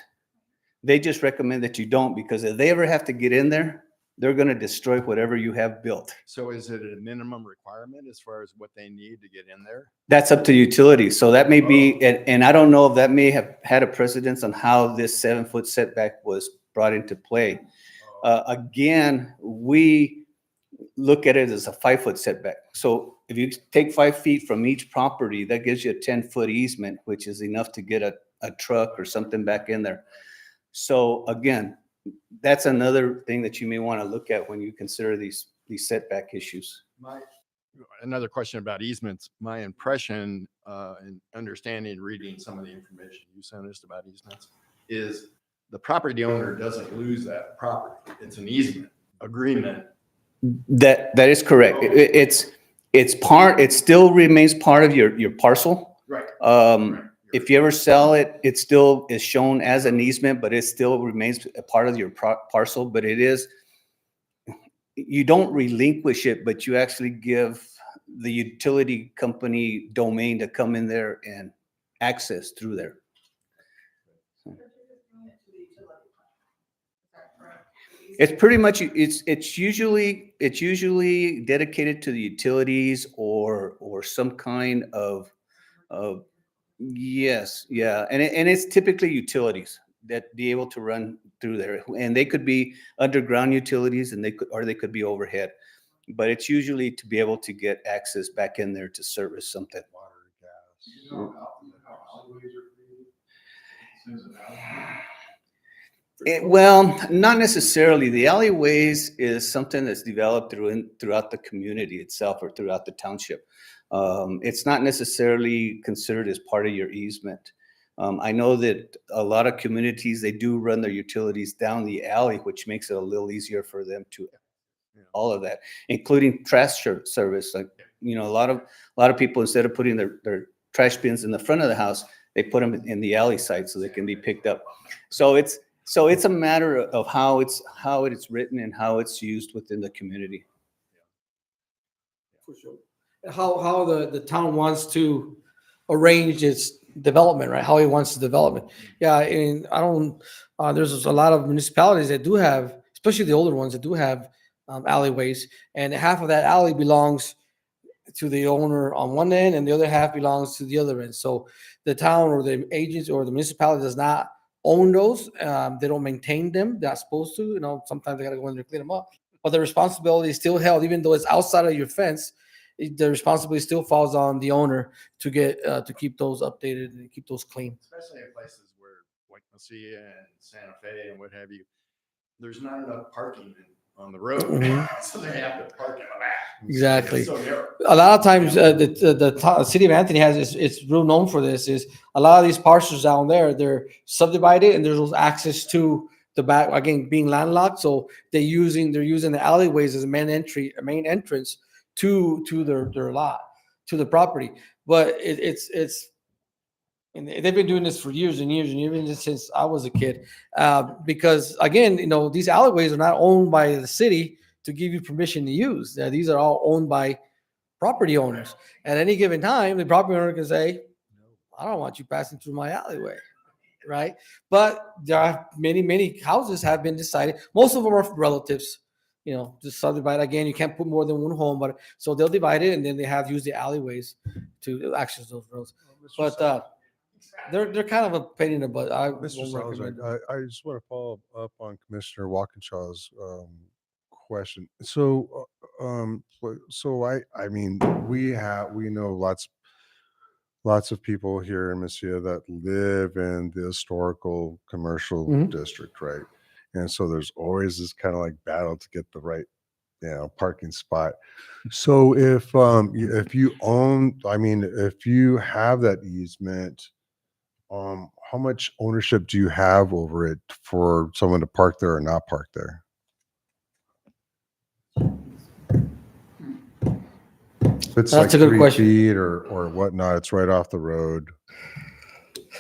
They just recommend that you don't, because if they ever have to get in there, they're going to destroy whatever you have built. So is it a minimum requirement as far as what they need to get in there? That's up to utilities. So that may be, and I don't know if that may have had a precedence on how this 7-foot setback was brought into play. Again, we look at it as a 5-foot setback. So if you take 5 feet from each property, that gives you a 10-foot easement, which is enough to get a truck or something back in there. So again, that's another thing that you may want to look at when you consider these setback issues. Another question about easements. My impression and understanding, reading some of the information you sent us about easements, is the property owner doesn't lose that property. It's an easement agreement. That is correct. It still remains part of your parcel. Right. If you ever sell it, it still is shown as an easement, but it still remains a part of your parcel. But you don't relinquish it, but you actually give the utility company domain to come in there and access through there. It's pretty much, it's usually dedicated to the utilities or some kind of yes, yeah. And it's typically utilities that be able to run through there, and they could be underground utilities and they could be overhead, but it's usually to be able to get access back in there to service something. Water, gas. Well, not necessarily. The alleyways is something that's developed throughout the community itself or throughout the township. It's not necessarily considered as part of your easement. I know that a lot of communities, they do run their utilities down the alley, which makes it a little easier for them to all of that, including trash service. Like, a lot of people, instead of putting their trash bins in the front of the house, they put them in the alley side so they can be picked up. So it's a matter of how it's written and how it's used within the community. For sure. How the town wants to arrange its development, right? How he wants the development. Yeah, and I don't. There's a lot of municipalities that do have, especially the older ones that do have alleyways, and half of that alley belongs to the owner on one end, and the other half belongs to the other end. So the town or the agents or the municipality does not own those. They don't maintain them. They're not supposed to. Sometimes they got to go in there and clean them up. But the responsibility is still held, even though it's outside of your fence. The responsibility still falls on the owner to get to keep those updated and keep those clean. Especially in places where, like Mesilla and Santa Fe and what have you, there's not enough parking on the road, so they have to park in the back. Exactly. It's so narrow. A lot of times, the city of Anthony has it's real known for this. Is a lot of these parcels down there, they're subdivided and there's those access to the back, again being landlocked. So they're using the alleyways as a main entrance to their lot, to the property. But and they've been doing this for years and years and even since I was a kid. Because again, these alleyways are not owned by the city to give you permission to use. These are all owned by property owners. At any given time, the property owner can say, I don't want you passing through my alleyway. Right. But there are many houses have been decided. Most of them are relatives, just subdivide. Again, you can't put more than one home, but so they'll divide it and then they have used the alleyways to access those roads. But they're kind of a pain in the butt. Mr. Salazar, I just want to follow up on Commissioner Walkinshaw's question. So, I mean, we know lots of people here in Mesilla that live in the historical commercial district, right? And so there's always this kind of like battle to get the right, parking spot. So if you have that easement, how much ownership do you have over it for someone to park there or not park there? If it's That's like a good 3 question. feet or whatnot, it's right off the road.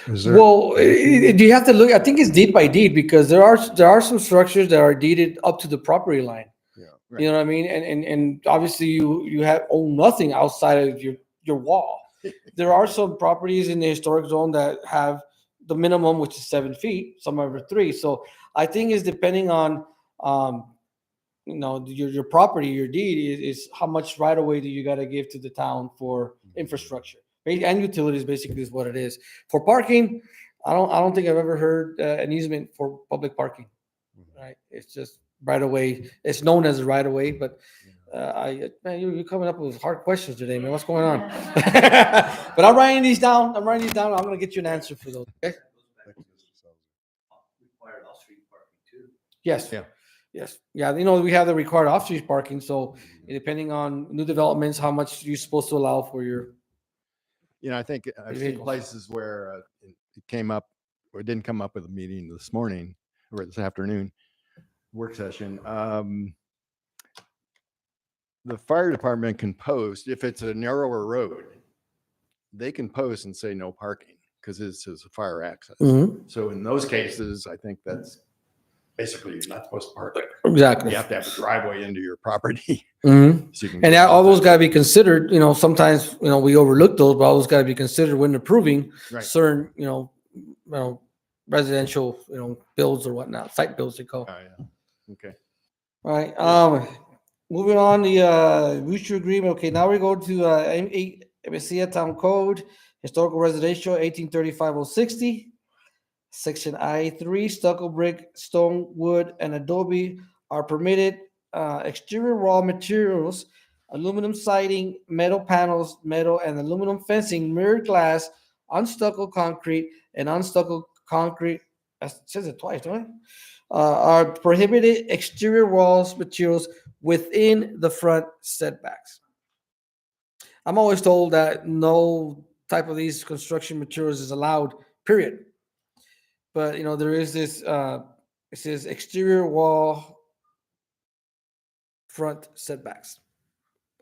Is there? Well, do you have to look? I think it's deed by deed because there are some structures that are deeded up to the property line. Yeah. You know what I mean? And obviously you own nothing outside of your wall. There are some properties in the historic zone that have the minimum, which is 7 feet, some over 3. So I think it's depending on your property, your deed is how much right of way do you got to give to the town for infrastructure and utilities. Basically, is what it is. For parking, I don't think I've ever heard an easement for public parking. Right? It's just right of way. It's known as a right of way, but you're coming up with hard questions today, man. What's going on? But I'm writing these down. I'm going to get you an answer for those. Okay. Required off-street parking too. Yes. Yeah. Yes. Yeah. We have the required off-street parking. So depending on new developments, how much you're supposed to allow for your. I think I've seen places where it came up, or it didn't come up with a meeting this morning or this afternoon work session. The fire department can post, if it's a narrower road, they can post and say no parking because this is a fire access. So in those cases, I think that's basically you're not supposed to park there. Exactly. You have to have a driveway into your property. And all those got to be considered. Sometimes we overlook those, but all those got to be considered when approving certain residential builds or whatnot, site builds they call. Oh, yeah. Okay. All right. Moving on, the mutual agreement. Okay, now we go to M8 Mesilla Town Code, Historical Residential 1835-060, Section I3, stucco, brick, stone, wood, and adobe are permitted. Exterior wall materials, aluminum siding, metal panels, metal and aluminum fencing, mirrored glass, unstucco concrete, and unstucco concrete. It says it twice, don't it? Are prohibited exterior walls materials within the front setbacks. I'm always told that no type of these construction materials is allowed, period. But there is this. It says exterior wall front setbacks.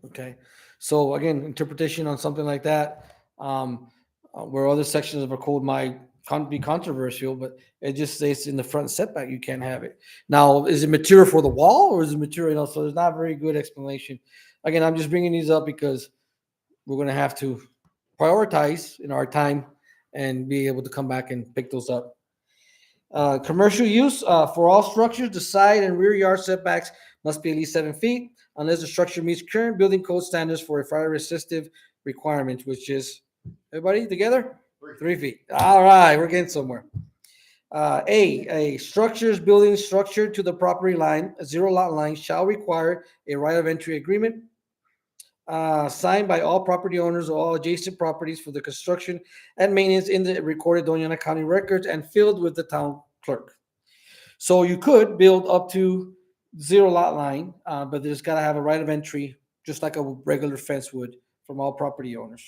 Okay, so again, interpretation on something like that, where other sections of our code might be controversial, but it just says in the front setback you can't have it. Now, is it material for the wall or is it material? So there's not a very good explanation. Again, I'm just bringing these up because we're going to have to prioritize in our time and be able to come back and pick those up. Commercial use, for all structures, the side and rear yard setbacks must be at least 7 feet unless the structure meets current building code standards for a fire resistive requirement, which is, everybody together? 3 feet. All right, we're getting somewhere. A structures, building structure to the property line, a zero lot line shall require a right of entry agreement signed by all property owners of all adjacent properties for the construction and maintenance in the recorded Doña Ana County records and filled with the town clerk. So you could build up to zero lot line, but there's got to have a right of entry, just like a regular fence would, from all property owners.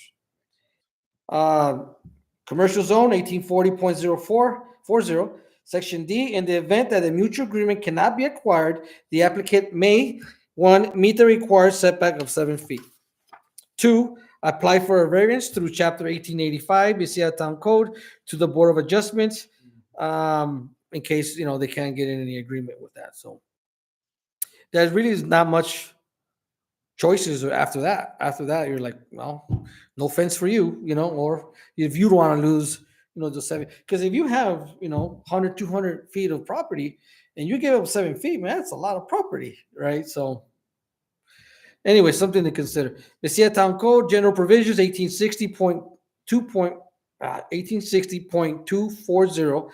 Commercial zone 1840.0440, section D, in the event that a mutual agreement cannot be acquired, the applicant may, 1, meet the required setback of 7 feet. 2, apply for a variance through chapter 1885 BCA Town Code to the Board of Adjustments, in case, they can't get in any agreement with that. So there really is not much choices after that. After that, you're like, well, no fence for you, or if you don't want to lose, the 7, because if you have, 100, 200 feet of property and you give up 7 feet, man, that's a lot of property, right? So anyway, something to consider. The Cia Town Code, General Provisions, 1860.240,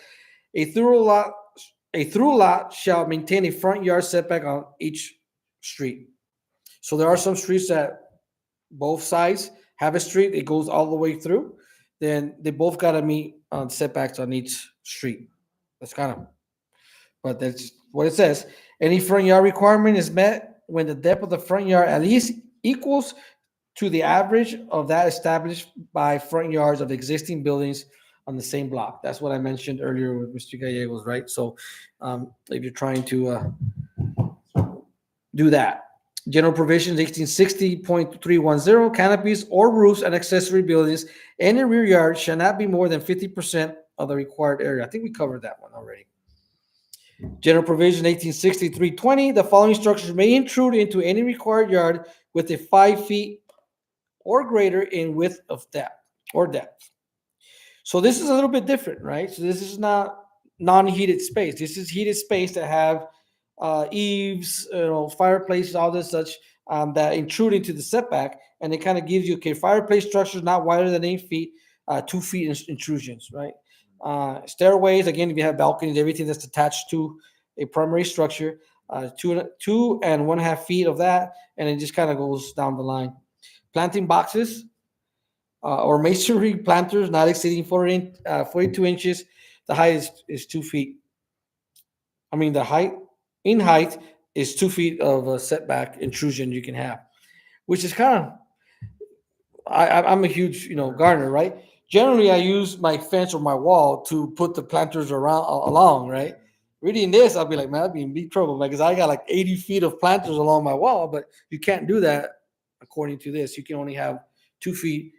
a through lot shall maintain a front yard setback on each street. So there are some streets that both sides have a street, it goes all the way through, then they both got to meet setbacks on each street. But that's what it says. Any front yard requirement is met when the depth of the front yard at least equals to the average of that established by front yards of existing buildings on the same block. That's what I mentioned earlier with Mr. Gallegos, right? So if you're trying to do that. General Provisions 1860.310, canopies or roofs and accessory buildings in the rear yard shall not be more than 50% of the required area. I think we covered that one already. General Provision 1863.20, the following structures may intrude into any required yard with a 5 feet or greater in width of depth. So this is a little bit different, right? So this is not non-heated space. This is heated space that have eaves, fireplaces, all this such that intrude into the setback, and it kind of gives you, fireplace structures not wider than 8 feet, 2 feet intrusions, right? Stairways, again, if you have balconies, everything that's attached to a primary structure, 2.5 feet of that, and it just kind of goes down the line. Planting boxes or masonry planters not exceeding 42 inches. The height is 2 feet. The height is 2 feet of a setback intrusion you can have, which is kind of, I'm a huge, gardener, right? Generally, I use my fence or my wall to put the planters along, right? Reading this, I'll be like, man, I'd be in big trouble, because I got like 80 feet of planters along my wall, but you can't do that according to this. You can only have 2 feet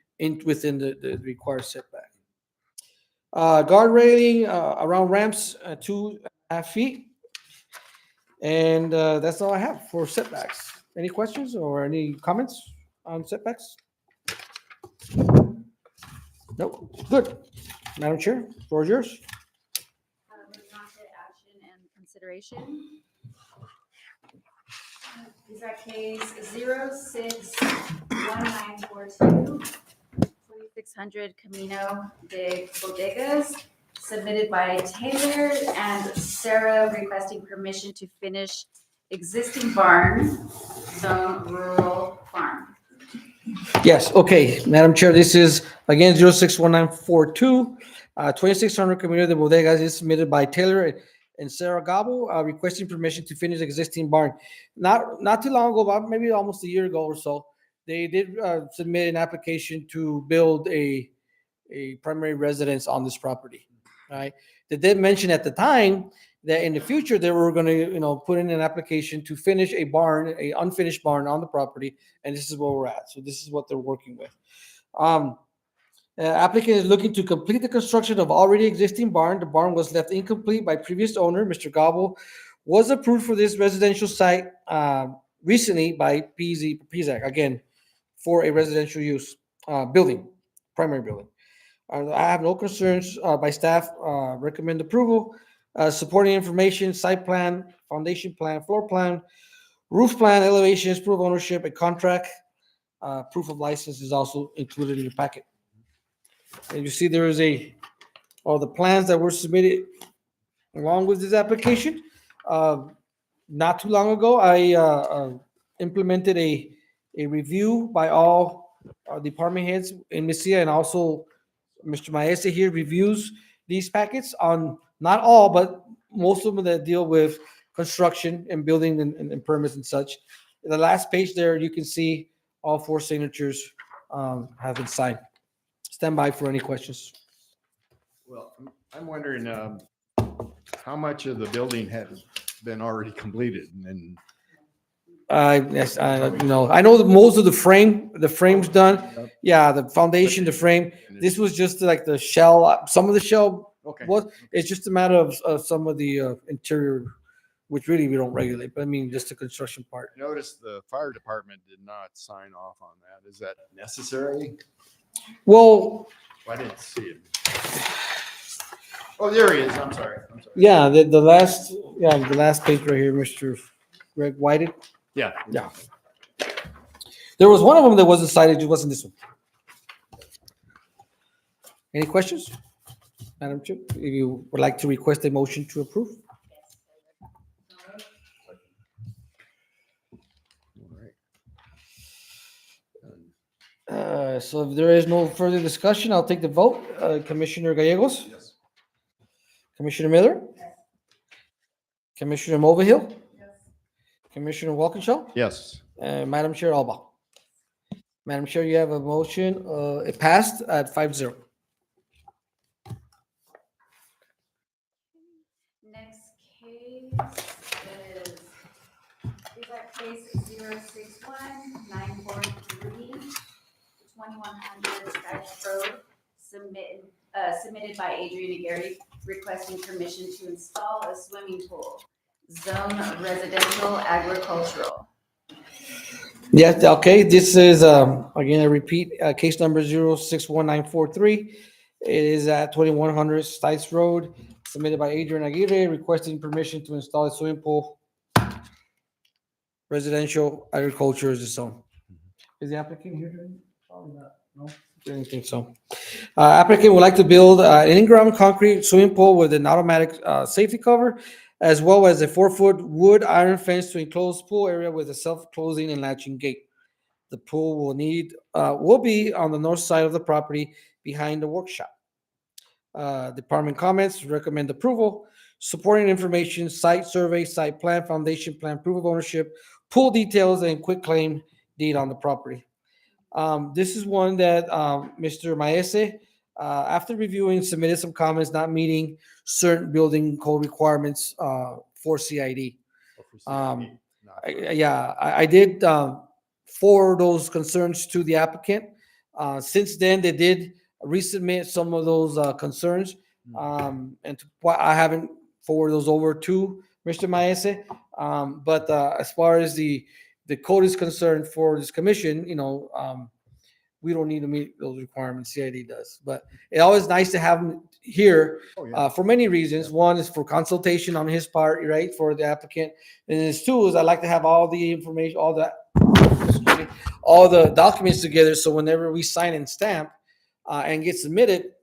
within the required setback. Guard railing around ramps, 2.5 feet. And that's all I have for setbacks. Any questions or any comments on setbacks? Nope. Good. Madam Chair, floor is yours. Moving on to action and consideration. PZHAC case 061942, 2600 Camino de Bodegas, submitted by Taylor and Sarah, requesting permission to finish existing barn, zone rural farm. Yes, okay, Madam Chair, this is again 061942, 2600 Camino de Bodegas, is submitted by Taylor and Sarah Gabo, requesting permission to finish existing barn. Not too long ago, about maybe almost a year ago or so, they did submit an application to build a primary residence on this property. Right? They did mention at the time that in the future they were going to, put in an application to finish a unfinished barn on the property, and this is where we're at. So this is what they're working with. Applicant is looking to complete the construction of already existing barn. The barn was left incomplete by previous owner, Mr. Gobble, was approved for this residential site recently by PZHAC, again, for a residential use building, primary building. I have no concerns by staff. Recommend approval. Supporting information, site plan, foundation plan, floor plan, roof plan, elevations, proof of ownership, and contract. Proof of license is also included in your packet. And you see there is all the plans that were submitted along with this application. Not too long ago, I implemented a review by all department heads in Messiah, and also Mr. Maese here reviews these packets on not all, but most of them that deal with construction and building and permits and such. The last page there, you can see all 4 signatures have been signed. Stand by for any questions. Well, I'm wondering, how much of the building has been already completed and Yes, I know that most of the frame's done. Yeah, the foundation, the frame. This was just like the shell. Some of the shell okay. it's just a matter of some of the interior, which really we don't regulate. But I mean, just the construction part. Notice the fire department did not sign off on that. Is that necessary? Well, I didn't see it. Oh, there he is. I'm sorry. yeah, the last page right here, Mr. Greg Whited. Yeah. Yeah. There was one of them that wasn't cited, it wasn't this one. Any questions? Madam Chair, if you would like to request a motion to approve? So if there is no further discussion, I'll take the vote. Commissioner Gallegos? Yes. Commissioner Miller? Commissioner Mulvihill? Commissioner Walkinshaw? Yes. Madam Chair Alba? Madam Chair, you have a motion. It passed at 5-0. Next case is that case 061-943, 2100 Skype Road, submitted by Adrian Aguirre, requesting permission to install a swimming pool, zone residential agricultural. Yes, okay, this is, again, I repeat, case number 061-943. It is at 2100 Stites Road, submitted by Adrian Aguirre, requesting permission to install a swimming pool. Residential agriculture is the zone. Is the applicant here? Probably not, no? Didn't think so. Applicant would like to build an in-ground concrete swimming pool with an automatic safety cover, as well as a 4-foot wood iron fence to enclose pool area with a self-closing and latching gate. The pool will be on the north side of the property behind the workshop. Department comments, recommend approval, supporting information, site survey, site plan, foundation plan, proof of ownership, pool details, and quick claim deed on the property. This is one that Mr. Maese, after reviewing, submitted some comments not meeting certain building code requirements for CID. I did forward those concerns to the applicant. Since then, they did resubmit some of those concerns, and I haven't forwarded those over to Mr. Maese. But as far as the code is concerned for this commission, we don't need to meet those requirements. CID does, but it's always nice to have him here for many reasons. One is for consultation on his part, right, for the applicant, and there's two is I like to have all the information, all the documents together, so whenever we sign and stamp and get submitted,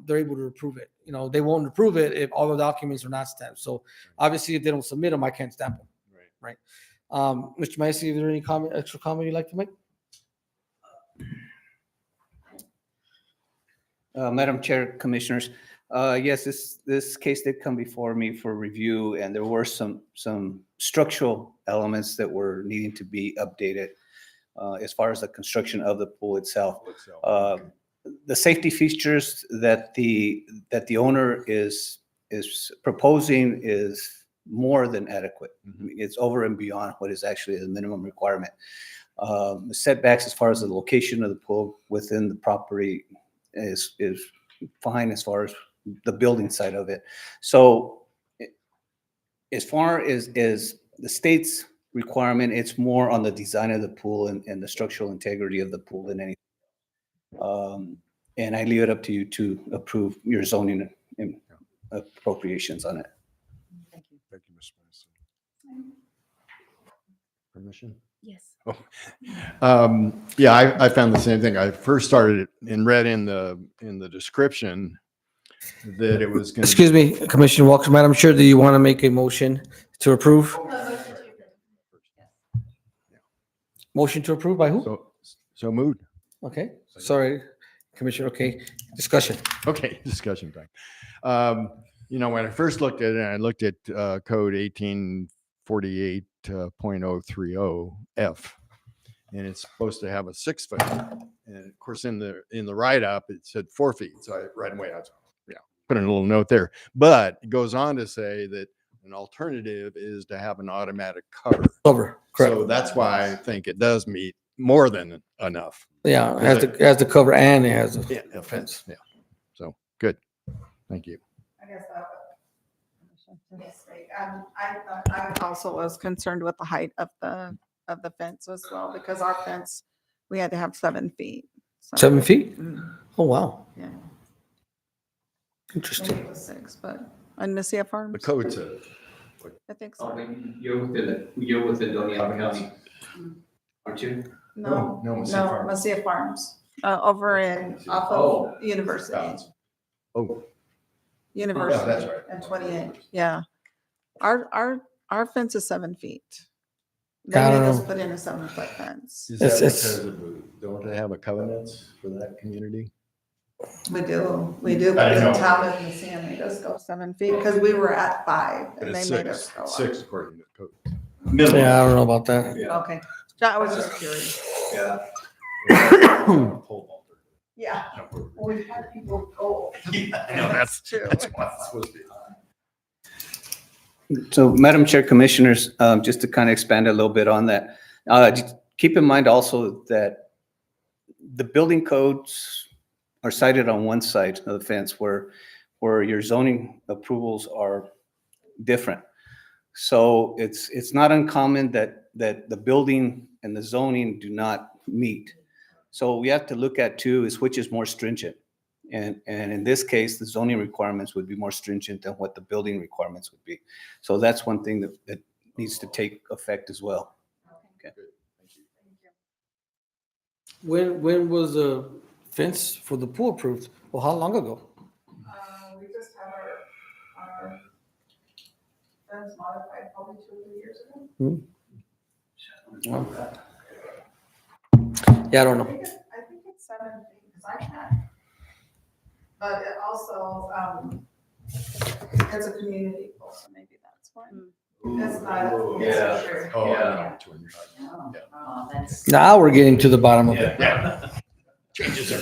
they're able to approve it. They won't approve it if all the documents are not stamped. So obviously, if they don't submit them, I can't stamp them. Right. Mr. Macy, is there any extra comment you'd like to make? Madam Chair, Commissioners, yes, this case did come before me for review, and there were some structural elements that were needing to be updated as far as the construction of the pool itself. The safety features that the owner is proposing is more than adequate. It's over and beyond what is actually the minimum requirement. The setbacks as far as the location of the pool within the property is fine as far as the building side of it. So as far as the state's requirement, it's more on the design of the pool and the structural integrity of the pool than anything. And I leave it up to you to approve your zoning and appropriations on it. Thank you. Thank you, Ms. Mason. Permission? Yes. Yeah, I found the same thing. I first started it and read in the description that it was going to. Excuse me, Commissioner Walker, Madam Chair, do you want to make a motion to approve? Motion to approve by who? So moved. Okay, sorry, Commissioner, okay, discussion. Okay, discussion time. When I first looked at it, I looked at code 1848.030F, and it's supposed to have a 6 foot. And of course, in the write up, it said 4 feet. So right away, I put in a little note there. But it goes on to say that an alternative is to have an automatic cover. Correct. So that's why I think it does meet more than enough. Yeah, it has the cover and it has a fence. Yeah. So good. Thank you. I guess I also was concerned with the height of the fence as well, because our fence, we had to have 7 feet. So- 7 feet? Mm, Oh, wow, Yeah. Maybe interesting. it was 6, but on Messiah Farms. The code says. I think so. You're within Doña County, aren't you? No, No, Messiah no, Farms. Messiah Farms, over off of University. Oh, University. that's right. And 28, yeah. Our fence is 7 feet. I They don't made us know. put in a 7-foot fence. Is that It's- because don't they have a covenants for that community? We do, but I the know. town of Messiah made us go 7 feet, because we were at 5, But and they it's made us six, go up. 6 according to code. Yeah, I don't know about that. Okay, I was just curious. Yeah. Yeah. We've had people go. I know, that's true. That's what it's supposed to be. So, Madam Chair, Commissioners, just to kind of expand a little bit on that, just keep in mind also that the building codes are cited on one side of the fence where your zoning approvals are different. So it's not uncommon that the building and the zoning do not meet. So we have to look at too is which is more stringent. And in this case, the zoning requirements would be more stringent than what the building requirements would be. So that's one thing that needs to take effect as well. Okay. When was the fence for the pool approved? Well, how long ago? We just had our fence modified probably 2 or 3 years ago. Yeah, I don't know. I think it's 7 feet, because I can't. But it also, it's a community pool, so maybe that's why. It's not. Yeah. Sure. Oh, Yeah. I know which one you're talking about. Oh, that's. Now we're getting to the bottom of it. Yeah. Changes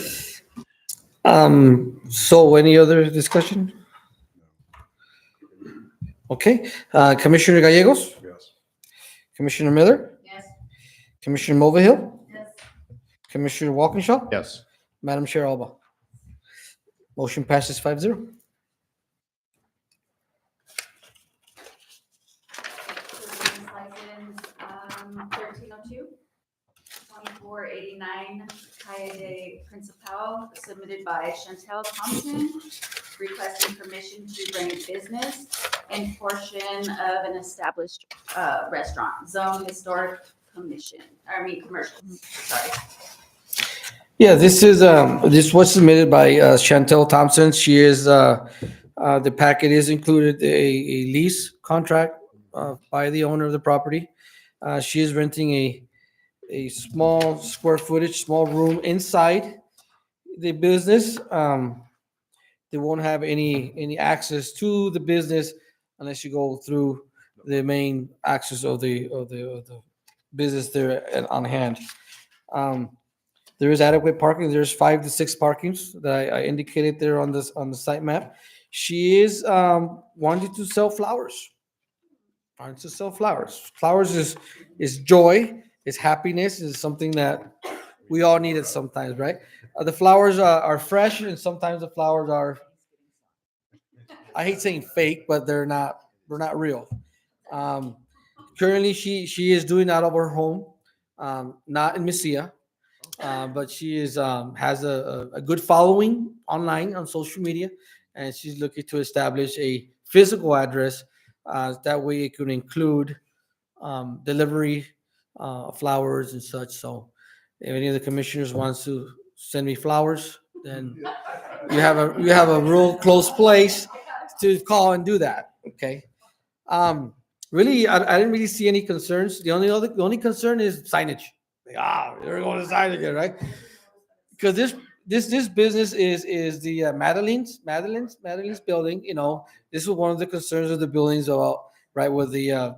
everything. So any other discussion? Okay, Commissioner Gallegos, Yes. Commissioner Miller, Yes. Commissioner Mulvihill, Yes. Commissioner Walkinshaw, Yes. Madam Chair Alba. Motion passes 5-0. License 1302, 2489 Calle de Principal, submitted by Chantel Thompson, requesting permission to bring a business and portion of an established restaurant, zone historic commercial, sorry. Yeah, this was submitted by Chantel Thompson. She is, the packet is included a lease contract by the owner of the property. She is renting a small square footage, small room inside the business. They won't have any access to the business unless you go through the main access of the business there on hand. There is adequate parking. There's 5 to 6 parkings that I indicated there on the site map. She is wanting to sell flowers. Flowers is joy, is happiness, is something that we all need it sometimes, right? The flowers are fresh, and sometimes the flowers are, I hate saying fake, but they're not real. Currently, she is doing out of her home, not in Messiah. but she is has a good following online on social media, and she's looking to establish a physical address. That way, it could include delivery of flowers and such. So, if any of the commissioners wants to send me flowers, then you have a real close place to call and do that. Okay. Um, really, I didn't really see any concerns. The only concern is signage. Like, they're going to sign again, right? Because this business is the Madeline's building. You know, this was one of the concerns of the buildings about right with the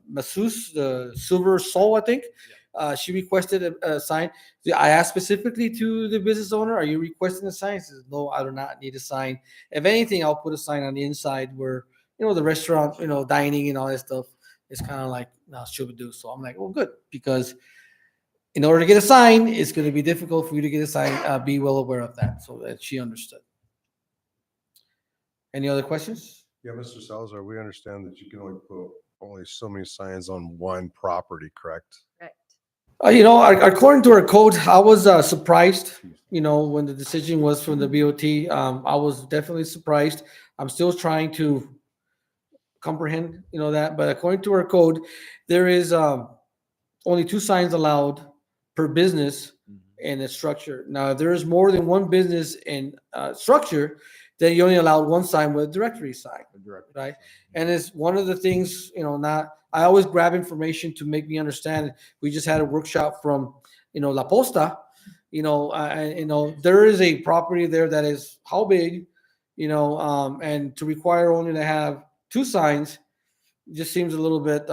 masseuse, the silver soul, I think. She requested a sign. I asked specifically to the business owner, "Are you requesting a sign?" She says, "No, I do not need a sign. If anything, I'll put a sign on the inside where the restaurant, dining and all that stuff is kind of like should do." So I'm like, "Well, good," because in order to get a sign, it's going to be difficult for you to get a sign. Be well aware of that, so that she understood. Any other questions? Yeah, Mr. Salazar, we understand that you can only put only so many signs on one property, correct? Correct. According to our code, I was surprised. When the decision was from the BOT, I was definitely surprised. I'm still trying to comprehend, that. But according to our code, there is only 2 signs allowed per business in a structure. Now, if there is more than one business in structure, then you only allowed 1 sign with a directory sign, right? And it's one of the things, I always grab information to make me understand. We just had a workshop from, La Posta, there is a property there that is how big, and to require only to have 2 signs just seems a little bit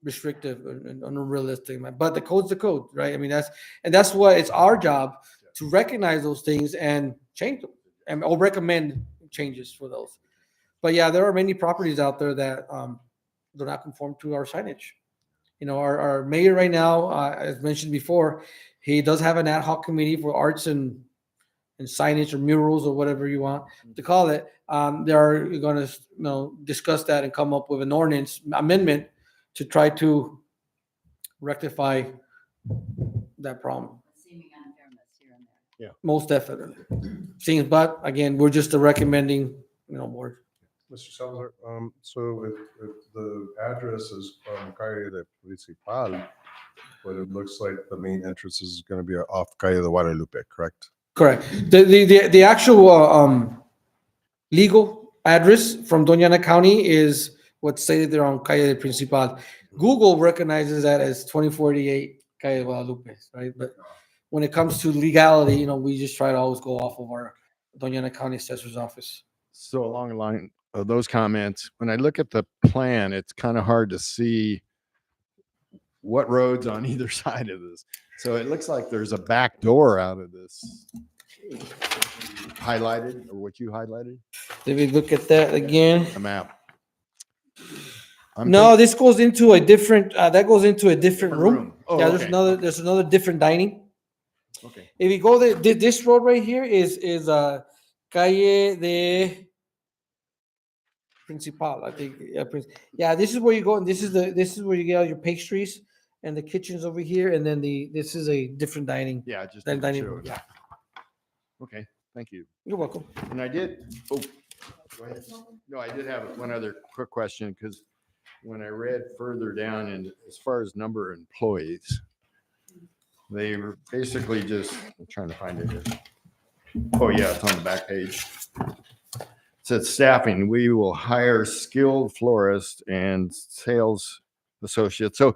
restrictive and unrealistic. But the code's the code, right? I mean, that's what it's our job to recognize those things and change them, or recommend changes for those. But yeah, there are many properties out there that do not conform to our signage. Our mayor right now, as mentioned before, he does have an ad hoc committee for arts and signage or murals or whatever you want to call it. They are going to discuss that and come up with an ordinance amendment to try to rectify that problem. Seeming unfairness here and there. Most definitely. But again, we're just a recommending, board. Mr. Salazar, so if the address is Calle de Principal, but it looks like the main entrance is going to be off Calle de Guadalupe, correct? Correct. The actual legal address from Doña Ana County is what's stated there on Calle de Principal. Google recognizes that as 2048 Calle de Guadalupe, right? But when it comes to legality, we just try to always go off of our Doña Ana County Assessor's Office. So along the line of those comments, when I look at the plan, it's kind of hard to see what roads on either side of this. So it looks like there's a back door out of this highlighted, or what you highlighted, Let me look at that again. the map. No, this goes into a different. That goes into a different room. Oh, Yeah, okay. there's another different dining. Okay. If you go this road right here is Calle de Principal, I think. Yeah, this is where you go, and this is where you get all your pastries, and the kitchen's over here, and then this is a different dining. Yeah, just Then didn't dining show room. it. Yeah, Okay, thank you. you're welcome. And I did, go ahead. No, I did have one other quick question, because when I read further down, and as far as number of employees, they were basically just, I'm trying to find it here. Oh, yeah, it's on the back page. It says staffing, we will hire skilled florists and sales associates. So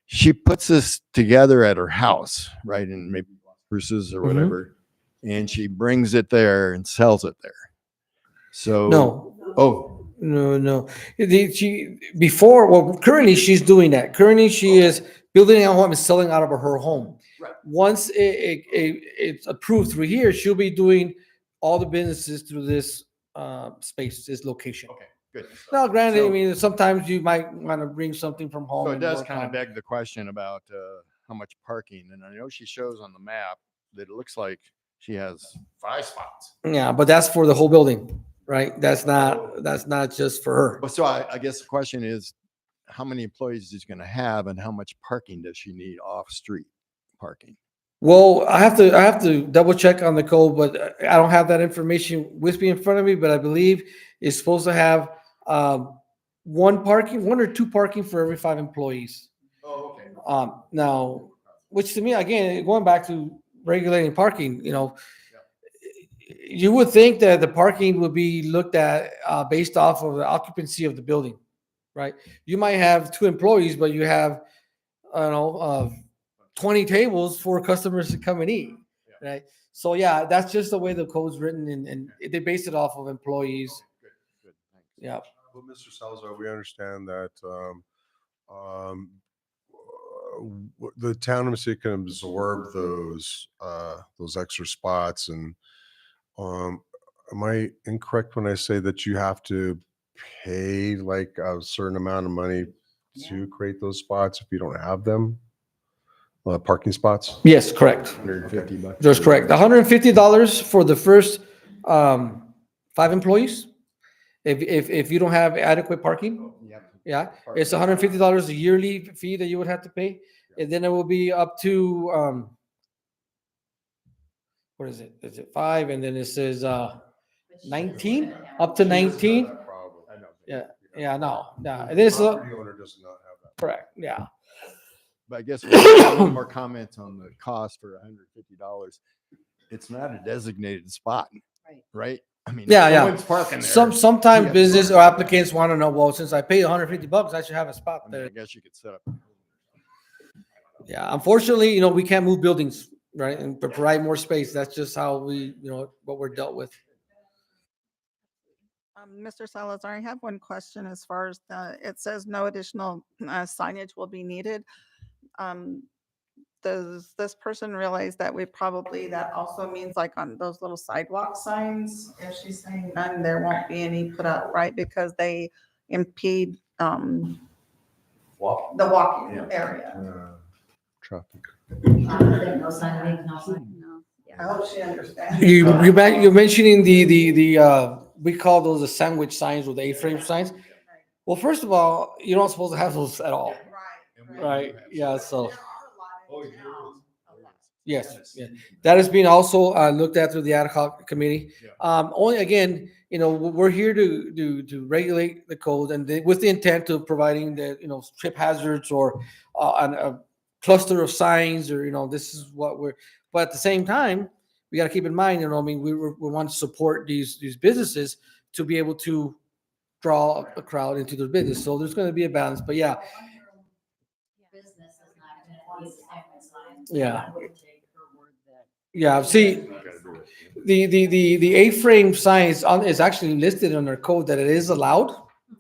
she puts this together at her house, right? And maybe Bruce's or whatever. And she brings it there and sells it there. So No. Oh, No. Currently she's doing that. Currently she is building a home and selling out of her home. Right. Once it's approved through here, she'll be doing all the businesses through this space, this location. okay, good. Now, granted, So- I mean, sometimes you might want to bring something from home. So it and does work kind on of beg the question about how much parking. And I know she shows on the map that it looks like she has 5 spots. Yeah, but that's for the whole building, right? That's not just for her. So I guess the question is, how many employees is she going to have, and how much parking does she need off-street parking? Well, I have to double check on the code, but I don't have that information with me in front of me, but I believe it's supposed to have, one or two parking for every 5 employees. Oh, okay. Now, which to me, again, going back to regulating parking, you would think that the parking would be looked at, based off of the occupancy of the building, right? You might have 2 employees, but you have, I don't know, 20 tables for customers to come and eat, right? So yeah, that's just the way the code's written, and they base it off of employees. Good, thanks. Yeah. Well, Mr. Salazar, we understand that um, the town of Mesquite can absorb those extra spots. And am I incorrect when I say that you have to pay like a certain amount of money to create those spots if you don't have them? Parking spots? Yes, correct. $150. That's correct. $150 for the first 5 employees. If you don't have adequate parking, yeah, it's $150 a yearly fee that you would have to pay, and then it will be up to what is it? Is it 5? And then it says 19, up to 19. Yeah, no. And then it's Property owner does not have that. correct. Yeah. But I guess one more comment on the cost for $150. It's not a designated spot, right? I mean, Yeah, yeah. someone's parking there. Sometimes Yeah. business or applicants want to know, well, since I paid $150, I should have a spot I mean, there. I guess you could set up. Yeah, unfortunately, we can't move buildings, right, and provide more space. That's just how what we're dealt with. Mr. Salazar, I have one question as far as it says no additional signage will be needed. Does this person realize that that also means like on those little sidewalk signs? If she's saying none, there won't be any put up, right? Because they impede the walking area. Traffic. No sign, no sign. No, I yeah. hope she understands. You're mentioning the we call those the sandwich signs or the A-frame signs. Well, first of all, you're not supposed to have those at all, right? Yeah, so. Yes, yeah. That is being also looked at through the ad hoc committee. Only again, we're here to regulate the code and with the intent of providing the, trip hazards or a cluster of signs or, this is what but at the same time, we got to keep in mind, we want to support these businesses to be able to draw a crowd into their business. So there's going to be a balance, but yeah. Business is not going to use signs. Yeah. I would take her word that Yeah, see, the A-frame sign is actually listed in our code that it is allowed,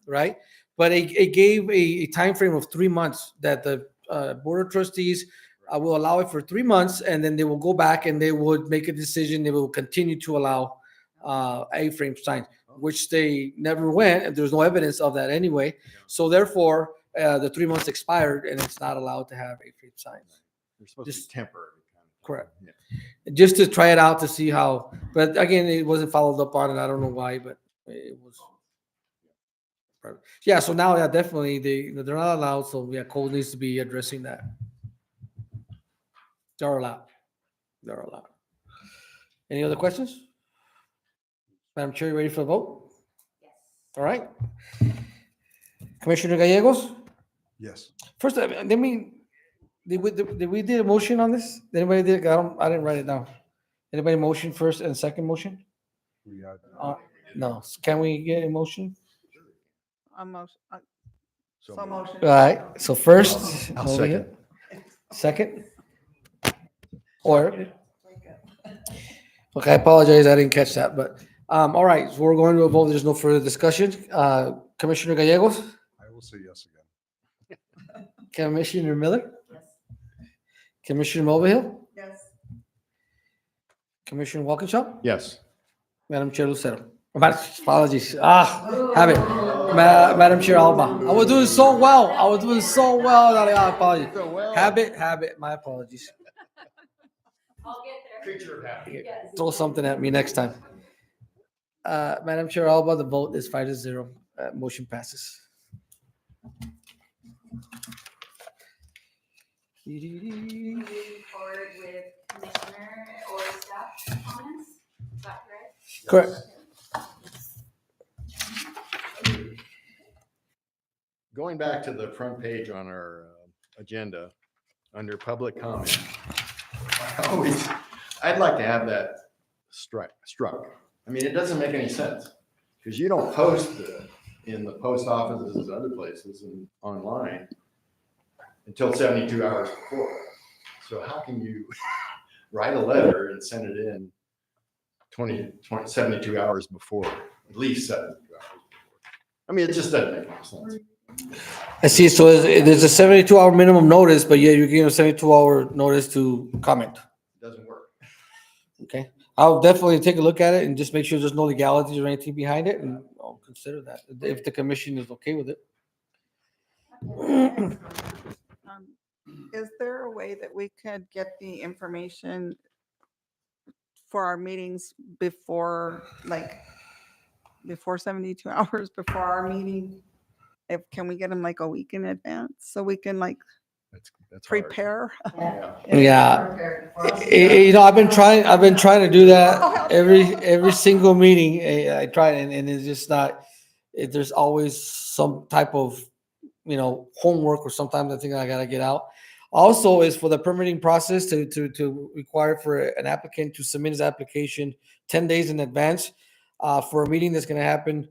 right? But it gave a time frame of 3 months that the board of trustees will allow it for 3 months, and then they will go back and they would make a decision. They will continue to allow A-frame signs, which they never went, and there's no evidence of that anyway. So therefore, the 3 months expired, and it's not allowed to have A-frame signs. They're supposed to be temporary. Correct. Yeah. Just to try it out to see how, but again, it wasn't followed up on, and I don't know why, but it was. Yeah, so now, yeah, definitely, they're not allowed, so yeah, code needs to be addressing that. They're allowed. They're allowed. Any other questions? Madam Chair, you ready for the vote? Yes. All right. Commissioner Gallegos? Yes. First, did we did a motion on this? Did anybody did? I didn't write it down. Anybody motion first and second motion? We had, No. Can we get a motion? Motion. So So motion. All right. So first, I'll over here. Second. Or okay, I apologize. I didn't catch that, but all right. So we're going to a vote. There's no further discussion. Commissioner Gallegos, I will say yes again. Commissioner Miller, yes. Commissioner Mulvihill, Yes. Commissioner Walkinshaw, Yes. Madam Chair Lucero. Apologies. Have it. Madam Chair Alba. I was doing so well. That I apologize. Habit. My apologies. I'll get there. Picture of happy. Yes. Throw something at me next time. Madam Chair Alba, the vote is 5-0. Motion passes. Moving forward with commissioner or staff comments, is that correct? Correct. Going back to the front page on our agenda, under public comment, I'd like to have that struck. I mean, it doesn't make any sense, because you don't post in the post offices and other places and online until 72 hours before. So how can you write a letter and send it in 72 hours before, at least 72 hours before? I mean, it just doesn't make any sense. I see. So there's a 72-hour minimum notice, but yeah, you're giving a 72-hour notice to comment. It doesn't work. Okay. I'll definitely take a look at it and just make sure there's no legalities or anything behind it, and I'll consider that if the commission is okay with it. Is there a way that we could get the information for our meetings before, like, before 72 hours before our meeting? Can we get them like a week in advance so we can like That's hard. prepare? Yeah. I've been trying to do that every single meeting. I try, and it's just not, there's always some type of, homework, or sometimes I think I gotta get out. Also is for the permitting process to require for an applicant to submit his application 10 days in advance for a meeting that's gonna happen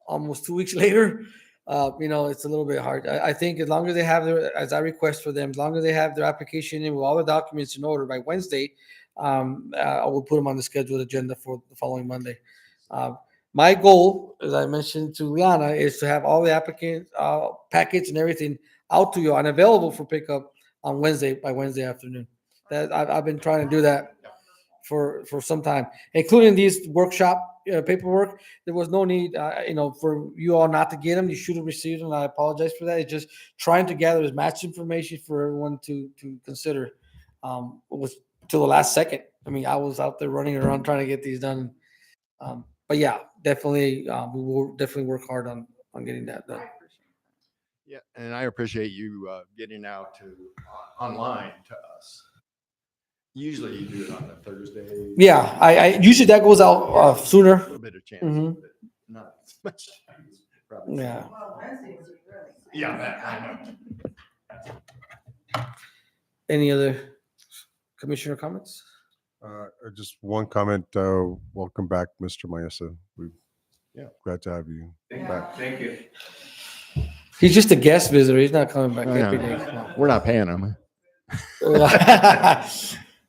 almost 2 weeks later. It's a little bit hard. I think as long as they have as I request for them, as long as they have their application in with all the documents in order by Wednesday, I will put them on the scheduled agenda for the following Monday. My goal, as I mentioned to Liana, is to have all the applicant packets and everything out to you and available for pickup on Wednesday by Wednesday afternoon. That I've been trying to do that for some time, including these workshop paperwork. There was no need, for you all not to get them. You should have received them. I apologize for that. It's just trying to gather as much information for everyone to consider. Was till the last second. I mean, I was out there running around trying to get these done. But yeah, definitely, we will definitely work hard on getting that done. Yeah, and I appreciate you getting out online to us. Usually you do it on a Thursday. Yeah, I usually that goes out sooner. A little bit of chance, Mhm. but not as much. Probably. Yeah. Yeah, I know. Any other commissioner comments? Just one comment. Welcome back, Mr. Maesa. We're glad to have you back. Thank you. He's just a guest visitor. He's not coming back every day. We're not paying him.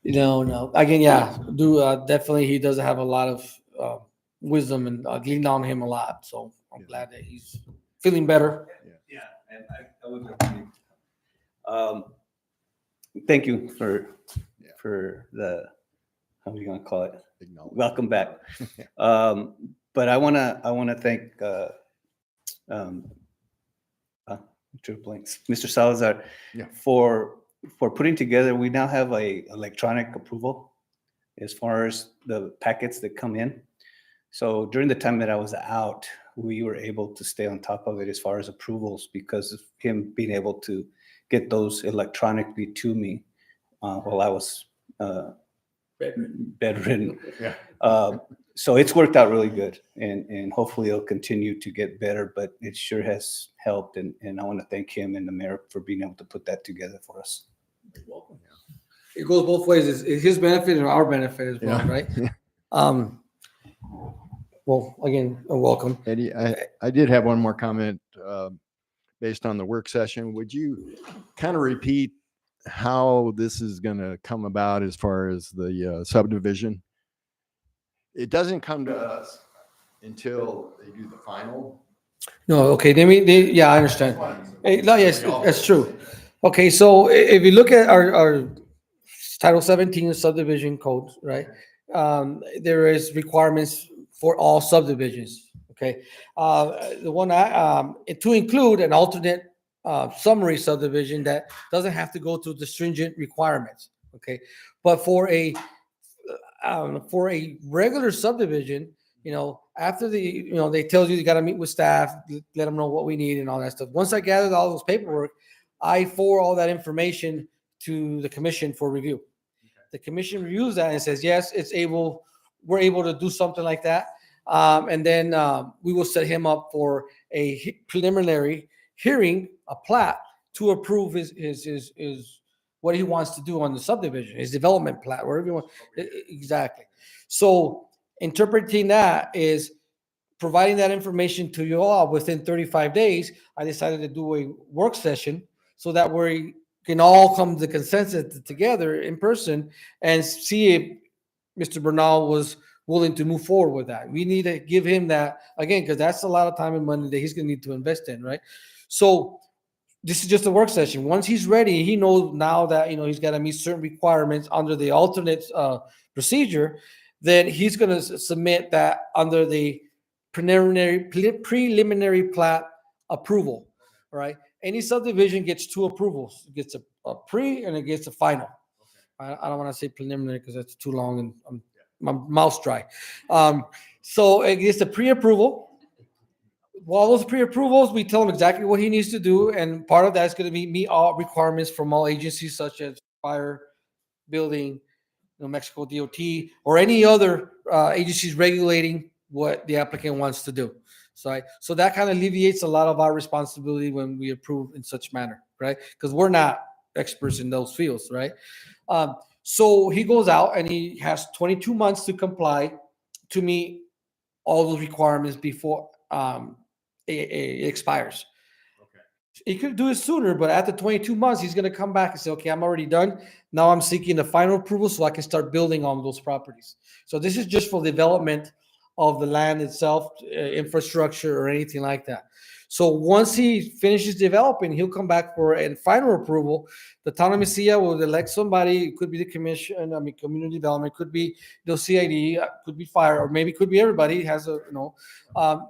No. Again, yeah, definitely. He does have a lot of wisdom, and lean on him a lot. So I'm glad that he's feeling better. Yeah, and I would agree. Thank you for the, how are you gonna call it? Welcome back. But I wanna thank Mr. Salazar for putting together. We now have a electronic approval as far as the packets that come in. So during the time that I was out, we were able to stay on top of it as far as approvals because of him being able to get those electronically to me while I was bedridden. Yeah. So it's worked out really good, and hopefully it'll continue to get better, but it sure has helped, and I want to thank him and the mayor for being able to put that together for us. You're welcome. It goes both ways. It's his benefit and our benefit as well, right? Well, again, welcome. Eddie, I did have one more comment based on the work session. Would you kind of repeat how this is going to come about as far as the subdivision? It doesn't come to us until they do the final. No, okay. Yeah, I understand. No, yes, that's true. Okay, so if you look at our Title 17 subdivision code, right? There is requirements for all subdivisions. Okay, the one to include an alternate summary subdivision that doesn't have to go through the stringent requirements. Okay, but for a regular subdivision, after they tell you got to meet with staff, let them know what we need and all that stuff. Once I gathered all those paperwork, I forward all that information to the commission for review. The commission reviews that and says, yes, we're able to do something like that. And then we will set him up for a preliminary hearing, a plat, to approve his what he wants to do on the subdivision, his development plat, wherever you want. Exactly. So interpreting that is providing that information to you all within 35 days. I decided to do a work session so that we can all come to consensus together in person and see if Mr. Bernal was willing to move forward with that. We need to give him that again, because that's a lot of time and money that he's going to need to invest in, right? So this is just a work session. Once he's ready, he knows now that he's got to meet certain requirements under the alternate procedure. Then he's going to submit that under the preliminary plat approval. Right? Any subdivision gets two approvals. It gets a pre and it gets a final. I don't want to say preliminary because that's too long and my mouth's dry. So it gets a pre-approval. All those pre-approvals, we tell him exactly what he needs to do, and part of that is going to be meet all requirements from all agencies such as fire, building, New Mexico DOT, or any other agencies regulating what the applicant wants to do. So that kind of alleviates a lot of our responsibility when we approve in such manner, right? Because we're not experts in those fields, right? So he goes out and he has 22 months to comply to meet all those requirements before it expires. Okay. He could do it sooner, but after 22 months, he's going to come back and say, okay, I'm already done. Now I'm seeking the final approval so I can start building on those properties. So this is just for development of the land itself, infrastructure or anything like that. So once he finishes developing, he'll come back for a final approval. The town of Mesilla will elect somebody. It could be the commission, community development, could be the CID, could be fire, or maybe could be everybody has they'll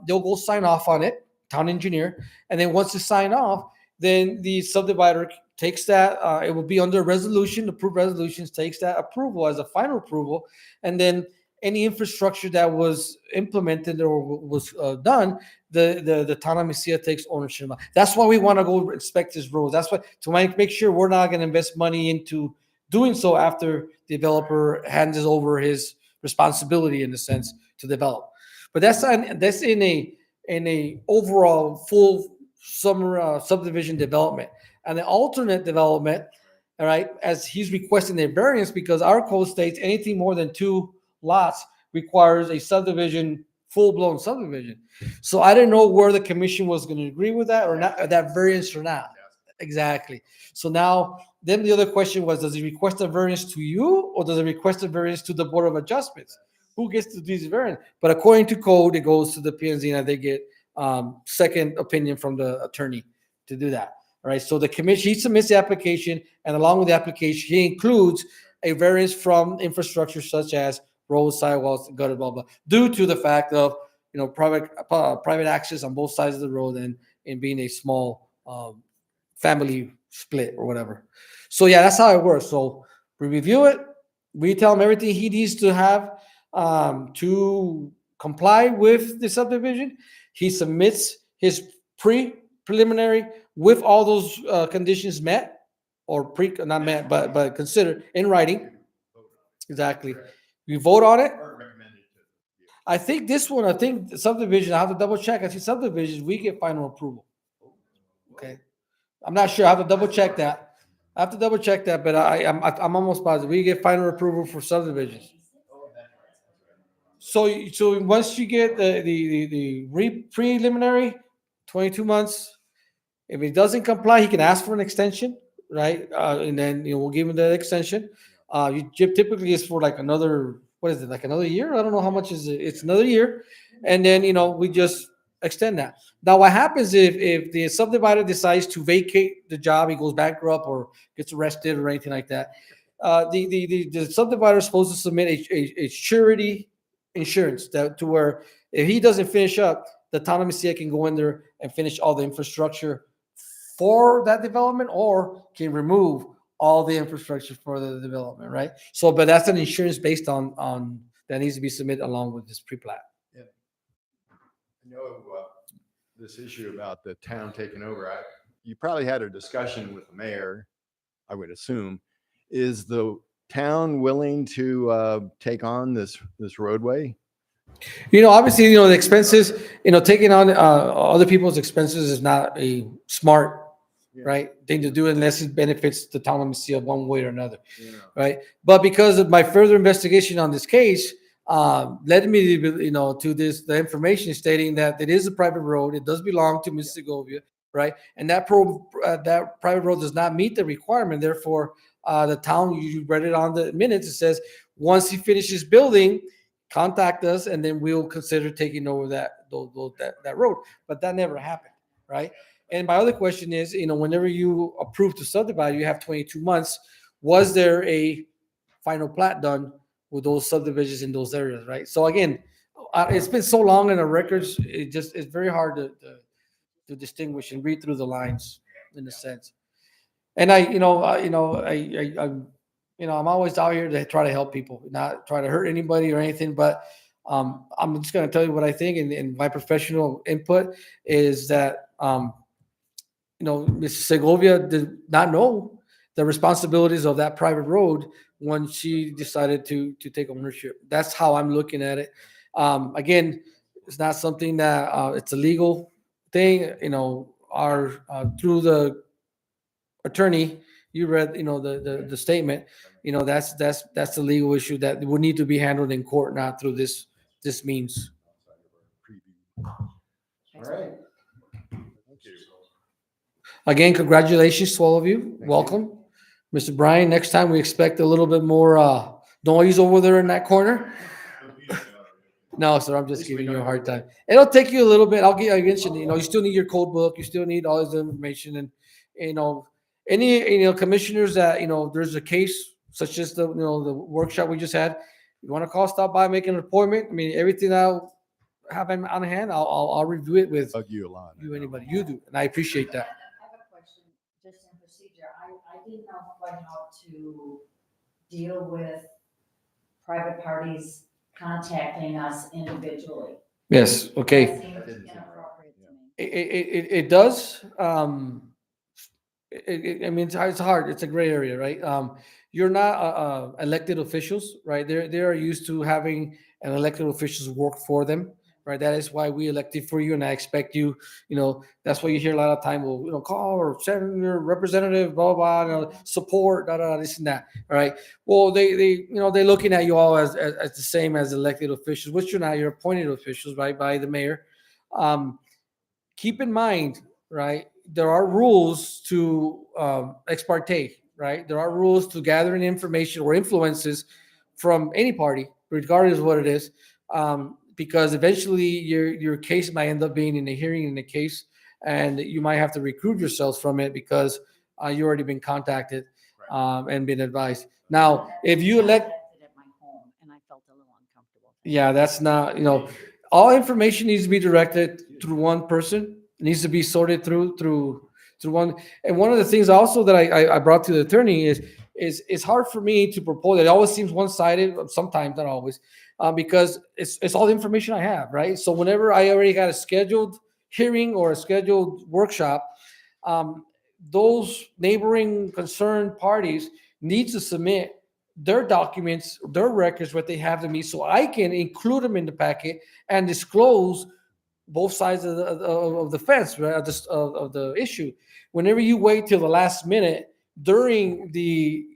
go sign off on it, town engineer. And then once they sign off, then the subdivider takes that, it will be under resolution, approved resolutions, takes that approval as a final approval. And then any infrastructure that was implemented or was done, the town of Mesilla takes ownership. That's why we want to go inspect his roads. That's why, to make sure we're not going to invest money into doing so after the developer hands over his responsibility in a sense to develop. But that's in a overall full summer subdivision development. And the alternate development, all right, as he's requesting a variance because our code states anything more than 2 lots requires a subdivision, full-blown subdivision. So I didn't know where the commission was going to agree with that or not, that variance or not. Exactly. So now, then the other question was, does he request a variance to you or does he request a variance to the Board of Adjustments? Who gets to do these variance? But according to code, it goes to the P&Z and they get second opinion from the attorney to do that. All right. So the commission, he submits the application, and along with the application, he includes a variance from infrastructure such as roads, sidewalks, gutter, blah, blah, due to the fact of, private access on both sides of the road and being a small family split or whatever. So yeah, that's how it works. So we review it. We tell him everything he needs to have to comply with the subdivision. He submits his preliminary with all those conditions met or not met, but considered in writing. Exactly. We vote on it. I think this one, the subdivision, I have to double check. I see subdivisions, we get final approval. Okay. I'm not sure. I have to double check that. But I'm almost positive. We get final approval for subdivisions. So once you get the preliminary, 22 months, if he doesn't comply, he can ask for an extension, right? And then we'll give him the extension. Typically is for like another, what is it, like another year? I don't know how much is it. It's another year. And then, we just extend that. Now, what happens if the subdivider decides to vacate the job, he goes bankrupt or gets arrested or anything like that, the subdivider is supposed to submit a surety insurance to where if he doesn't finish up, the town of Mesilla can go in there and finish all the infrastructure for that development or can remove all the infrastructure for the development, right? So, but that's an insurance based on that needs to be submitted along with this pre-plat. Yeah. This issue about the town taking over, you probably had a discussion with the mayor, I would assume. Is the town willing to take on this roadway? Obviously, the expenses, taking on other people's expenses is not a smart, right, thing to do unless it benefits the town of Mesilla one way or another, right? But because of my further investigation on this case, led me, to the information stating that it is a private road. It does belong to Ms. Segovia, right? And that private road does not meet the requirement. Therefore, the town, you read it on the minutes, it says, once he finishes building, contact us, and then we'll consider taking over that road. But that never happened, right? And my other question is, whenever you approve to subdivide, you have 22 months. Was there a final plat done with those subdivisions in those areas, right? So again, it's been so long in the records, it's very hard to distinguish and read through the lines in a sense. And I'm always out here to try to help people, not try to hurt anybody or anything. But I'm just going to tell you what I think, and my professional input is that Ms. Segovia did not know the responsibilities of that private road when she decided to take ownership. That's how I'm looking at it. Again, it's not something that it's a legal thing. Our through the attorney, you read, the statement. That's the legal issue that would need to be handled in court, not through this means. All right. Again, congratulations to all of you. Welcome, Mr. Brian. Next time we expect a little bit more noise over there in that corner. No, sir, I'm just giving you a hard time. It'll take you a little bit. I mentioned, you still need your code book. You still need all this information, and any commissioners that there's a case such as the workshop we just had. You want to call, stop by, make an appointment. I mean, everything I'll have on hand, I'll review it with You a lot. anybody. You do, and I appreciate that. I have a question, just in procedure. I didn't know quite how to deal with private parties contacting us individually. Yes. Okay. That seems inappropriate to me. It does. I mean, it's hard. It's a gray area, right? You're not elected officials, right? They are used to having an elected officials work for them, right? That is why we elected for you, and I expect you. That's why you hear a lot of time. Well, call or send your representative, blah blah, support, this and that. All right. Well, they're looking at you all as the same as elected officials, which you're not. You're appointed officials, right, by the mayor. Keep in mind, right? There are rules to ex parte, right? There are rules to gathering information or influences from any party, regardless of what it is, because eventually your case might end up being in a hearing in the case, and you might have to recruit yourselves from it because you already been contacted and been advised. Now, if you elect, At my home, and I felt a little uncomfortable. yeah, that's not, all information needs to be directed through one person. It needs to be sorted through one. And one of the things also that I brought to the attorney is it's hard for me to propose. It always seems one-sided, sometimes, not always, because it's all the information I have, right? So whenever I already got a scheduled hearing or a scheduled workshop, those neighboring concerned parties need to submit their documents, their records, what they have to me, so I can include them in the packet and disclose both sides of the fence, right, of the issue. Whenever you wait till the last minute during the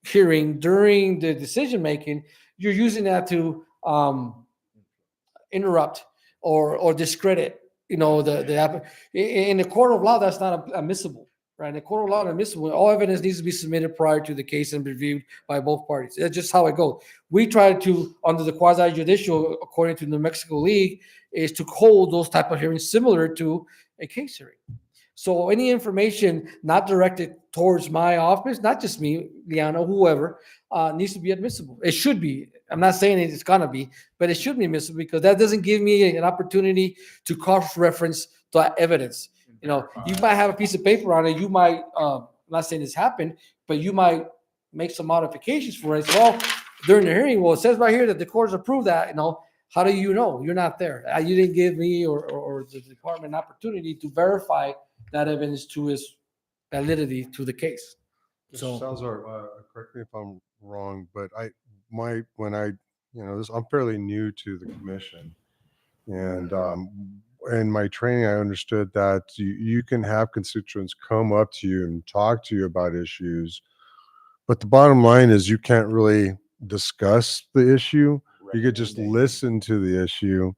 hearing, during the decision making, you're using that to interrupt or discredit. The in the court of law, that's not admissible. Right, in the court of law, admissible. All evidence needs to be submitted prior to the case and reviewed by both parties. That's just how it goes. We try to, under the quasi judicial, according to the New Mexico League, is to hold those type of hearings similar to a case hearing. So any information not directed towards my office, not just me, Liana, whoever, needs to be admissible. It should be. I'm not saying it's gonna be, but it should be admissible because that doesn't give me an opportunity to cross-reference that evidence. You might have a piece of paper on it. You might, I'm not saying this happened, but you might make some modifications for it. Well, during the hearing, well, it says right here that the court has approved that. How do you know? You're not there. You didn't give me or the department an opportunity to verify that evidence to its validity to the case. Mr. Salazar, correct me if I'm wrong, but I'm fairly new to the commission. And in my training, I understood that you can have constituents come up to you and talk to you about issues. But the bottom line is you can't really discuss the issue. You could just listen to the issue.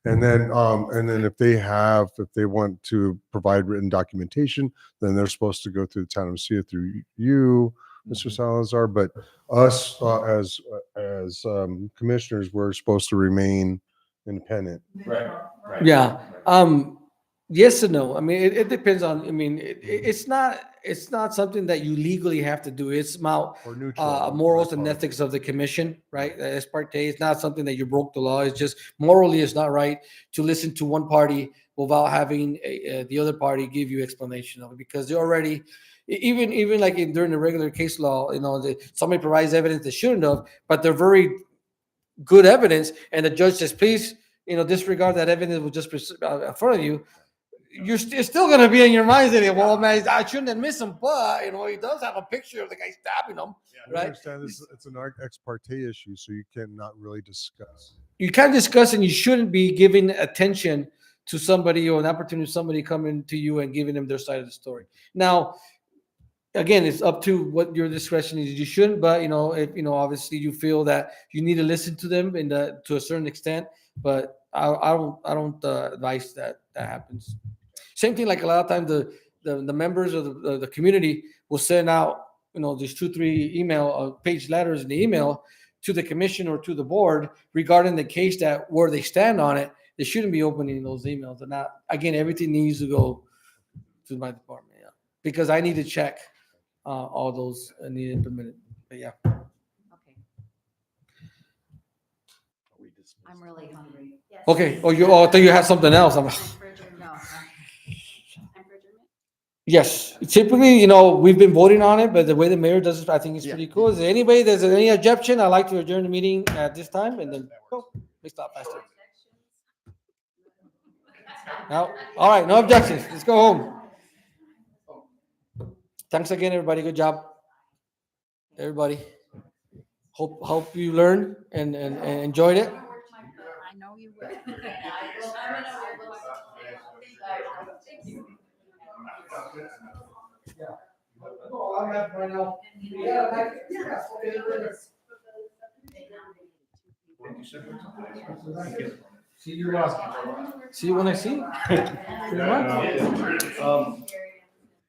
And then if they want to provide written documentation, then they're supposed to go through the town and see it through you, Mr. Salazar. But us as commissioners, we're supposed to remain independent. Yeah. Yes and no. I mean, it depends on. I mean, it's not something that you legally have to do. It's about Or neutral. morals and ethics of the commission, right? As parte, it's not something that you broke the law. It's just morally, it's not right to listen to one party without having the other party give you explanation of it, because they're already. Even like during the regular case law, somebody provides evidence they shouldn't have, but they're very good evidence, and the judge says, please, disregard that evidence was just in front of you. You're still going to be in your mind saying, well, man, I shouldn't admit him, but he does have a picture of the guy stabbing him, I right? understand it's an ex parte issue, so you cannot really discuss. You can't discuss, and you shouldn't be giving attention to somebody or an opportunity to somebody coming to you and giving them their side of the story. Now, again, it's up to what your discretion is. You shouldn't, but if obviously you feel that you need to listen to them to a certain extent, but I don't advise that happens. Same thing, like a lot of times the members of the community will send out these 2-3 email page letters in the email to the commission or to the board regarding the case where they stand on it. They shouldn't be opening those emails. And not, again, everything needs to go to my department, because I need to check all those need implemented. But yeah. Okay. I'm really hungry. Okay. I thought you had something else. No. Yes. Typically, we've been voting on it, but the way the mayor does it, I think it's pretty cool. Is there anybody there's any objection? I'd like to adjourn the meeting at this time, and then we stop faster. No. All right. No objections. Let's go home. Thanks again, everybody. Good job. Everybody. Hope you learned and enjoyed it. I know you will. I'm at right now. See you when I see you.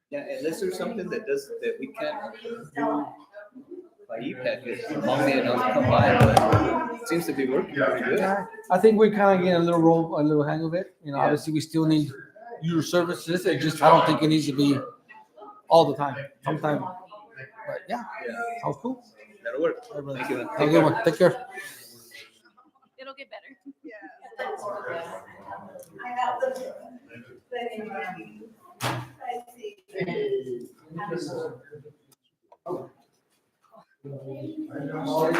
Yeah, unless there's something that we can't do by e-packet, call me and I'll come by, but it seems to be working pretty good. I think we're kind of getting a little hang of it. Obviously we still need your services. I don't think it needs to be all the time. Sometimes, but yeah, sounds cool. That'll work. Thank you, man. Have a good one. Take care. It'll get better. I know.